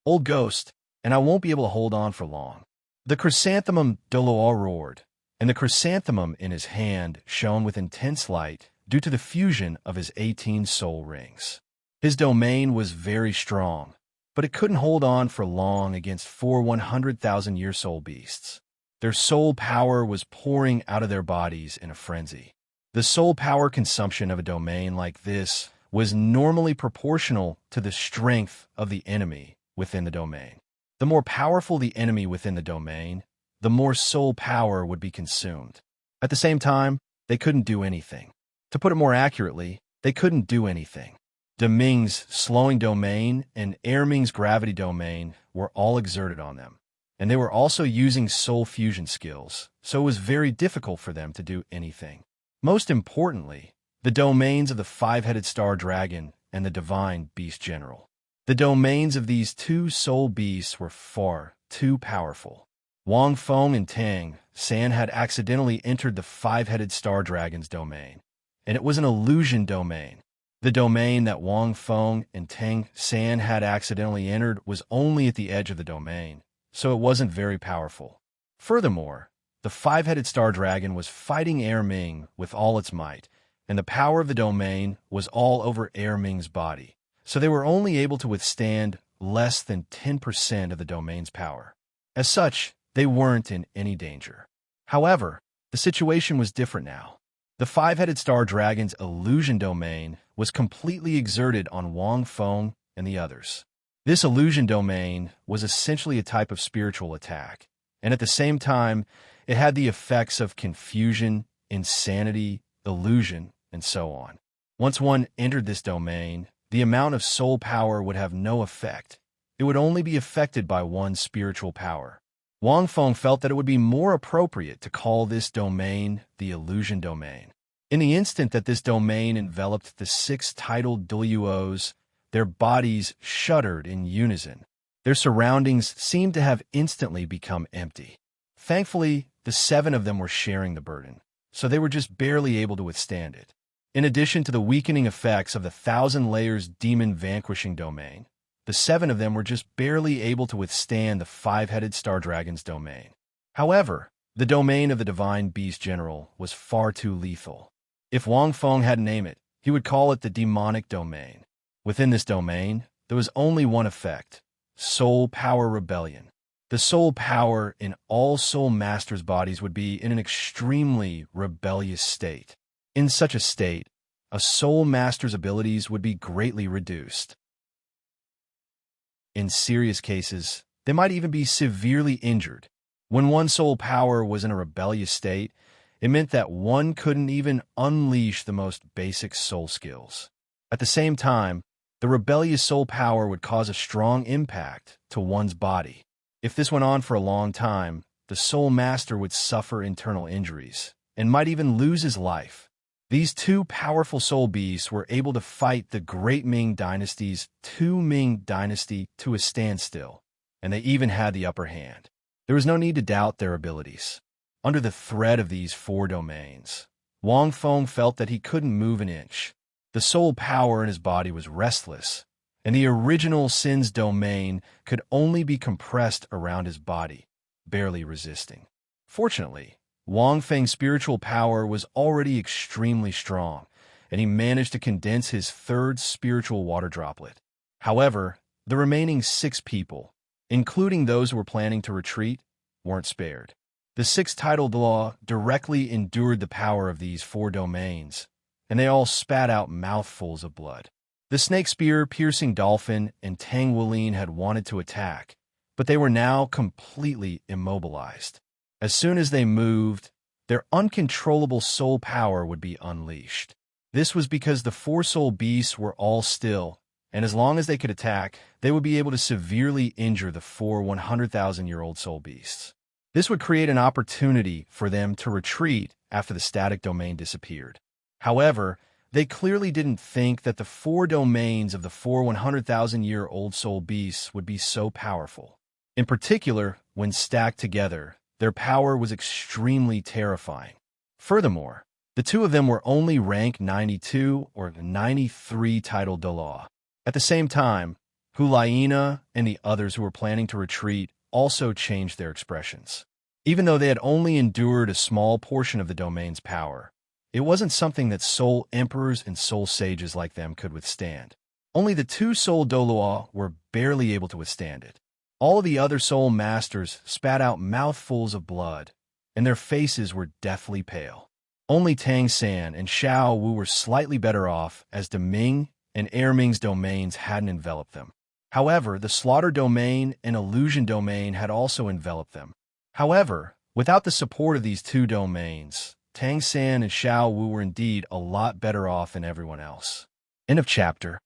Speaker 1: Old ghost, and I won't be able to hold on for long. The chrysanthemum Douluo roared, and the chrysanthemum in his hand shone with intense light due to the fusion of his 18 soul rings. His domain was very strong, but it couldn't hold on for long against 4 100,000-year soul beasts. Their soul power was pouring out of their bodies in a frenzy. The soul power consumption of a domain like this was normally proportional to the strength of the enemy within the domain. The more powerful the enemy within the domain, the more soul power would be consumed. At the same time, they couldn't do anything. To put it more accurately, they couldn't do anything. Deming's slowing domain and Erming's gravity domain were all exerted on them, and they were also using soul fusion skills, so it was very difficult for them to do anything. Most importantly, the domains of the five-headed star dragon and the divine beast general. The domains of these two soul beasts were far too powerful. Wang Feng and Tang San had accidentally entered the five-headed star dragon's domain, and it was an illusion domain. The domain that Wang Feng and Tang San had accidentally entered was only at the edge of the domain, so it wasn't very powerful. Furthermore, the five-headed star dragon was fighting Erming with all its might, and the power of the domain was all over Erming's body, so they were only able to withstand less than 10% of the domain's power. As such, they weren't in any danger. However, the situation was different now. The five-headed star dragon's illusion domain was completely exerted on Wang Feng and the others. This illusion domain was essentially a type of spiritual attack, and at the same time, it had the effects of confusion, insanity, illusion, and so on. Once one entered this domain, the amount of soul power would have no effect. It would only be affected by one's spiritual power. Wang Feng felt that it would be more appropriate to call this domain the illusion domain. In the instant that this domain enveloped the 6 titled Douluos, their bodies shuddered in unison. Their surroundings seemed to have instantly become empty. Thankfully, the 7 of them were sharing the burden, so they were just barely able to withstand it. In addition to the weakening effects of the 1,000 layers demon vanquishing domain, the 7 of them were just barely able to withstand the five-headed star dragon's domain. However, the domain of the divine beast general was far too lethal. If Wang Feng had to name it, he would call it the demonic domain. Within this domain, there was only one effect: soul power rebellion. The soul power in all soul masters' bodies would be in an extremely rebellious state. In such a state, a soul master's abilities would be greatly reduced. In serious cases, they might even be severely injured. When one soul power was in a rebellious state, it meant that one couldn't even unleash the most basic soul skills. At the same time, the rebellious soul power would cause a strong impact to one's body. If this went on for a long time, the soul master would suffer internal injuries and might even lose his life. These two powerful soul beasts were able to fight the Great Ming Dynasty's Tu Ming Dynasty to a standstill, and they even had the upper hand. There was no need to doubt their abilities. Under the threat of these 4 domains, Wang Feng felt that he couldn't move an inch. The soul power in his body was restless, and the original Sin's domain could only be compressed around his body, barely resisting. Fortunately, Wang Feng's spiritual power was already extremely strong, and he managed to condense his third spiritual water droplet. However, the remaining 6 people, including those who were planning to retreat, weren't spared. The 6 titled law directly endured the power of these 4 domains, and they all spat out mouthfuls of blood. The snake spear piercing dolphin and Tang Wuling had wanted to attack, but they were now completely immobilized. As soon as they moved, their uncontrollable soul power would be unleashed. This was because the 4 soul beasts were all still, and as long as they could attack, they would be able to severely injure the 4 100,000-year-old soul beasts. This would create an opportunity for them to retreat after the static domain disappeared. However, they clearly didn't think that the 4 domains of the 4 100,000-year-old soul beasts would be so powerful. In particular, when stacked together, their power was extremely terrifying. Furthermore, the 2 of them were only rank 92 or 93 titled Douluo. At the same time, Hulaina and the others who were planning to retreat also changed their expressions. Even though they had only endured a small portion of the domain's power, it wasn't something that soul emperors and soul sages like them could withstand. Only the 2 soul Douluo were barely able to withstand it. All of the other soul masters spat out mouthfuls of blood, and their faces were deathly pale. Only Tang San and Xiao Wu were slightly better off, as Deming and Erming's domains hadn't enveloped them. However, the slaughter domain and illusion domain had also enveloped them. However, without the support of these 2 domains, Tang San and Xiao Wu were indeed a lot better off than everyone else. End of chapter.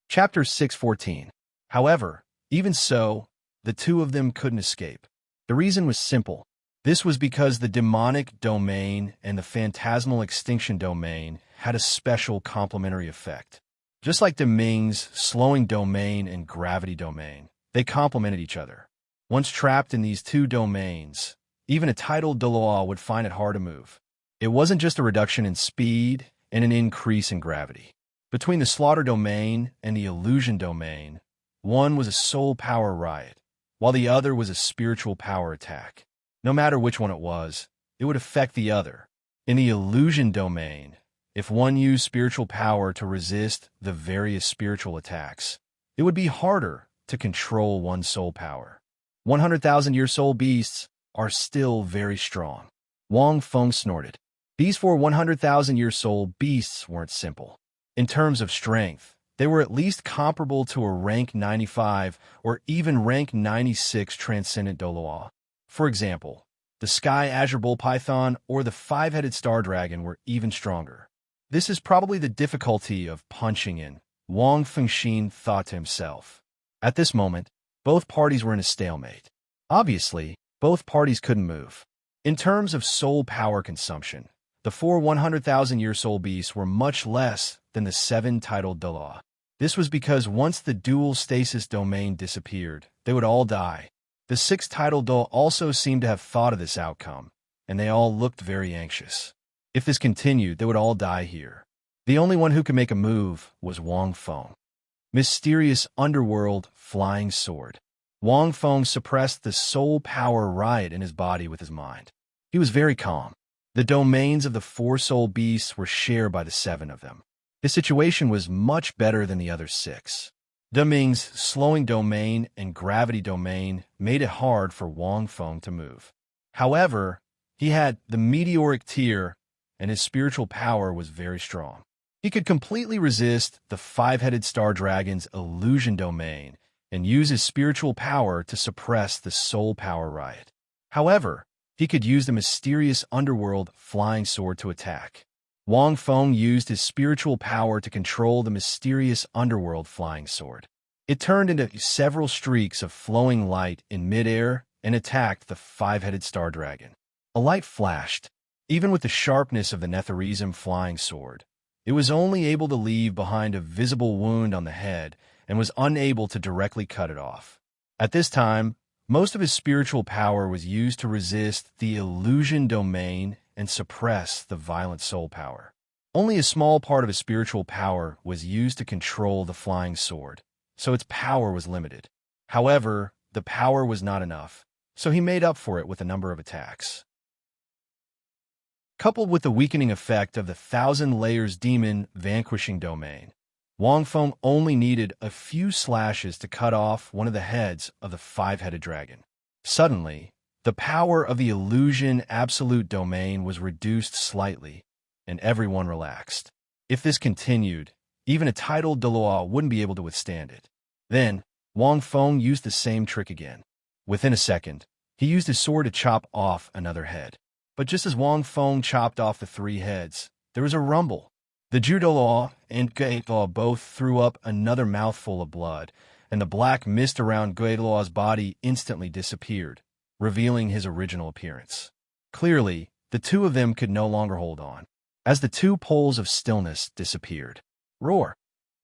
Speaker 1: Chapter 614. However, even so, the 2 of them couldn't escape. The reason was simple. This was because the demonic domain and the phantasmal extinction domain had a special complementary effect. Just like Deming's slowing domain and gravity domain, they complemented each other. Once trapped in these 2 domains, even a titled Douluo would find it hard to move. It wasn't just a reduction in speed and an increase in gravity. Between the slaughter domain and the illusion domain, one was a soul power riot, while the other was a spiritual power attack. No matter which one it would affect the other. In the illusion domain, if one used spiritual power to resist the various spiritual attacks, it would be harder to control one's soul power. 100,000-year soul beasts are still very strong. Wang Feng snorted. These 4 100,000-year soul beasts weren't simple. In terms of strength, they were at least comparable to a rank 95 or even rank 96 transcendent Douluo. For example, the Sky Azure Bull Python or the 5-headed Star Dragon were even stronger. This is probably the difficulty of punching in, Wang Fengxin thought to himself. At this moment, both parties were in a stalemate. Obviously, both parties couldn't move. In terms of soul power consumption, the 4 100,000-year soul beasts were much less than the 7 titled Douluo. This was because once the dual stasis domain disappeared, they would all die. The 6 titled Douluo also seemed to have thought of this outcome, and they all looked very anxious. If this continued, they would all die here. The only one who could make a move was Wang Feng. Mysterious underworld flying sword. Wang Feng suppressed the soul power riot in his body with his mind. He was very calm. The domains of the 4 soul beasts were shared by the 7 of them. His situation was much better than the other 6. Deming's slowing domain and gravity domain made it hard for Wang Feng to move. However, he had the meteoric tear, and his spiritual power was very strong. He could completely resist the 5-headed Star Dragon's illusion domain and use his spiritual power to suppress the soul power riot. However, he could use the mysterious underworld flying sword to attack. Wang Feng used his spiritual power to control the mysterious underworld flying sword. It turned into several streaks of flowing light in midair and attacked the 5-headed Star Dragon. A light flashed. Even with the sharpness of the Netherism flying sword, it was only able to leave behind a visible wound on the head and was unable to directly cut it off. At this time, most of his spiritual power was used to resist the illusion domain and suppress the violent soul power. Only a small part of his spiritual power was used to control the flying sword, so its power was limited. However, the power was not enough, so he made up for it with a number of attacks. Coupled with the weakening effect of the Thousand Layers Demon Vanquishing Domain, Wang Feng only needed a few slashes to cut off one of the heads of the five-headed dragon. Suddenly, the power of the Illusion Absolute Domain was reduced slightly, and everyone relaxed. If this continued, even a titled Douluo wouldn't be able to withstand it. Then, Wang Feng used the same trick again. Within a second, he used his sword to chop off another head. But just as Wang Feng chopped off the three heads, there was a rumble. The Douluo and Douluo both threw up another mouthful of blood, and the black mist around Douluo's body instantly disappeared, revealing his original appearance. Clearly, the two of them could no longer hold on. As the two poles of stillness disappeared, roar!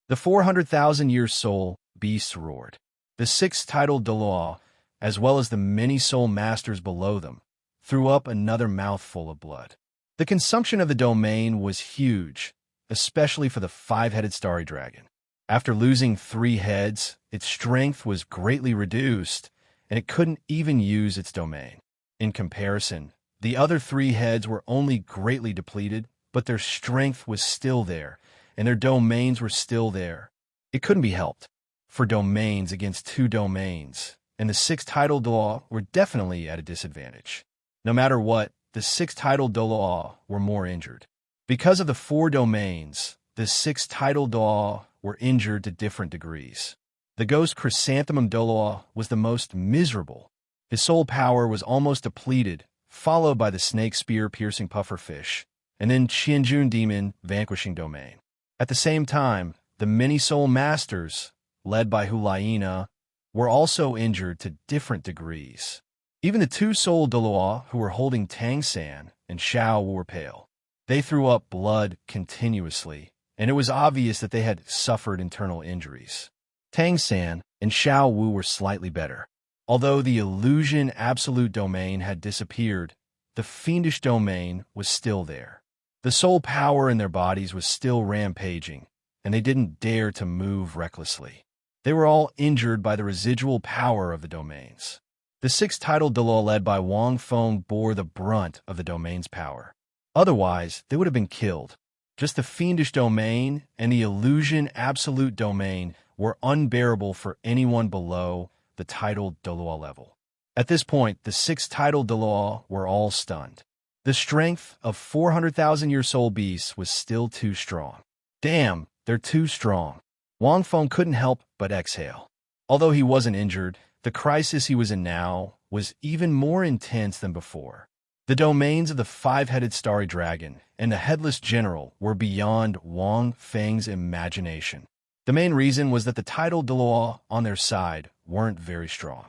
Speaker 1: The 400,000-year soul beasts roared. The six titled Douluo, as well as the many soul masters below them, threw up another mouthful of blood. The consumption of the domain was huge, especially for the five-headed starry dragon. After losing three heads, its strength was greatly reduced, and it couldn't even use its domain. In comparison, the other three heads were only greatly depleted, but their strength was still there, and their domains were still there. It couldn't be helped. For domains against two domains, and the six titled Douluo were definitely at a disadvantage. No matter what, the six titled Douluo were more injured. Because of the four domains, the six titled Douluo were injured to different degrees. The Ghost Chrysanthemum Douluo was the most miserable. His soul power was almost depleted, followed by the Snake Spear Piercing Pufferfish, and then Qianjun Demon Vanquishing Domain. At the same time, the many soul masters, led by Hulaina, were also injured to different degrees. Even the two soul Douluo who were holding Tang San and Xiao Wu were pale. They threw up blood continuously, and it was obvious that they had suffered internal injuries. Tang San and Xiao Wu were slightly better. Although the Illusion Absolute Domain had disappeared, the Fiendish Domain was still there. The soul power in their bodies was still rampaging, and they didn't dare to move recklessly. They were all injured by the residual power of the domains. The six titled Douluo led by Wang Feng bore the brunt of the domain's power. Otherwise, they would have been killed. Just the Fiendish Domain and the Illusion Absolute Domain were unbearable for anyone below the titled Douluo level. At this point, the six titled Douluo were all stunned. The strength of 400,000-year soul beasts was still too strong. Damn, they're too strong. Wang Feng couldn't help but exhale. Although he wasn't injured, the crisis he was in now was even more intense than before. The domains of the five-headed starry dragon and the headless general were beyond Wang Feng's imagination. The main reason was that the titled Douluo on their side weren't very strong.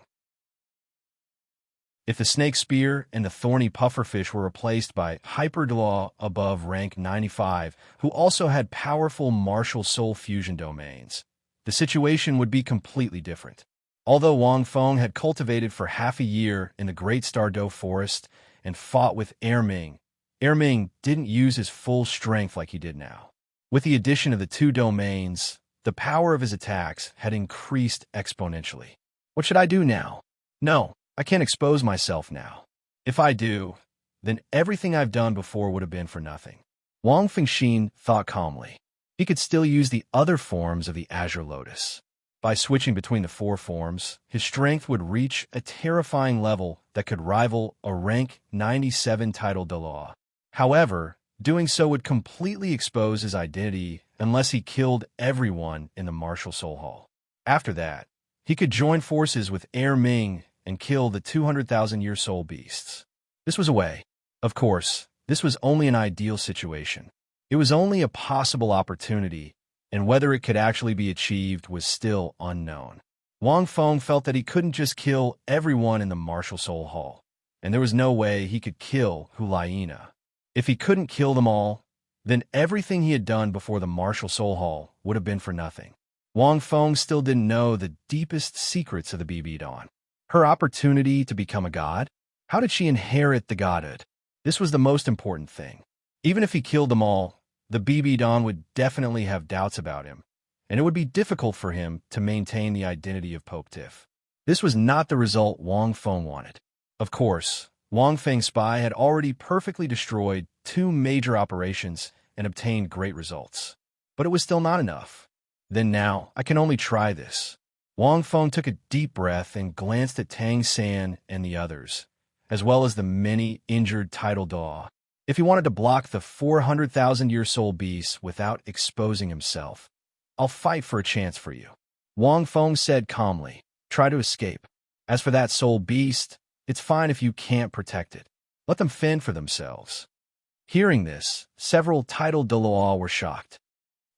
Speaker 1: If the snake spear and the thorny pufferfish were replaced by hyper Douluo above rank 95, who also had powerful martial soul fusion domains, the situation would be completely different. Although Wang Feng had cultivated for half a year in the Great Stardow Forest and fought with Ming didn't use his full strength like he did now. With the addition of the two domains, the power of his attacks had increased exponentially. What should I do now? No, I can't expose myself now. If I do, then everything I've done before would have been for nothing. Wang Fengxin thought calmly. He could still use the other forms of the Azure Lotus. By switching between the four forms, his strength would reach a terrifying level that could rival a rank 97 titled Douluo. However, doing so would completely expose his identity unless he killed everyone in the Martial Soul Hall. After that, he could join forces with Ming and kill the 200,000-year soul beasts. This was a way. Of course, this was only an ideal situation. It was only a possible opportunity, and whether it could actually be achieved was still unknown. Wang Feng felt that he couldn't just kill everyone in the Martial Soul Hall, and there was no way he could kill Hulaina. If he couldn't kill them all, then everything he had done before the Martial Soul Hall would have been for nothing. Wang Feng still didn't know the deepest secrets of the BB Dawn. Her opportunity to become a god? How did she inherit the godhood? This was the most important thing. Even if he killed them all, the BB Dawn would definitely have doubts about him, and it would be difficult for him to maintain the identity of Pope Tiff. This was not the result Wang Feng wanted. Of course, Wang Feng's spy had already perfectly destroyed 2 major operations and obtained great results. But it was still not enough. Then now, I can only try this. Wang Feng took a deep breath and glanced at Tang San and the others, as well as the many injured tidal Daw. If he wanted to block the 400,000-year soul beast without exposing himself, I'll fight for a chance for you. Wang Feng said calmly, try to escape. As for that soul beast, it's fine if you can't protect it. Let them fend for themselves. Hearing this, several tidal Douluo were shocked.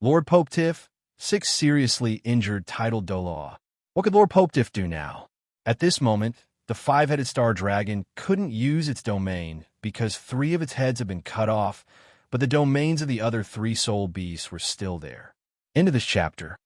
Speaker 1: Lord Popetiff, 6 seriously injured tidal Douluo. What could Lord Popetiff do now? At this moment, the 5-headed star dragon couldn't use its domain because 3 of its heads had been cut off, but the domains of the other 3 soul beasts were still there. End of this chapter.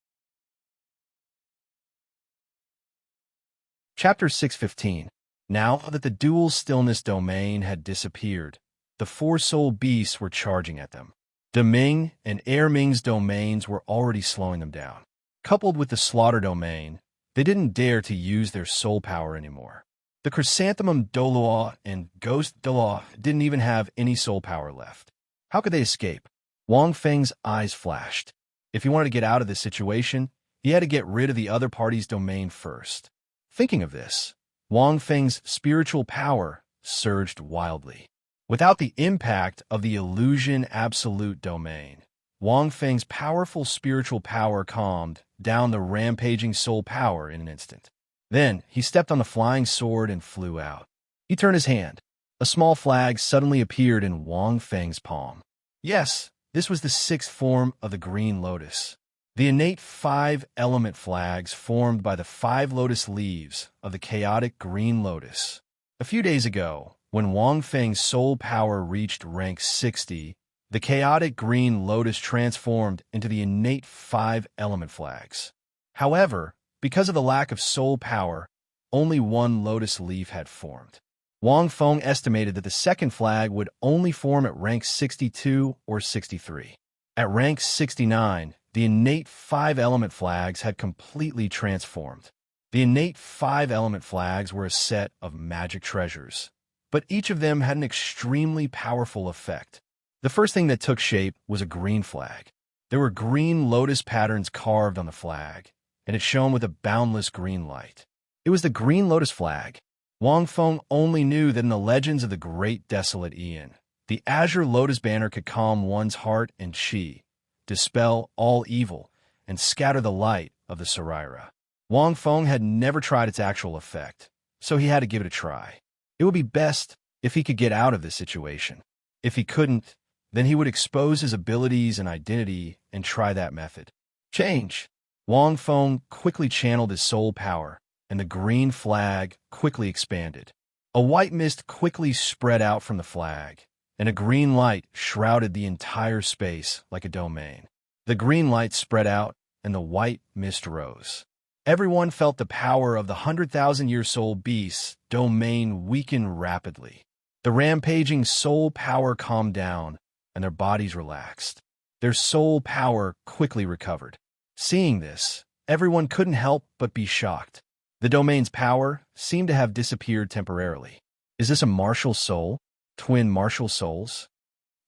Speaker 1: Chapter 615. Now that the dual stillness domain had disappeared, the 4 soul beasts were charging at them. Deming and Air Ming's domains were already slowing them down. Coupled with the slaughter domain, they didn't dare to use their soul power anymore. The Chrysanthemum Douluo and Ghost Douluo didn't even have any soul power left. How could they escape? Wang Feng's eyes flashed. If he wanted to get out of this situation, he had to get rid of the other party's domain first. Thinking of this, Wang Feng's spiritual power surged wildly. Without the impact of the illusion absolute domain, Wang Feng's powerful spiritual power calmed down the rampaging soul power in an instant. Then he stepped on the flying sword and flew out. He turned his hand. A small flag suddenly appeared in Wang Feng's palm. Yes, this was the 6th form of the green lotus. The innate 5-element flags formed by the 5 lotus leaves of the chaotic green lotus. A few days ago, when Wang Feng's soul power reached rank 60, the chaotic green lotus transformed into the innate 5-element flags. However, because of the lack of soul power, only 1 lotus leaf had formed. Wang Feng estimated that the 2nd flag would only form at rank 62 or 63. At rank 69, the innate 5-element flags had completely transformed. The innate 5-element flags were a set of magic treasures, but each of them had an extremely powerful effect. The first thing that took shape was a green flag. There were green lotus patterns carved on the flag, and it shone with a boundless green light. It was the green lotus flag. Wang Feng only knew that in the legends of the Great Desolate Aeon, the azure lotus banner could calm one's heart and chi, dispel all evil, and scatter the light of the Sarira. Wang Feng had never tried its actual effect, so he had to give it a try. It would be best if he could get out of this situation. If he couldn't, then he would expose his abilities and identity and try that method. Change. Wang Feng quickly channeled his soul power, and the green flag quickly expanded. A white mist quickly spread out from the flag, and a green light shrouded the entire space like a domain. The green light spread out, and the white mist rose. Everyone felt the power of the 100,000-year soul beast's domain weaken rapidly. The rampaging soul power calmed down, and their bodies relaxed. Their soul power quickly recovered. Seeing this, everyone couldn't help but be shocked. The domain's power seemed to have disappeared temporarily. Is this a martial soul? Twin martial souls?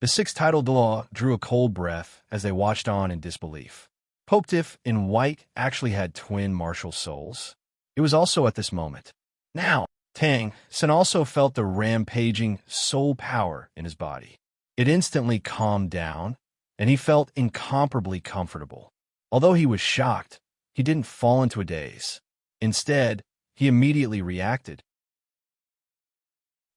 Speaker 1: The 6 tidal Dalu drew a cold breath as they watched on in disbelief. Popetiff in white actually had twin martial souls. It was also at this moment. Now, Tang San also felt the rampaging soul power in his body. It instantly calmed down, and he felt incomparably comfortable. Although he was shocked, he didn't fall into a daze. Instead, he immediately reacted.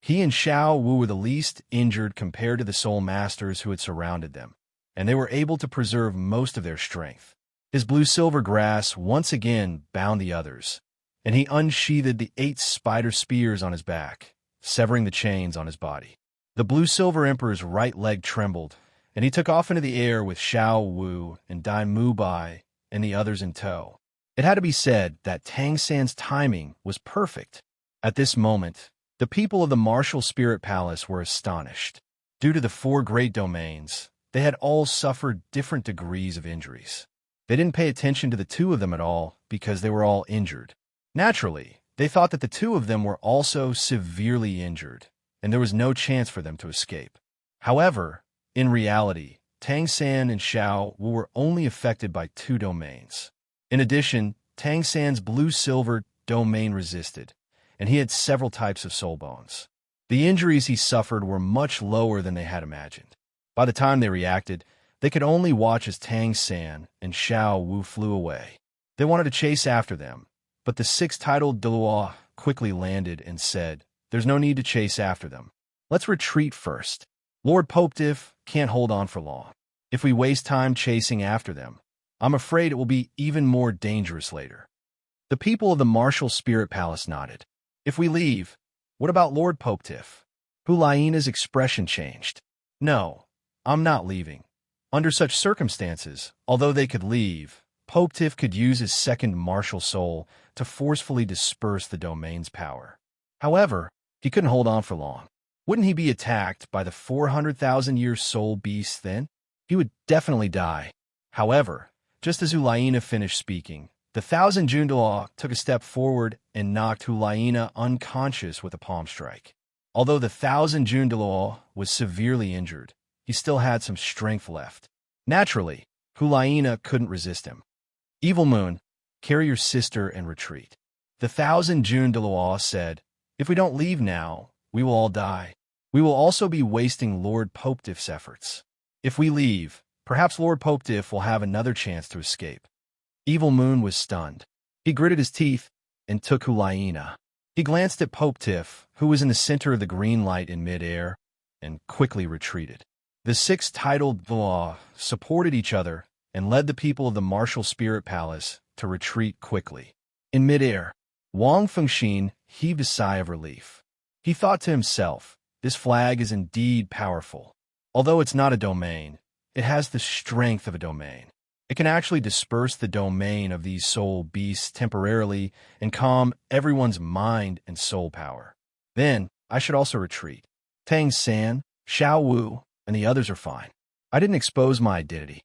Speaker 1: He and Xiao Wu were the least injured compared to the soul masters who had surrounded them, and they were able to preserve most of their strength. His blue-silver grass once again bound the others, and he unsheathed the 8 spider spears on his back, severing the chains on his body. The blue-silver emperor's right leg trembled, and he took off into the air with Xiao Wu and Dai Mu Bai and the others in tow. It had to be said that Tang San's timing was perfect. At this moment, the people of the Martial Spirit Palace were astonished. Due to the 4 great domains, they had all suffered different degrees of injuries. They didn't pay attention to the 2 of them at all because they were all injured. Naturally, They thought that the two of them were also severely injured, and there was no chance for them to escape. However, in reality, Tang San and Xiao Wu were only affected by 2 domains. In addition, Tang San's blue-silver domain resisted, and he had several types of soul bones. The injuries he suffered were much lower than they had imagined. By the time they reacted, they could only watch as Tang San and Xiao Wu flew away. They wanted to chase after them, but the 6-titled Douluo quickly landed and said, "There's no need to chase after them. Let's retreat first. Lord Popediff can't hold on for long. If we waste time chasing after them, I'm afraid it will be even more dangerous later." The people of the Martial Spirit Palace nodded. "If we leave, what about Lord Popediff?" Hulaina's expression changed. "No, I'm not leaving. Under such circumstances, although they could leave, Popediff could use his second martial soul to forcefully disperse the domain's power. However, he couldn't hold on for long. Wouldn't he be attacked by the 400,000-year soul beast then? He would definitely die." However, just as Hulaina finished speaking, the 1,000 Jundaw took a step forward and knocked Hulaina unconscious with a palm strike. Although the 1,000 Jundaw was severely injured, he still had some strength left. Naturally, Hulaina couldn't resist him. "Evil Moon, carry your sister and retreat." The 1,000 Jundaw said, "If we don't leave now, we will all die. We will also be wasting Lord Popediff's efforts. If we leave, perhaps Lord Popediff will have another chance to escape." Evil Moon was stunned. He gritted his teeth and took Hulaina. He glanced at Popediff, who was in the center of the green light in midair, and quickly retreated. The 6-titled Douluo supported each other and led the people of the Martial Spirit Palace to retreat quickly. In midair, Wang Fengxin heaved a sigh of relief. He thought to himself, "This flag is indeed powerful. Although it's not a domain, it has the strength of a domain. It can actually disperse the domain of these soul beasts temporarily and calm everyone's mind and soul power. Then, I should also retreat. Tang San, Xiao Wu, and the others are fine. I didn't expose my identity."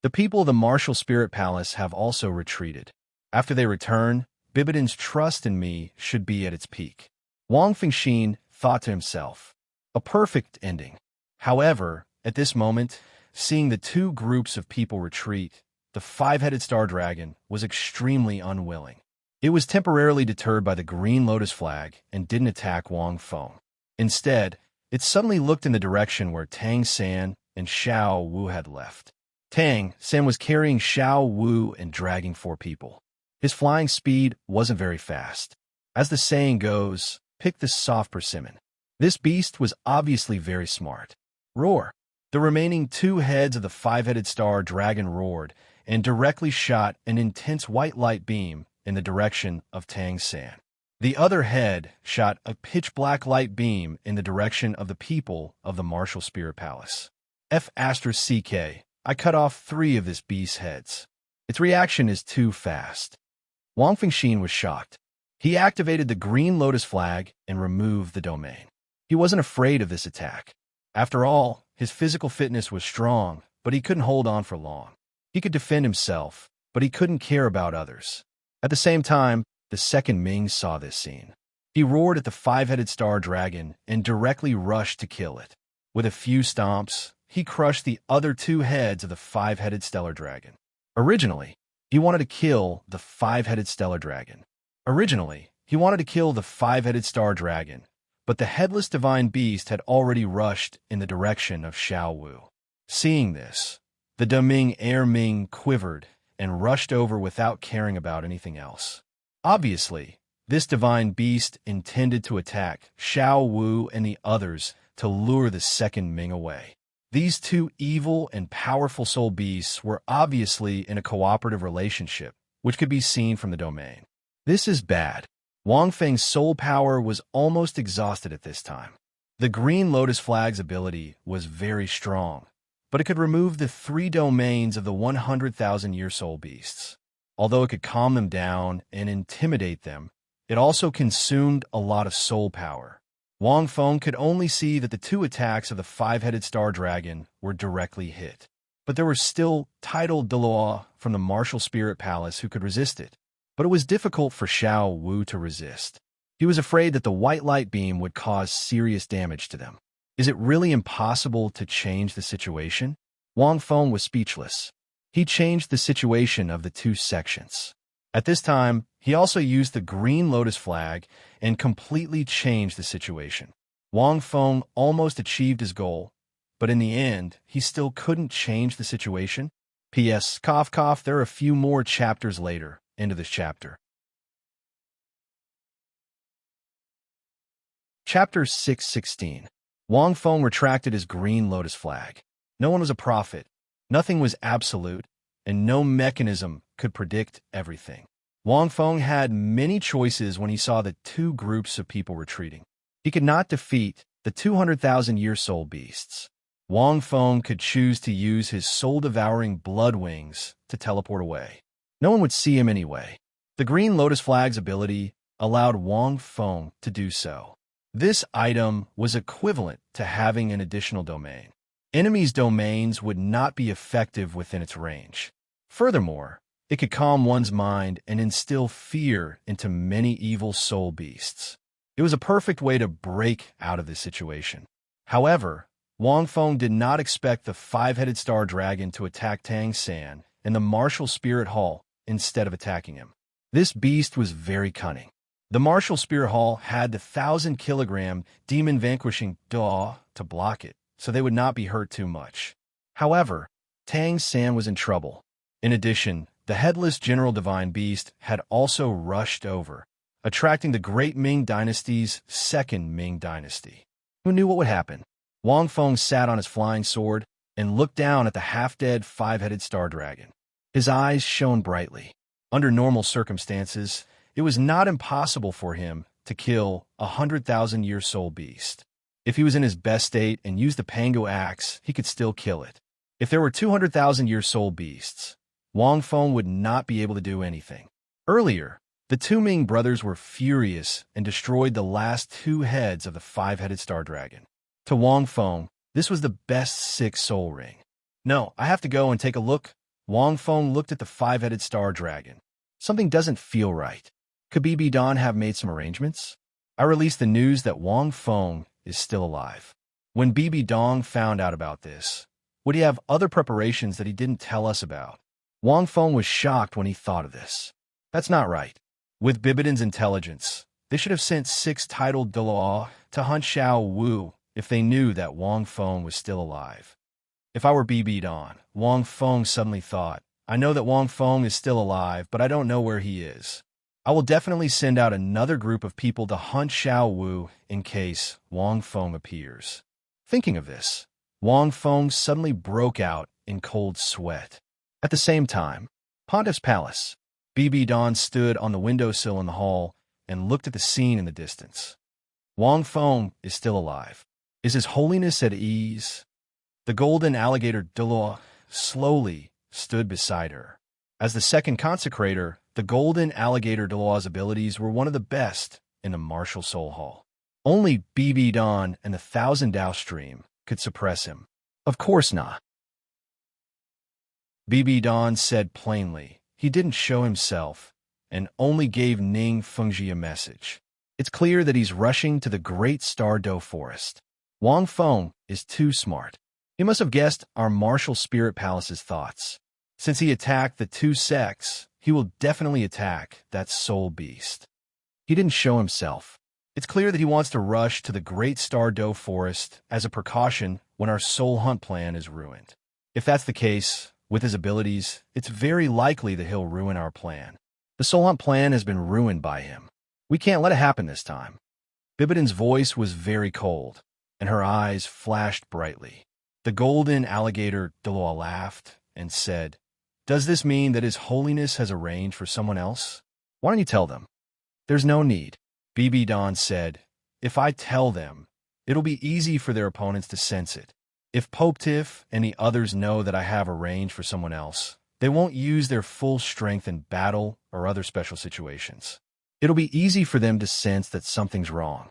Speaker 1: The people of the Martial Spirit Palace have also retreated. After they return, Bibidin's trust in me should be at its peak. Wang Fengxin thought to himself, "A perfect ending." However, at this moment, seeing the 2 groups of people retreat, the 5-headed star dragon was extremely unwilling. It was temporarily deterred by the green lotus flag and didn't attack Wang Feng. Instead, it suddenly looked in the direction where Tang San and Xiao Wu had left. Tang San was carrying Xiao Wu and dragging 4 people. His flying speed wasn't very fast. As the saying goes, pick the soft persimmon. This beast was obviously very smart. Roar! The remaining 2 heads of the 5-headed star dragon roared and directly shot an intense white light beam in the direction of Tang San. The other head shot a pitch-black light beam in the direction of the people of the Martial Spirit Palace. F***CK, I cut off 3 of this beast's heads. Its reaction is too fast. Wang Fengxin was shocked. He activated the green lotus flag and removed the domain. He wasn't afraid of this attack. After all, his physical fitness was strong, but he couldn't hold on for long. He could defend himself, but he couldn't care about others. At the same time, the second Ming saw this scene. He roared at the 5-headed star dragon and directly rushed to kill it. With a few stomps, he crushed the other 2 heads of the 5-headed stellar dragon. Originally, he wanted to kill the 5-headed stellar dragon. Star dragon, but the headless divine beast had already rushed in the direction of Xiao Wu. Seeing this, the Deming Air Ming quivered and rushed over without caring about anything else. Obviously, this divine beast intended to attack Xiao Wu and the others to lure the second Ming away. These 2 evil and powerful soul beasts were obviously in a cooperative relationship, which could be seen from the domain. This is bad. Wang Feng's soul power was almost exhausted at this time. The green lotus flag's ability was very strong, but it could remove the 3 domains of the 100,000-year soul beasts. Although it could calm them down and intimidate them, it also consumed a lot of soul power. Wang Feng could only see that the 2 attacks of the 5-headed star dragon were directly hit. But there were still titled Douluo from the Martial Spirit Palace who could resist it. but it was difficult for Xiao Wu to resist. He was afraid that the white light beam would cause serious damage to them. Is it really impossible to change the situation? Wang Feng was speechless. He changed the situation of the two sections. At this time, he also used the green lotus flag and completely changed the situation. Wang Feng almost achieved his goal, but in the end, he still couldn't change the situation. P.S. Cough cough, there are a few more chapters later. End of this chapter. Chapter 616. Wang Feng retracted his green lotus flag. No one was a prophet, nothing was absolute, and no mechanism could predict everything. Wang Feng had many choices when he saw the two groups of people retreating. He could not defeat the 200,000-year soul beasts. Wang Feng could choose to use his soul-devouring blood wings to teleport away. No one would see him anyway. The green lotus flag's ability allowed Wang Feng to do so. This item was equivalent to having an additional domain. Enemies' domains would not be effective within its range. Furthermore, it could calm one's mind and instill fear into many evil soul beasts. It was a perfect way to break out of this situation. However, Wang Feng did not expect the five-headed star dragon to attack Tang San in the martial spirit hall instead of attacking him. This beast was very cunning. The martial spirit hall had the 1,000-kilogram demon-vanquishing Dalu to block it, so they would not be hurt too much. However, Tang San was in trouble. In addition, the headless General Divine Beast had also rushed over, attracting the Great Ming Dynasty's second Ming Dynasty. Who knew what would happen? Wang Feng sat on his flying sword and looked down at the half-dead five-headed star dragon. His eyes shone brightly. Under normal circumstances, it was not impossible for him to kill a 100,000-year soul beast. If he was in his best state and used the Pango axe, he could still kill it. If there were 200,000-year soul beasts, Wang Feng would not be able to do anything. Earlier, the two Ming brothers were furious and destroyed the last two heads of the five-headed star dragon. To Wang Feng, this was the best 6 soul ring. No, I have to go and take a look. Wang Feng looked at the five-headed star dragon. Something doesn't feel right. Could BB Don have made some arrangements? I released the news that Wang Feng is still alive. When BB Dong found out about this, would he have other preparations that he didn't tell us about? Wang Feng was shocked when he thought of this. That's not right. With Bibidon's intelligence, they should have sent 6 titled Douluo to hunt Xiao Wu if they knew that Wang Feng was still alive. If I were BB Don, Wang Feng suddenly thought, I know that Wang Feng is still alive, but I don't know where he is. I will definitely send out another group of people to hunt Xiao Wu in case Wang Feng appears. Thinking of this, Wang Feng suddenly broke out in cold sweat. At the same time, Pontiff's Palace. BB Don stood on the windowsill in the hall and looked at the scene in the distance. Wang Feng is still alive. Is His Holiness at ease? The golden alligator Dalu slowly stood beside her. As the second consecrator, the golden alligator Dalu's abilities were one of the best in the martial soul hall. Only BB Don and the 1,000 Dao stream could suppress him. Of course not. BB Don said plainly he didn't show himself and only gave Ning Fengji a message. It's clear that he's rushing to the Great Star Do Forest. Wang Feng is too smart. He must have guessed our martial spirit palace's thoughts. Since he attacked the 2 sects, he will definitely attack that soul beast. He didn't show himself. It's clear that he wants to rush to the Great Star Do Forest as a precaution when our soul hunt plan is ruined. If that's the case, with his abilities, it's very likely that he'll ruin our plan. The soul hunt plan has been ruined by him. We can't let it happen this time. Bibidon's voice was very cold, and her eyes flashed brightly. The golden alligator Dalu laughed and said, Does this mean that His Holiness has arranged for someone else? Why don't you tell them? There's no need. BB Don said, If I tell them, it'll be easy for their opponents to sense it. If Pope Tiff and the others know that I have arranged for someone else, they won't use their full strength in battle or other special situations. It'll be easy for them to sense that something's wrong.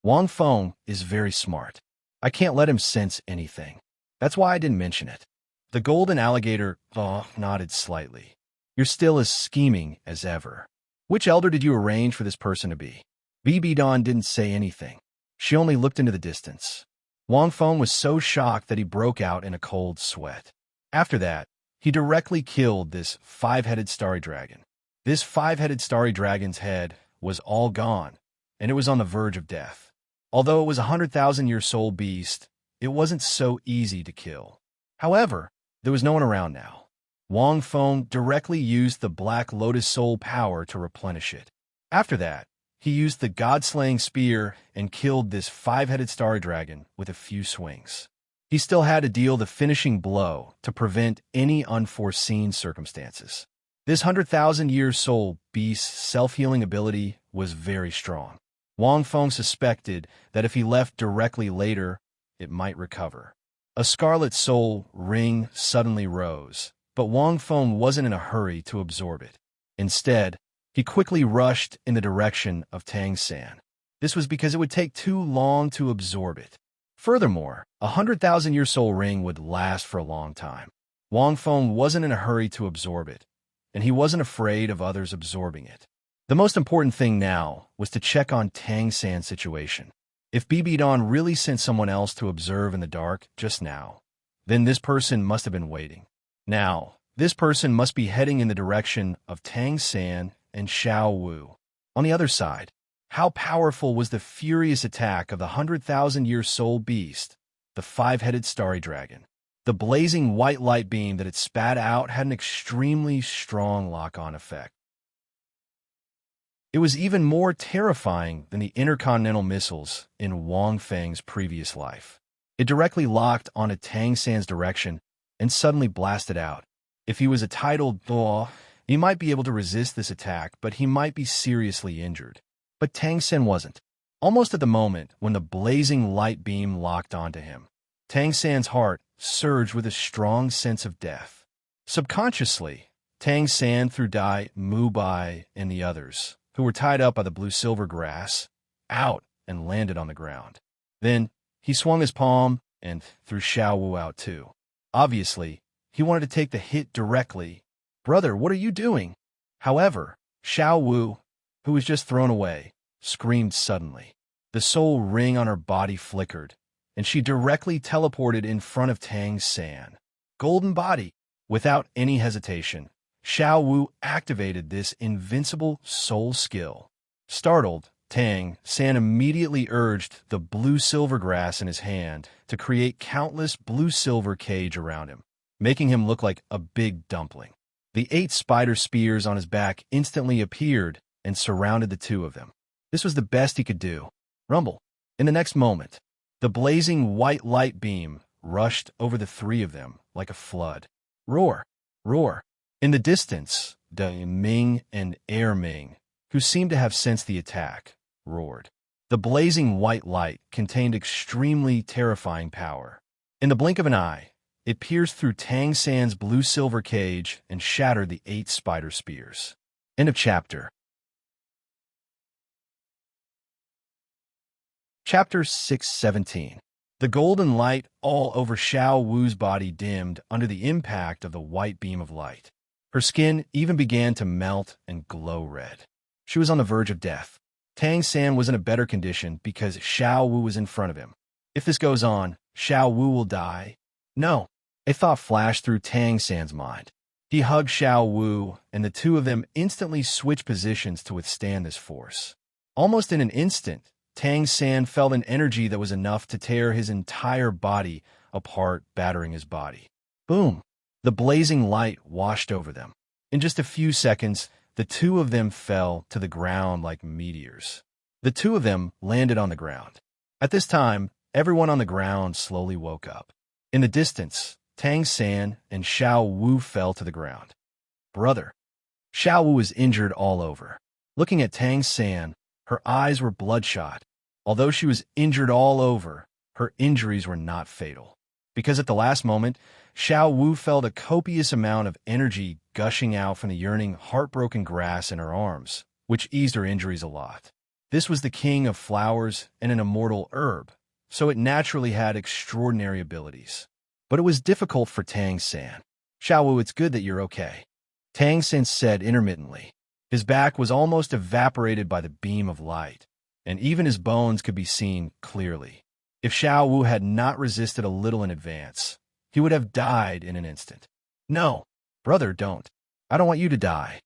Speaker 1: Wang Feng is very smart. I can't let him sense anything. That's why I didn't mention it. The golden alligator nodded slightly. You're still as scheming as ever. Which elder did you arrange for this person to be? BB Dawn didn't say anything. She only looked into the distance. Wang Feng was so shocked that he broke out in a cold sweat. After that, he directly killed this five-headed starry dragon. This five-headed starry dragon's head was all gone, and it was on the verge of death. Although it was a 100,000-year-soul beast, it wasn't so easy to kill. However, there was no one around now. Wang Feng directly used the Black Lotus Soul power to replenish it. After that, he used the God-slaying spear and killed this five-headed starry dragon with a few swings. He still had to deal the finishing blow to prevent any unforeseen circumstances. This 100,000-year-soul beast's self-healing ability was very strong. Wang Feng suspected that if he left directly later, it might recover. A scarlet soul ring suddenly rose, but Wang Feng wasn't in a hurry to absorb it. Instead, he quickly rushed in the direction of Tang San. This was because it would take too long to absorb it. Furthermore, a 100,000-year soul ring would last for a long time. Wang Feng wasn't in a hurry to absorb it, and he wasn't afraid of others absorbing it. The most important thing now was to check on Tang San's situation. If BB Dawn really sent someone else to observe in the dark just now, then this person must have been waiting. Now, this person must be heading in the direction of Tang San and Xiao Wu. On the other side, how powerful was the furious attack of the 100,000-year soul beast, the five-headed starry dragon? The blazing white light beam that it spat out had an extremely strong lock-on effect. It was even more terrifying than the intercontinental missiles in Wang Feng's previous life. It directly locked onto Tang San's direction and suddenly blasted out. If he was a titled Duo, he might be able to resist this attack, but he might be seriously injured. But Tang San wasn't. Almost at the moment when the blazing light beam locked onto him, Tang San's heart surged with a strong sense of death. Subconsciously, Tang San threw Dai, Mu Bai, and the others, who were tied up by the blue-silver grass, out and landed on the ground. Then, he swung his palm and threw Xiao Wu out too. Obviously, he wanted to take the hit directly. "Brother, what are you doing?" However, Xiao Wu, who was just thrown away, screamed suddenly. The soul ring on her body flickered, and she directly teleported in front of Tang San. Golden body! Without any hesitation, Xiao Wu activated this invincible soul skill. Startled, Tang San immediately urged the blue-silver grass in his hand to create countless blue-silver cage around him, making him look like a big dumpling. The 8 spider spears on his back instantly appeared and surrounded the two of them. This was the best he could do. Rumble. In the next moment, the blazing white light beam rushed over the 3 of them like a flood. Roar! Roar! In the distance, De Ming and Air Ming, who seemed to have sensed the attack, roared. The blazing white light contained extremely terrifying power. In the blink of an eye, it pierced through Tang San's blue-silver cage and shattered the 8 spider spears. End of chapter. Chapter 617. The golden light all over Xiao Wu's body dimmed under the impact of the white beam of light. Her skin even began to melt and glow red. She was on the verge of death. Tang San was in a better condition because Xiao Wu was in front of him. If this goes on, Xiao Wu will die. No, a thought flashed through Tang San's mind. He hugged Xiao Wu, and the two of them instantly switched positions to withstand this force. Almost in an instant, Tang San felt an energy that was enough to tear his entire body apart, battering his body. Boom! The blazing light washed over them. In just a few seconds, the two of them fell to the ground like meteors. The two of them landed on the ground. At this time, everyone on the ground slowly woke up. In the distance, Tang San and Xiao Wu fell to the ground. Brother! Xiao Wu was injured all over. Looking at Tang San, her eyes were bloodshot. Although she was injured all over, her injuries were not fatal. Because at the last moment, Xiao Wu felt a copious amount of energy gushing out from the yearning, heartbroken grass in her arms, which eased her injuries a lot. This was the king of flowers and an immortal herb, so it naturally had extraordinary abilities. But it was difficult for Tang San. Xiao Wu, it's good that you're okay, Tang San said intermittently. His back was almost evaporated by the beam of light, and even his bones could be seen clearly. If Xiao Wu had not resisted a little in advance, he would have died in an instant. "No, brother, don't. I don't want you to die,"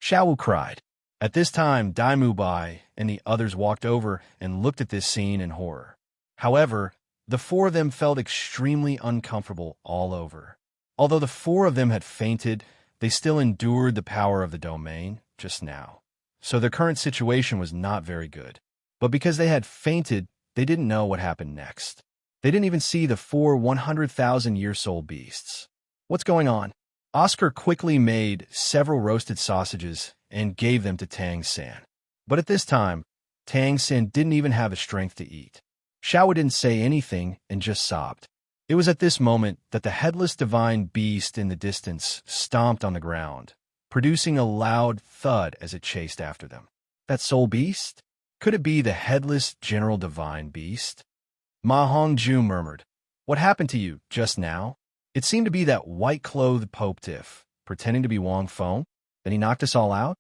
Speaker 1: Xiao Wu cried. At this time, Dai Mubai and the others walked over and looked at this scene in horror. However, the four of them felt extremely uncomfortable all over. Although the four of them had fainted, they still endured the power of the domain just now. So their current situation was not very good. But because they had fainted, they didn't know what happened next. They didn't even see the four 100,000-year-soul beasts. "What's going on?" Oscar quickly made several roasted sausages and gave them to Tang San. But at this time, Tang San didn't even have the strength to eat. Xiao didn't say anything and just sobbed. It was at this moment that the headless divine beast in the distance stomped on the ground, producing a loud thud as it chased after them. That soul beast? Could it be the headless general divine beast? Ma Hongju murmured, "What happened to you just now?" It seemed to be that white-clothed Pope Tiff, pretending to be Wang Feng. Then he knocked us all out?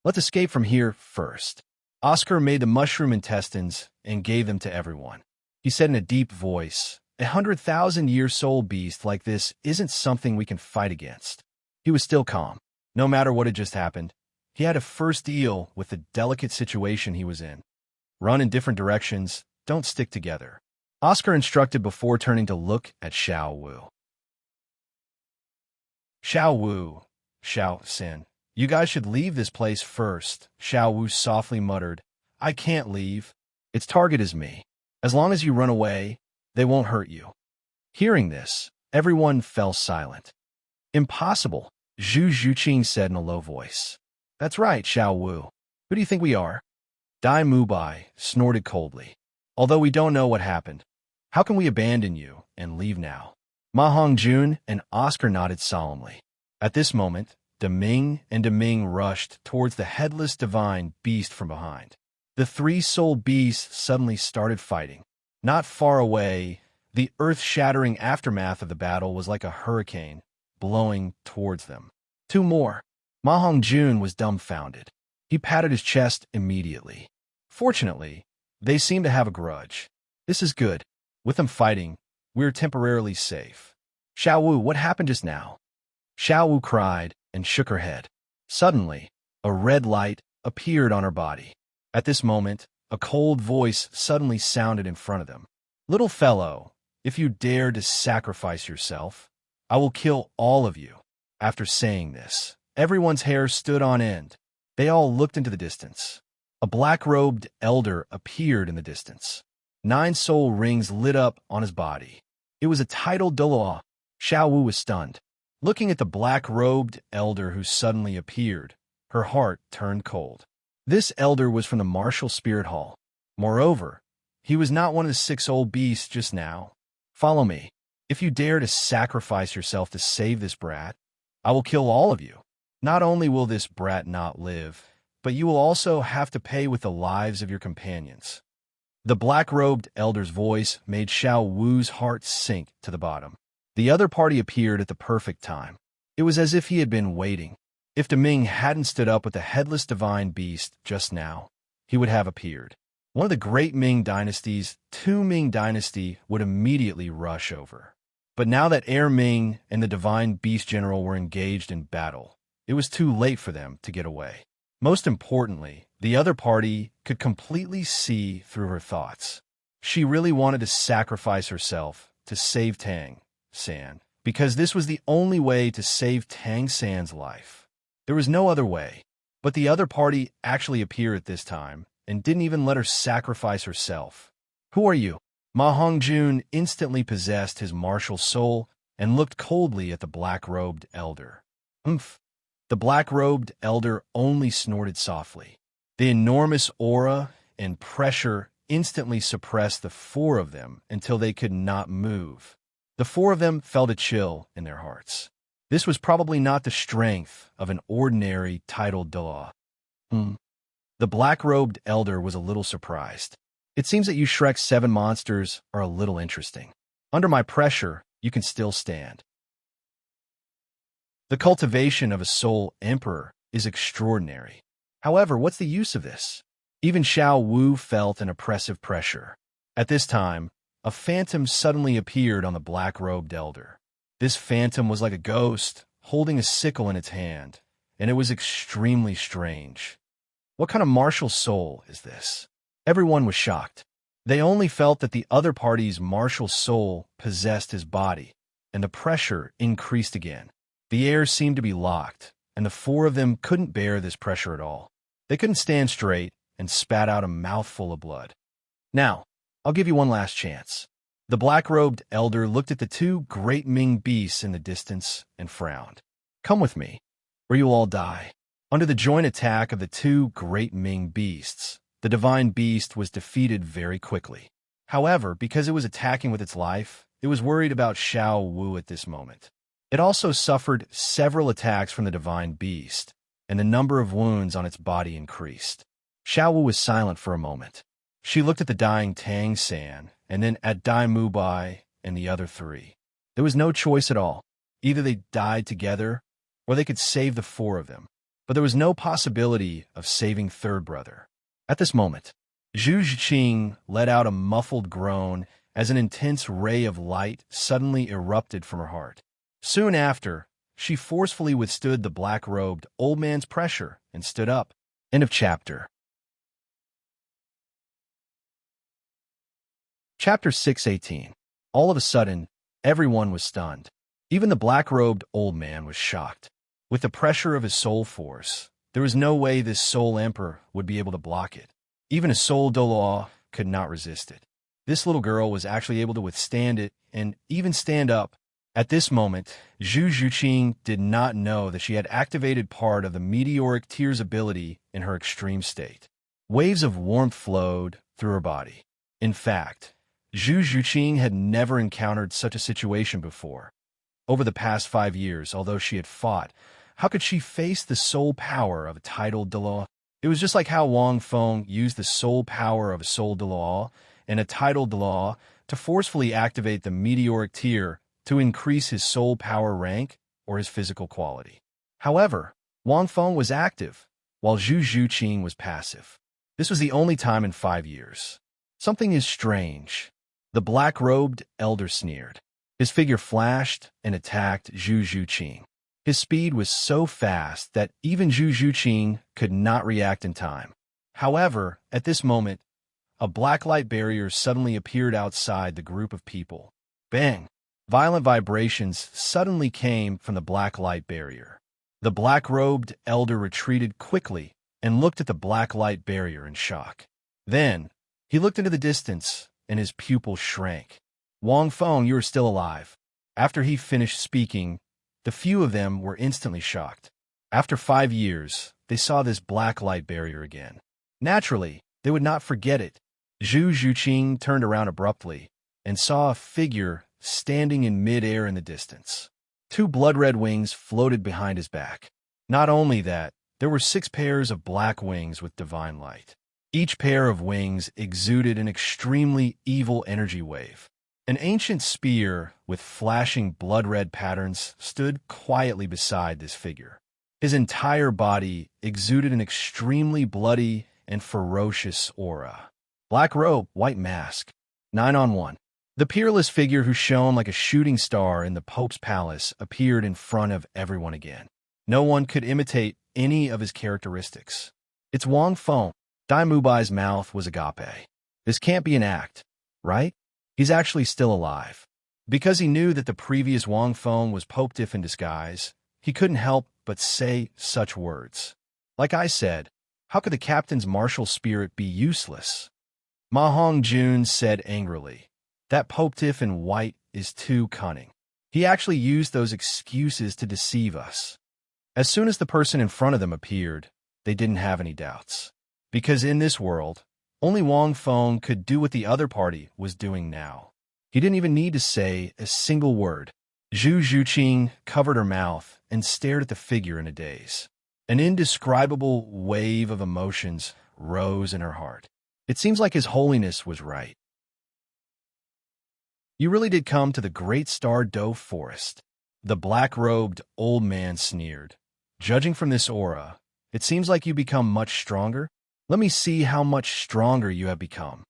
Speaker 1: "Let's escape from here first." Oscar made the mushroom intestines and gave them to everyone. He said in a deep voice, "A 100,000-year soul beast like this isn't something we can fight against." He was still calm. No matter what had just happened, he had to first deal with the delicate situation he was in. Run in different directions, don't stick together, Oscar instructed before turning to look at Xiao Wu. "Xiao Wu, Xiao Xin, you guys should leave this place first," Xiao Wu softly muttered. "I can't leave. Its target is me. As long as you run away, they won't hurt you." Hearing this, everyone fell silent. "Impossible," Zhu Zhuqing said in a low voice. "That's right, Xiao Wu. Who do you think we are?" Dai Mubai snorted coldly. "Although we don't know what happened, how can we abandon you and leave now?" Ma Hongjun and Oscar nodded solemnly. At this moment, Deming and Deming rushed towards the headless divine beast from behind. The three soul beasts suddenly started fighting. Not far away, the earth-shattering aftermath of the battle was like a hurricane, blowing towards them. Two more. Ma Hongjun was dumbfounded. He patted his chest immediately. Fortunately, they seemed to have a grudge. This is good. With them fighting, we're temporarily safe. "Xiao Wu, what happened just now?" Xiao Wu cried and shook her head. Suddenly, a red light appeared on her body. At this moment, a cold voice suddenly sounded in front of them. "Little fellow, if you dare to sacrifice yourself, I will kill all of you." After saying this, everyone's hair stood on end. They all looked into the distance. A black-robed elder appeared in the distance. 9 soul rings lit up on his body. It was a titled Douluo. Xiao Wu was stunned. Looking at the black-robed elder who suddenly appeared, her heart turned cold. This elder was from the martial spirit hall. Moreover, he was not one of the 6 old beasts just now. "Follow me. If you dare to sacrifice yourself to save this brat, I will kill all of you. Not only will this brat not live, but you will also have to pay with the lives of your companions." The black-robed elder's voice made Xiao Wu's heart sink to the bottom. The other party appeared at the perfect time. It was as if he had been waiting. If Deming hadn't stood up with the headless divine beast just now, he would have appeared. One of the great Ming dynasties, Tu Ming dynasty, would immediately rush over. But now that Air Ming and the divine beast general were engaged in battle, it was too late for them to get away. Most importantly, the other party could completely see through her thoughts. She really wanted to sacrifice herself to save Tang San, because this was the only way to save Tang San's life. There was no other way. But the other party actually appeared at this time and didn't even let her sacrifice herself. "Who are you?" Ma Hongjun instantly possessed his martial soul and looked coldly at the black-robed elder. "Umph." The black-robed elder only snorted softly. The enormous aura and pressure instantly suppressed the 4 of them until they could not move. The 4 of them felt a chill in their hearts. This was probably not the strength of an ordinary titled Douluo. The black-robed elder was a little surprised. "It seems that you Shrek's 7 monsters are a little interesting. Under my pressure, you can still stand." The cultivation of a soul emperor is extraordinary. However, what's the use of this? Even Xiao Wu felt an oppressive pressure. At this time, a phantom suddenly appeared on the black-robed elder. This phantom was like a ghost, holding a sickle in its hand, and it was extremely strange. What kind of martial soul is this? Everyone was shocked. They only felt that the other party's martial soul possessed his body, and the pressure increased again. The air seemed to be locked, and the four of them couldn't bear this pressure at all. They couldn't stand straight and spat out a mouthful of blood. Now, I'll give you one last chance. The black-robed elder looked at the two great Ming beasts in the distance and frowned. Come with me, or you'll all die. Under the joint attack of the two great Ming beasts, the divine beast was defeated very quickly. However, because it was attacking with its life, it was worried about Xiao Wu at this moment. It also suffered several attacks from the divine beast, and the number of wounds on its body increased. Xiao Wu was silent for a moment. She looked at the dying Tang San, and then at Dai Mubai and the other three. There was no choice at all. Either they died together, or they could save the four of them. But there was no possibility of saving third brother. At this moment, Zhu Zhiqing let out a muffled groan as an intense ray of light suddenly erupted from her heart. Soon after, she forcefully withstood the black-robed old man's pressure and stood up. End of chapter. Chapter 618. All of a sudden, everyone was stunned. Even the black-robed old man was shocked. With the pressure of his soul force, there was no way this soul emperor would be able to block it. Even a soul Douluo could not resist it. This little girl was actually able to withstand it and even stand up. At this moment, Zhu Zhiqing did not know that she had activated part of the meteoric tears ability in her extreme state. Waves of warmth flowed through her body. In fact, Zhu Zhiqing had never encountered such a situation before. Over the past 5 years, although she had fought, how could she face the soul power of a titled Dalu? It was just like how Wang Feng used the soul power of a soul Dalu and a titled Dalu to forcefully activate the meteoric tear to increase his soul power rank or his physical quality. However, Wang Feng was active, while Zhu Zhiqing was passive. This was the only time in 5 years. Something is strange. The black-robed elder sneered. His figure flashed and attacked Zhu Zhiqing. His speed was so fast that even Zhu Zhiqing could not react in time. However, at this moment, a black light barrier suddenly appeared outside the group of people. Bang! Violent vibrations suddenly came from the black light barrier. The black-robed elder retreated quickly and looked at the black light barrier in shock. Then, he looked into the distance, and his pupils shrank. Wang Feng, you are still alive. After he finished speaking, the few of them were instantly shocked. After 5 years, they saw this black light barrier again. Naturally, they would not forget it. Zhu Zhiqing turned around abruptly and saw a figure standing in mid-air in the distance. 2 blood-red wings floated behind his back. Not only that, there were 6 pairs of black wings with divine light. Each pair of wings exuded an extremely evil energy wave. An ancient spear with flashing blood-red patterns stood quietly beside this figure. His entire body exuded an extremely bloody and ferocious aura. Black robe, white mask. 9-on-1. The peerless figure who shone like a shooting star in the Pope's palace appeared in front of everyone again. No one could imitate any of his characteristics. It's Wang Feng. Dai Mubai's mouth was agape. This can't be an act, right? He's actually still alive. Because he knew that the previous Wang Feng was Pope Diff in disguise, he couldn't help but say such words. Like I said, how could the captain's martial spirit be useless? Ma Hongjun said angrily. That Pope Diff in white is too cunning. He actually used those excuses to deceive us. As soon as the person in front of them appeared, they didn't have any doubts. Because in this world, only Wang Feng could do what the other party was doing now. He didn't even need to say a single word. Zhu Zhiqing covered her mouth and stared at the figure in a daze. An indescribable wave of emotions rose in her heart. It seems like His Holiness was right. You really did come to the great Star Doe Forest. The black-robed old man sneered. Judging from this aura, It seems like you become much stronger. Let me see how much stronger you have become.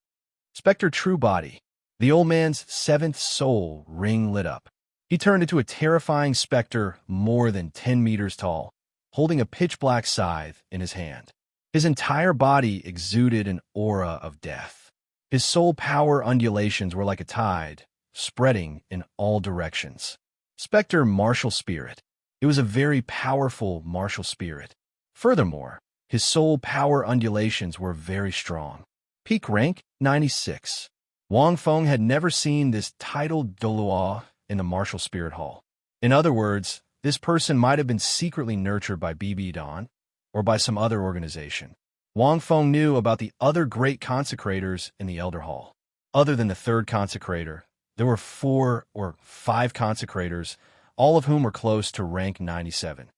Speaker 1: Spectre True Body. The old man's seventh soul ring lit up. He turned into a terrifying specter more than 10 meters tall, holding a pitch-black scythe in his hand. His entire body exuded an aura of death. His soul power undulations were like a tide, spreading in all directions. Spectre Martial Spirit. It was a very powerful martial spirit. Furthermore, his soul power undulations were very strong. Peak rank 96. Wang Feng had never seen this titled Douluo in the martial spirit hall. In other words, this person might have been secretly nurtured by BB Dawn or by some other organization. Wang Feng knew about the other great consecrators in the Elder Hall. Other than the third consecrator, there were 4 or 5 consecrators, all of whom were close to rank 97.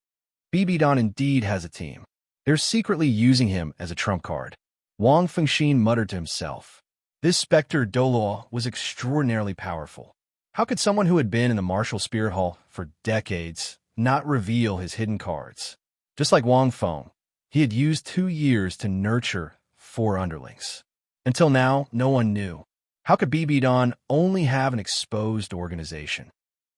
Speaker 1: BB Dawn indeed has a team. They're secretly using him as a trump card. Wang Fengxin muttered to himself. This Spectre Douluo was extraordinarily powerful. How could someone who had been in the Martial Spirit Hall for decades not reveal his hidden cards? Just like Wang Feng, he had used 2 years to nurture 4 underlings. Until now, no one knew. How could BB Dawn only have an exposed organization?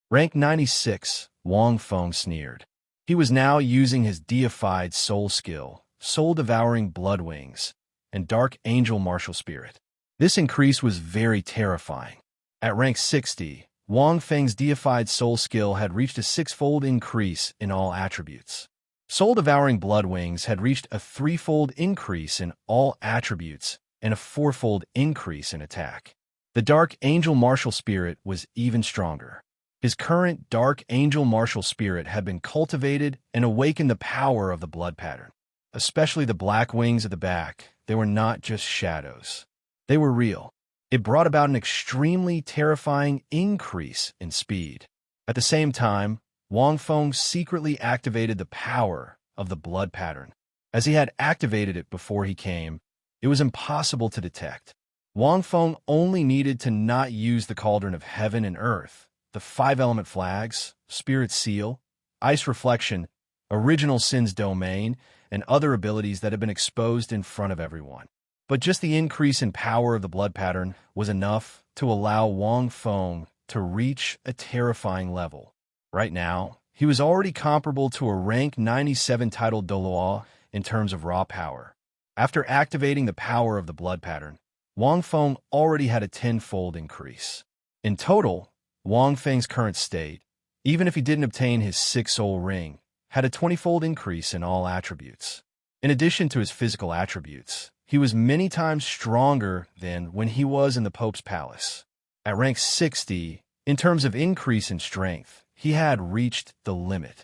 Speaker 1: Rank 96, Wang Feng sneered. He was now using his deified soul skill, soul-devouring blood wings, and dark angel martial spirit. This increase was very terrifying. At rank 60, Wang Feng's deified soul skill had reached a 6-fold increase in all attributes. Soul-devouring blood wings had reached a 3-fold increase in all attributes and a 4-fold increase in attack. The dark angel martial spirit was even stronger. His current dark angel martial spirit had been cultivated and awakened the power of the blood pattern. Especially the black wings at the back, they were not just shadows. They were real. It brought about an extremely terrifying increase in speed. At the same time, Wang Feng secretly activated the power of the blood pattern. As he had activated it before he came, it was impossible to detect. Wang Feng only needed to not use the cauldron of heaven and earth, the 5-element flags, spirit seal, ice reflection, original sin's domain, and other abilities that had been exposed in front of everyone. But just the increase in power of the blood pattern was enough to allow Wang Feng to reach a terrifying level. Right now, he was already comparable to a rank 97 titled Douluo in terms of raw power. After activating the power of the blood pattern, Wang Feng already had a 10-fold increase. In total, Wang Feng's current state, even if he didn't obtain his 6-soul ring, had a 20-fold increase in all attributes. In addition to his physical attributes, he was many times stronger than when he was in the Pope's palace. At rank 60, in terms of increase in strength, he had reached the limit.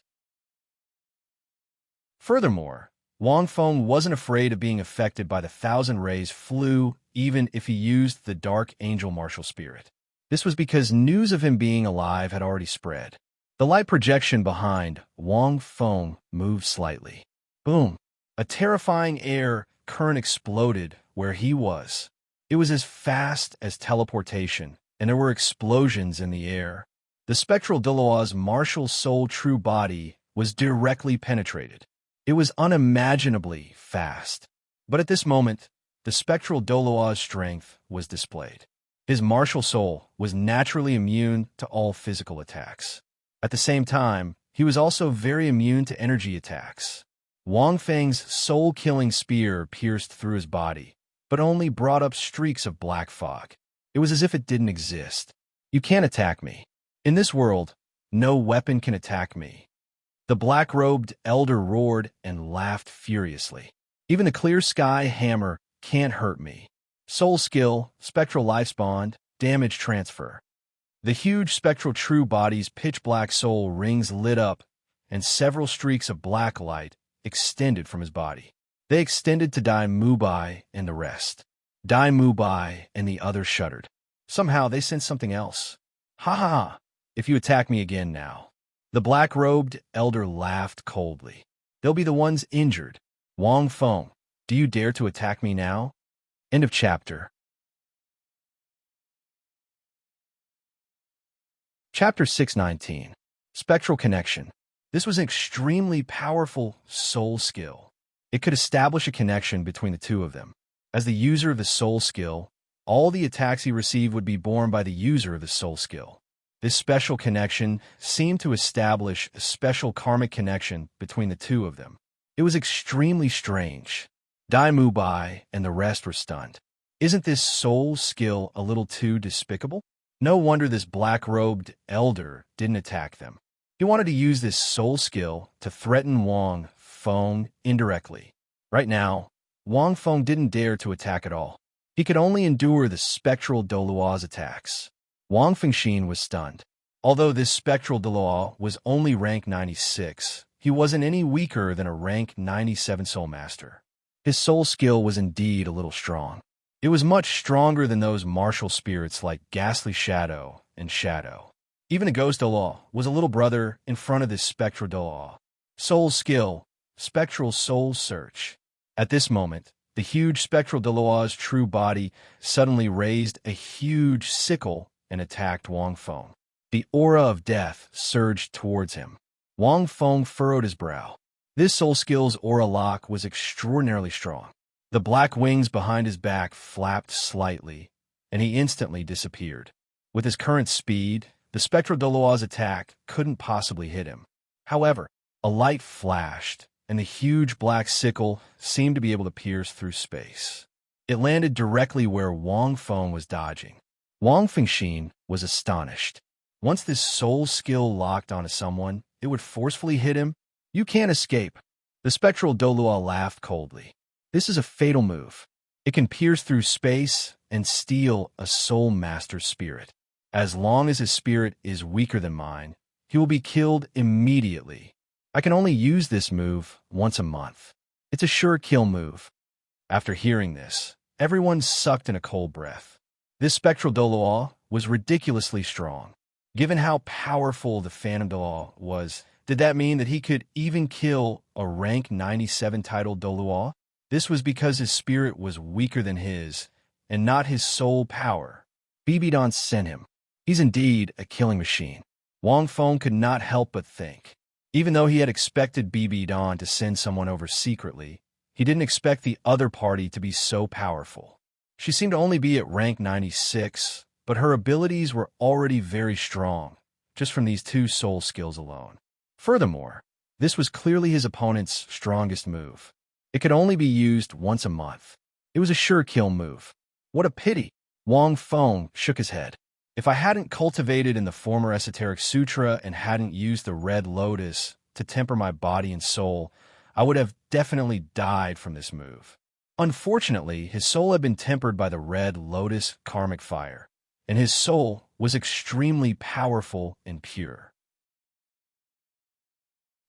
Speaker 1: Furthermore, Wang Feng wasn't afraid of being affected by the 1,000 rays flew even if he used the Dark Angel Martial Spirit. This was because news of him being alive had already spread. The light projection behind Wang Feng moved slightly. Boom! A terrifying air current exploded where he was. It was as fast as teleportation, and there were explosions in the air. The spectral Douluo's martial soul true body was directly penetrated. It was unimaginably fast. But at this moment, the spectral Douluo's strength was displayed. His martial soul was naturally immune to all physical attacks. At the same time, he was also very immune to energy attacks. Wang Feng's soul-killing spear pierced through his body, but only brought up streaks of black fog. It was as if it didn't exist. You can't attack me. In this world, no weapon can attack me. The black-robed elder roared and laughed furiously. Even the clear sky hammer can't hurt me. Soul skill, spectral life bond, damage transfer. The huge spectral true body's pitch-black soul rings lit up, and several streaks of black light extended from his body. They extended to Dai Mubai and the rest. Dai Mubai and the others shuddered. Somehow they sensed something else. Ha ha ha! If you attack me again now. The black-robed elder laughed coldly. They'll be the ones injured. Wang Feng, do you dare to attack me now? End of chapter. Chapter 619. Spectral Connection. This was an extremely powerful soul skill. It could establish a connection between the two of them. As the user of the soul skill, all the attacks he received would be borne by the user of the soul skill. This special connection seemed to establish a special karmic connection between the two of them. It was extremely strange. Dai Mubai and the rest were stunned. Isn't this soul skill a little too despicable? No wonder this black-robed elder didn't attack them. He wanted to use this soul skill to threaten Wang Feng indirectly. Right now, Wang Feng didn't dare to attack at all. He could only endure the spectral Douluo's attacks. Wang Fengxin was stunned. Although this spectral Douluo was only rank 96, he wasn't any weaker than a rank 97 soul master. His soul skill was indeed a little strong. It was much stronger than those martial spirits like Ghastly Shadow and Shadow. Even a ghost Douluo was a little brother in front of this spectral Douluo. Soul skill, spectral soul search. At this moment, the huge spectral Douluo's true body suddenly raised a huge sickle and attacked Wang Feng. The aura of death surged towards him. Wang Feng furrowed his brow. This soul skill's aura lock was extraordinarily strong. The black wings behind his back flapped slightly, and he instantly disappeared. With his current speed, the spectral Douluo's attack couldn't possibly hit him. However, a light flashed, and the huge black sickle seemed to be able to pierce through space. It landed directly where Wang Feng was dodging. Wang Fengxin was astonished. Once this soul skill locked onto someone, it would forcefully hit him. You can't escape. The spectral Douluo laughed coldly. This is a fatal move. It can pierce through space and steal a soul master's spirit. As long as his spirit is weaker than mine, he will be killed immediately. I can only use this move once a month. It's a sure kill move. After hearing this, everyone sucked in a cold breath. This spectral Douluo was ridiculously strong. Given how powerful the Phantom Douluo was, did that mean that he could even kill a rank 97 titled Douluo? This was because his spirit was weaker than his, and not his soul power. Bibidon sent him. He's indeed a killing machine. Wang Feng could not help but think. Even though he had expected Bibidon to send someone over secretly, he didn't expect the other party to be so powerful. She seemed to only be at rank 96, but her abilities were already very strong, just from these two soul skills alone. Furthermore, this was clearly his opponent's strongest move. It could only be used once a month. It was a sure kill move. What a pity! Wang Feng shook his head. If I hadn't cultivated in the former esoteric sutra and hadn't used the red lotus to temper my body and soul, I would have definitely died from this move. Unfortunately, his soul had been tempered by the red lotus karmic fire, and his soul was extremely powerful and pure.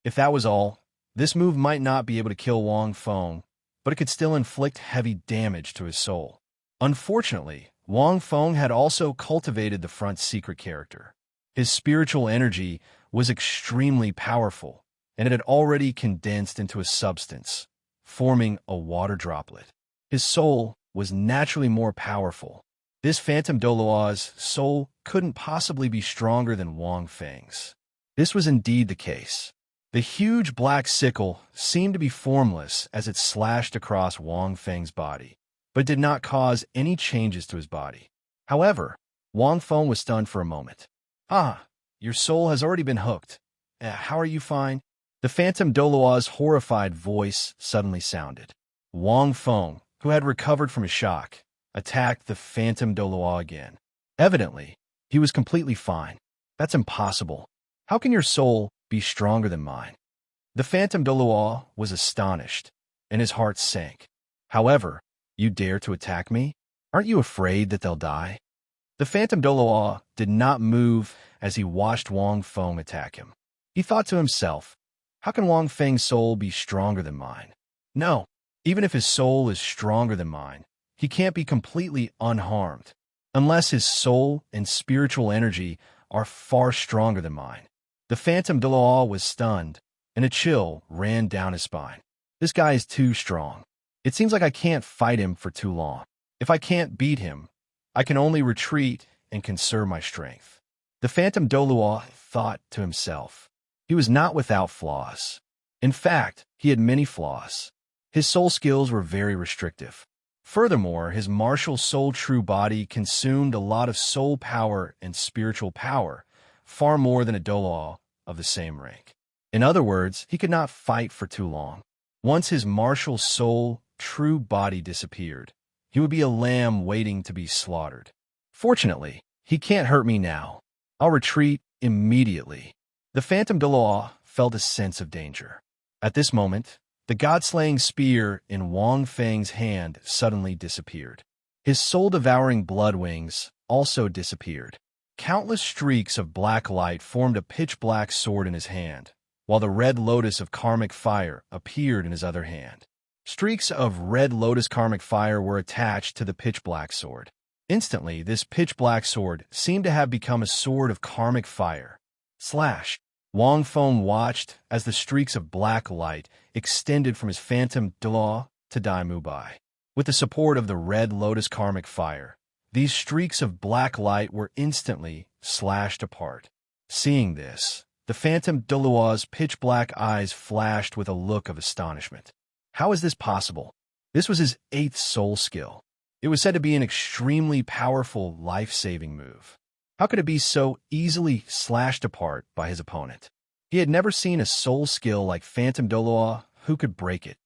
Speaker 1: If that was all, this move might not be able to kill Wang Feng, but it could still inflict heavy damage to his soul. Unfortunately, Wang Feng had also cultivated the front secret character. His spiritual energy was extremely powerful, and it had already condensed into a substance, forming a water droplet. His soul was naturally more powerful. This Phantom Douluo's soul couldn't possibly be stronger than Wang Feng's. This was indeed the case. The huge black sickle seemed to be formless as it slashed across Wang Feng's body, but did not cause any changes to his body. However, Wang Feng was stunned for a moment. Ah, your soul has already been hooked. How are you fine? The Phantom Douluo's horrified voice suddenly sounded. Wang Feng, who had recovered from his shock, attacked the Phantom Douluo again. Evidently, he was completely fine. That's impossible. How can your soul be stronger than mine? The Phantom Douluo was astonished, and his heart sank. However, you dare to attack me? Aren't you afraid that they'll die? The Phantom Douluo did not move as he watched Wang Feng attack him. He thought to himself, how can Wang Feng's soul be stronger than mine? No, even if his soul is stronger than mine, he can't be completely unharmed, unless his soul and spiritual energy are far stronger than mine. The Phantom Douluo was stunned, and a chill ran down his spine. This guy is too strong. It seems like I can't fight him for too long. If I can't beat him, I can only retreat and conserve my strength. The Phantom Douluo thought to himself. He was not without flaws. In fact, he had many flaws. His soul skills were very restrictive. Furthermore, his martial soul true body consumed a lot of soul power and spiritual power, far more than a Douluo of the same rank. In other words, he could not fight for too long. Once his martial soul true body disappeared, he would be a lamb waiting to be slaughtered. Fortunately, he can't hurt me now. I'll retreat immediately. The phantom Douluo felt a sense of danger. At this moment, the god-slaying spear in Wang Feng's hand suddenly disappeared. His soul-devouring blood wings also disappeared. Countless streaks of black light formed a pitch-black sword in his hand, while the red lotus of karmic fire appeared in his other hand. Streaks of red lotus karmic fire were attached to the pitch-black sword. Instantly, this pitch-black sword seemed to have become a sword of karmic fire. Slash! Wang Feng watched as the streaks of black light extended from his phantom Douluo to Dai Mubai. With the support of the red lotus karmic fire, these streaks of black light were instantly slashed apart. Seeing this, the phantom Douluo's pitch-black eyes flashed with a look of astonishment. How is this possible? This was his 8th soul skill. It was said to be an extremely powerful life-saving move. How could it be so easily slashed apart by his opponent? He had never seen a soul skill like Phantom Douluo who could break it.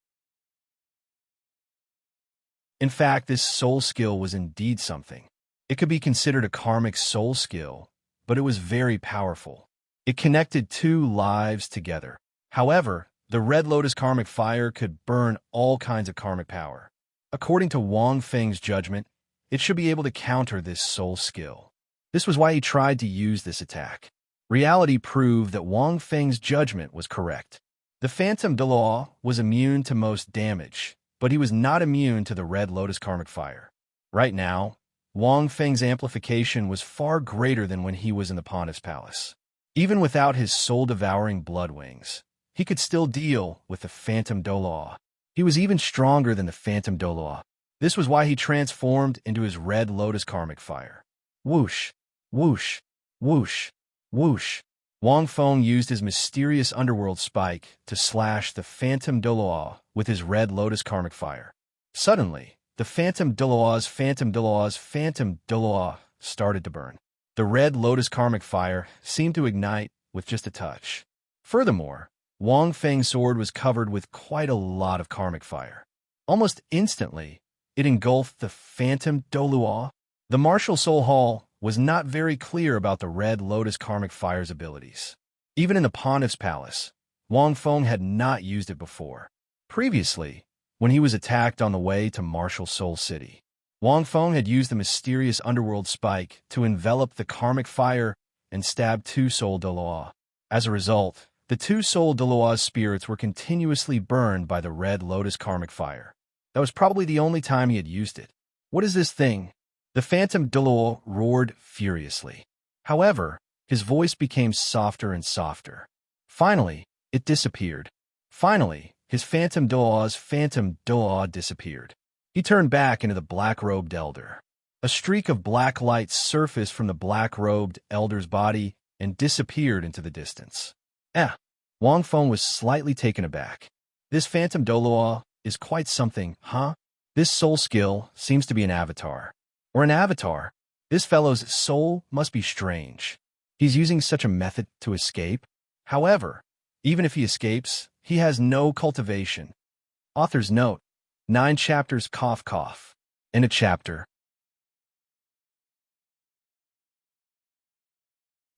Speaker 1: In fact, this soul skill was indeed something. It could be considered a karmic soul skill, but it was very powerful. It connected 2 lives together. However, the red lotus karmic fire could burn all kinds of karmic power. According to Wang Feng's judgment, it should be able to counter this soul skill. This was why he tried to use this attack. Reality proved that Wang Feng's judgment was correct. The Phantom Douluo was immune to most damage, but he was not immune to the red lotus karmic fire. Right now, Wang Feng's amplification was far greater than when he was in the Pontiff's palace. Even without his soul-devouring blood wings, he could still deal with the Phantom Douluo. He was even stronger than the Phantom Douluo. This was why he transformed into his red lotus karmic fire. Whoosh, whoosh, whoosh, whoosh. Wang Feng used his mysterious underworld spike to slash the Phantom Douluo with his red lotus karmic fire. Suddenly, the Phantom Douluo's Phantom Douluo started to burn. The red lotus karmic fire seemed to ignite with just a touch. Furthermore, Wang Feng's sword was covered with quite a lot of karmic fire. Almost instantly, it engulfed the Phantom Douluo. The Martial Soul Hall was not very clear about the red lotus karmic fire's abilities. Even in the Pontiff's palace, Wang Feng had not used it before. Previously, when he was attacked on the way to Martial Soul City, Wang Feng had used the mysterious underworld spike to envelop the karmic fire and stab 2 soul Douluo. As a result, the 2 soul Douluo's spirits were continuously burned by the red lotus karmic fire. That was probably the only time he had used it. What is this thing? The Phantom Douluo roared furiously. However, his voice became softer and softer. Finally, it disappeared. Finally, his Phantom Douluo disappeared. He turned back into the black-robed elder. A streak of black light surfaced from the black-robed elder's body and disappeared into the distance. Wang Feng was slightly taken aback. This Phantom Douluo is quite something, huh? This soul skill seems to be an avatar. Or an avatar. This fellow's soul must be strange. He's using such a method to escape. However, even if he escapes, he has no cultivation. Author's note: 9 chapters cough. In a chapter.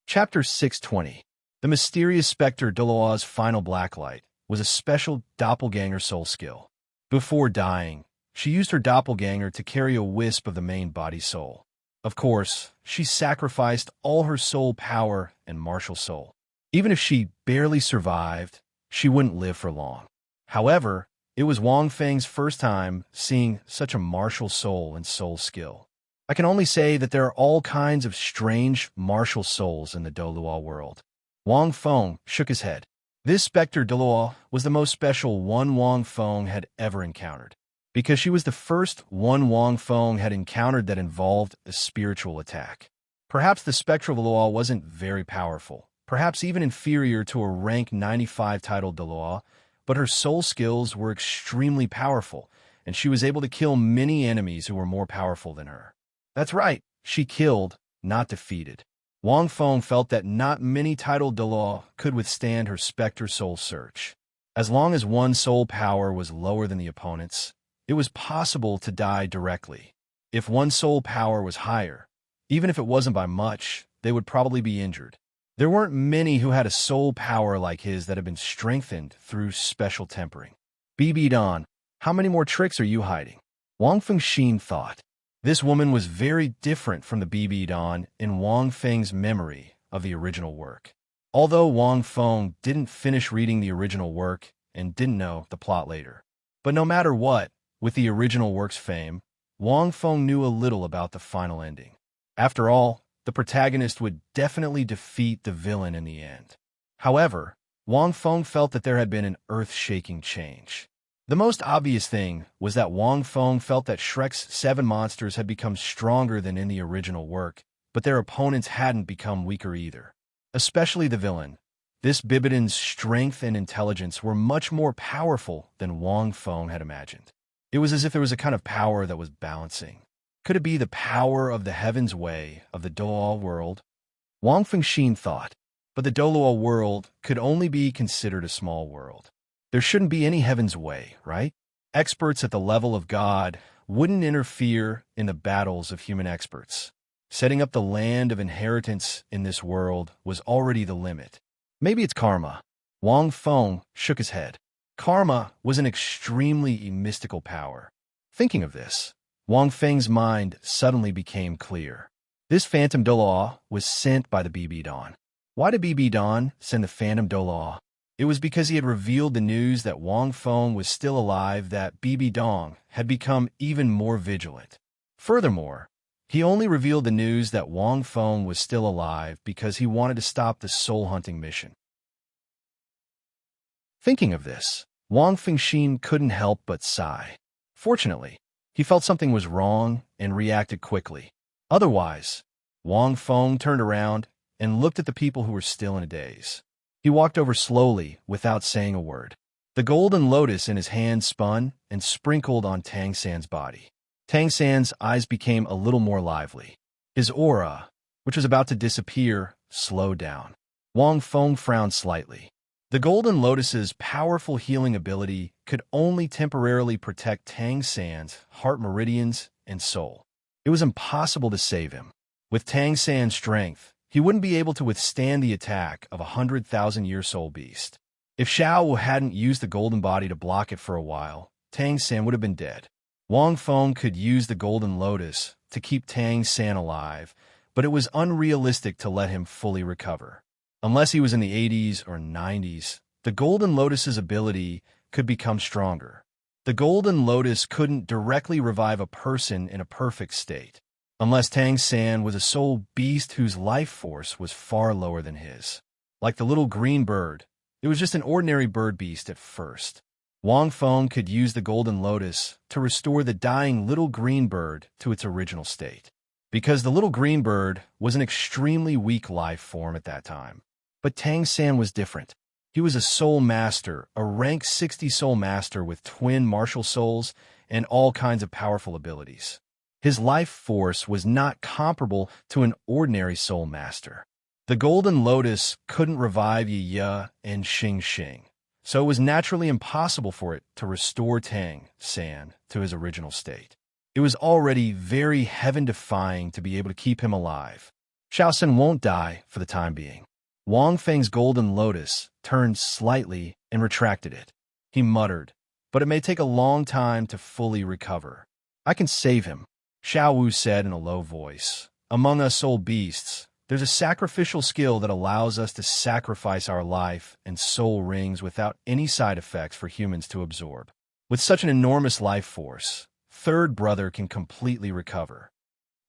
Speaker 1: Chapter 620. The mysterious specter Douluo's final blacklight was a special doppelganger soul skill. Before dying, she used her doppelganger to carry a wisp of the main body soul. Of course, she sacrificed all her soul power and martial soul. Even if she barely survived, she wouldn't live for long. However, it was Wang Feng's first time seeing such a martial soul and soul skill. I can only say that there are all kinds of strange martial souls in the Douluo world. Wang Feng shook his head. This Spectre Douluo was the most special one Wang Feng had ever encountered, because she was the first one Wang Feng had encountered that involved a spiritual attack. Perhaps the Spectral Douluo wasn't very powerful, perhaps even inferior to a rank 95 titled Douluo, but her soul skills were extremely powerful, and she was able to kill many enemies who were more powerful than her. That's right, she killed, not defeated. Wang Feng felt that not many titled Dalu could withstand her specter soul search. As long as one soul power was lower than the opponent's, it was possible to die directly. If one soul power was higher, even if it wasn't by much, they would probably be injured. There weren't many who had a soul power like his that had been strengthened through special tempering. BB Don, how many more tricks are you hiding? Wang Fengxin thought. This woman was very different from the BB Don in Wang Feng's memory of the original work. Although Wang Feng didn't finish reading the original work and didn't know the plot later. But no matter what, with the original work's fame, Wang Feng knew a little about the final ending. After all, the protagonist would definitely defeat the villain in the end. However, Wang Feng felt that there had been an earth-shaking change. The most obvious thing was that Wang Feng felt that Shrek's 7 monsters had become stronger than in the original work, but their opponents hadn't become weaker either. Especially the villain. This Bibidon's strength and intelligence were much more powerful than Wang Feng had imagined. It was as if there was a kind of power that was balancing. Could it be the power of the Heaven's Way of the Douluo world? Wang Fengxin thought. But the Douluo world could only be considered a small world. There shouldn't be any Heaven's Way, right? Experts at the level of God wouldn't interfere in the battles of human experts. Setting up the land of inheritance in this world was already the limit. Maybe it's karma. Wang Feng shook his head. Karma was an extremely mystical power. Thinking of this, Wang Feng's mind suddenly became clear. This Phantom Douluo was sent by the BB Don. Why did BB Don send the Phantom Douluo? It was because he had revealed the news that Wang Feng was still alive that BB Dong had become even more vigilant. Furthermore, he only revealed the news that Wang Feng was still alive because he wanted to stop the soul-hunting mission. Thinking of this, Wang Fengxin couldn't help but sigh. Fortunately, he felt something was wrong and reacted quickly. Otherwise, Wang Feng turned around and looked at the people who were still in a daze. He walked over slowly without saying a word. The golden lotus in his hand spun and sprinkled on Tang San's body. Tang San's eyes became a little more lively. His aura, which was about to disappear, slowed down. Wang Feng frowned slightly. The golden lotus's powerful healing ability could only temporarily protect Tang San's heart meridians and soul. It was impossible to save him. With Tang San's strength, he wouldn't be able to withstand the attack of a 100,000-year soul beast. If Xiao Wu hadn't used the golden body to block it for a while, Tang San would have been dead. Wang Feng could use the golden lotus to keep Tang San alive, but it was unrealistic to let him fully recover. Unless he was in the 80s or 90s, the golden lotus's ability could become stronger. The golden lotus couldn't directly revive a person in a perfect state. Unless Tang San was a soul beast whose life force was far lower than his. Like the little green bird, it was just an ordinary bird beast at first. Wang Feng could use the golden lotus to restore the dying little green bird to its original state. Because the little green bird was an extremely weak life form at that time. But Tang San was different. He was a soul master, a rank 60 soul master with twin martial souls and all kinds of powerful abilities. His life force was not comparable to an ordinary soul master. The golden lotus couldn't revive Yi and Xing Xing, so it was naturally impossible for it to restore Tang San to his original state. It was already very heaven-defying to be able to keep him alive. Xiaosen won't die for the time being. Wang Feng's golden lotus turned slightly and retracted it. He muttered, but it may take a long time to fully recover. I can save him, Xiao Wu said in a low voice. Among us soul beasts, there's a sacrificial skill that allows us to sacrifice our life and soul rings without any side effects for humans to absorb. With such an enormous life force, third brother can completely recover.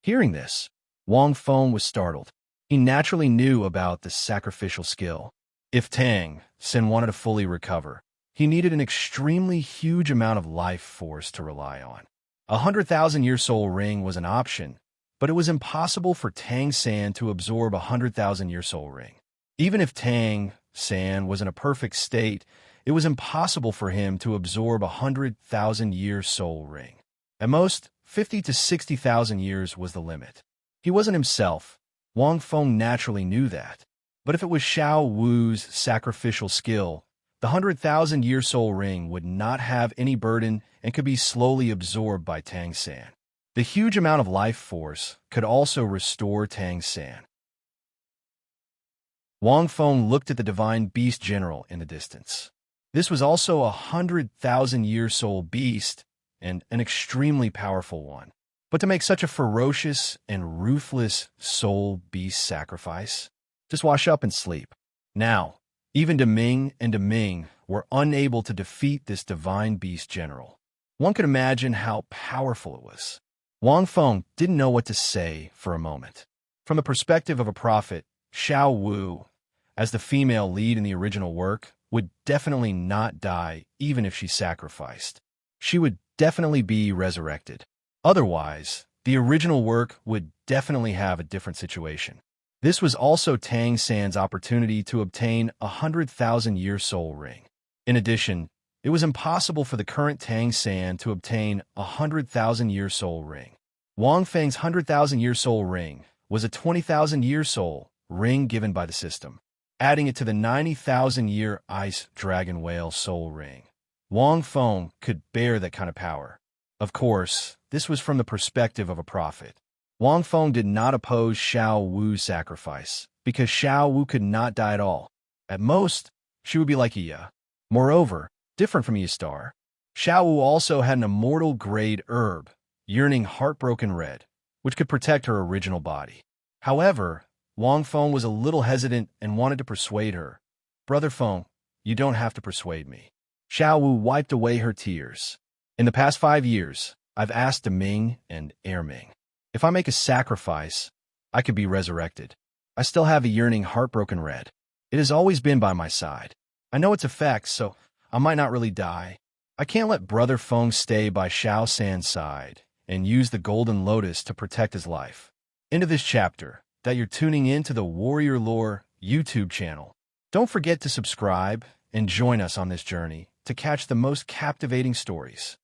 Speaker 1: Hearing this, Wang Feng was startled. He naturally knew about the sacrificial skill. If Tang San wanted to fully recover, he needed an extremely huge amount of life force to rely on. 100,000-year soul ring was an option, but it was impossible for Tang San to absorb 100,000-year soul ring. Even if Tang San was in a perfect state, it was impossible for him to absorb 100,000-year soul ring. At most, 50 to 60,000 years was the limit. He wasn't himself. Wang Feng naturally knew that. But if it was Xiao Wu's sacrificial skill, the 100,000-year soul ring would not have any burden and could be slowly absorbed by Tang San. The huge amount of life force could also restore Tang San. Wang Feng looked at the divine beast general in the distance. This was also a 100,000-year soul beast, and an extremely powerful one. But to make such a ferocious and ruthless soul beast sacrifice, just wash up and sleep. Now, even Deming and Deming were unable to defeat this divine beast general. One could imagine how powerful it was. Wang Feng didn't know what to say for a moment. From the perspective of a prophet, Xiao Wu, as the female lead in the original work, would definitely not die even if she sacrificed. She would definitely be resurrected. Otherwise, the original work would definitely have a different situation. This was also Tang San's opportunity to obtain a 100,000-year soul ring. In addition, it was impossible for the current Tang San to obtain a 100,000-year soul ring. Wang Feng's 100,000-year soul ring was a 20,000-year soul ring given by the system. Adding it to the 90,000-year ice dragon whale soul ring, Wang Feng could bear that kind of power. Of course, this was from the perspective of a prophet. Wang Feng did not oppose Xiao Wu's sacrifice, because Xiao Wu could not die at all. At most, she would be like Iya. Moreover, different from Star, Xiao Wu also had an immortal-grade herb, yearning heartbroken red, which could protect her original body. However, Wang Feng was a little hesitant and wanted to persuade her. Brother Feng, you don't have to persuade me. Xiao Wu wiped away her tears. In the past 5 years, I've asked Deming and Erming. If I make a sacrifice, I could be resurrected. I still have a yearning heartbroken red. It has always been by my side. I know its effects, so I might not really die. I can't let Brother Feng stay by Xiao San's side and use the golden lotus to protect his life. Into this chapter, that you're tuning in to the Warrior Lore YouTube channel. Don't forget to subscribe and join us on this journey to catch the most captivating stories.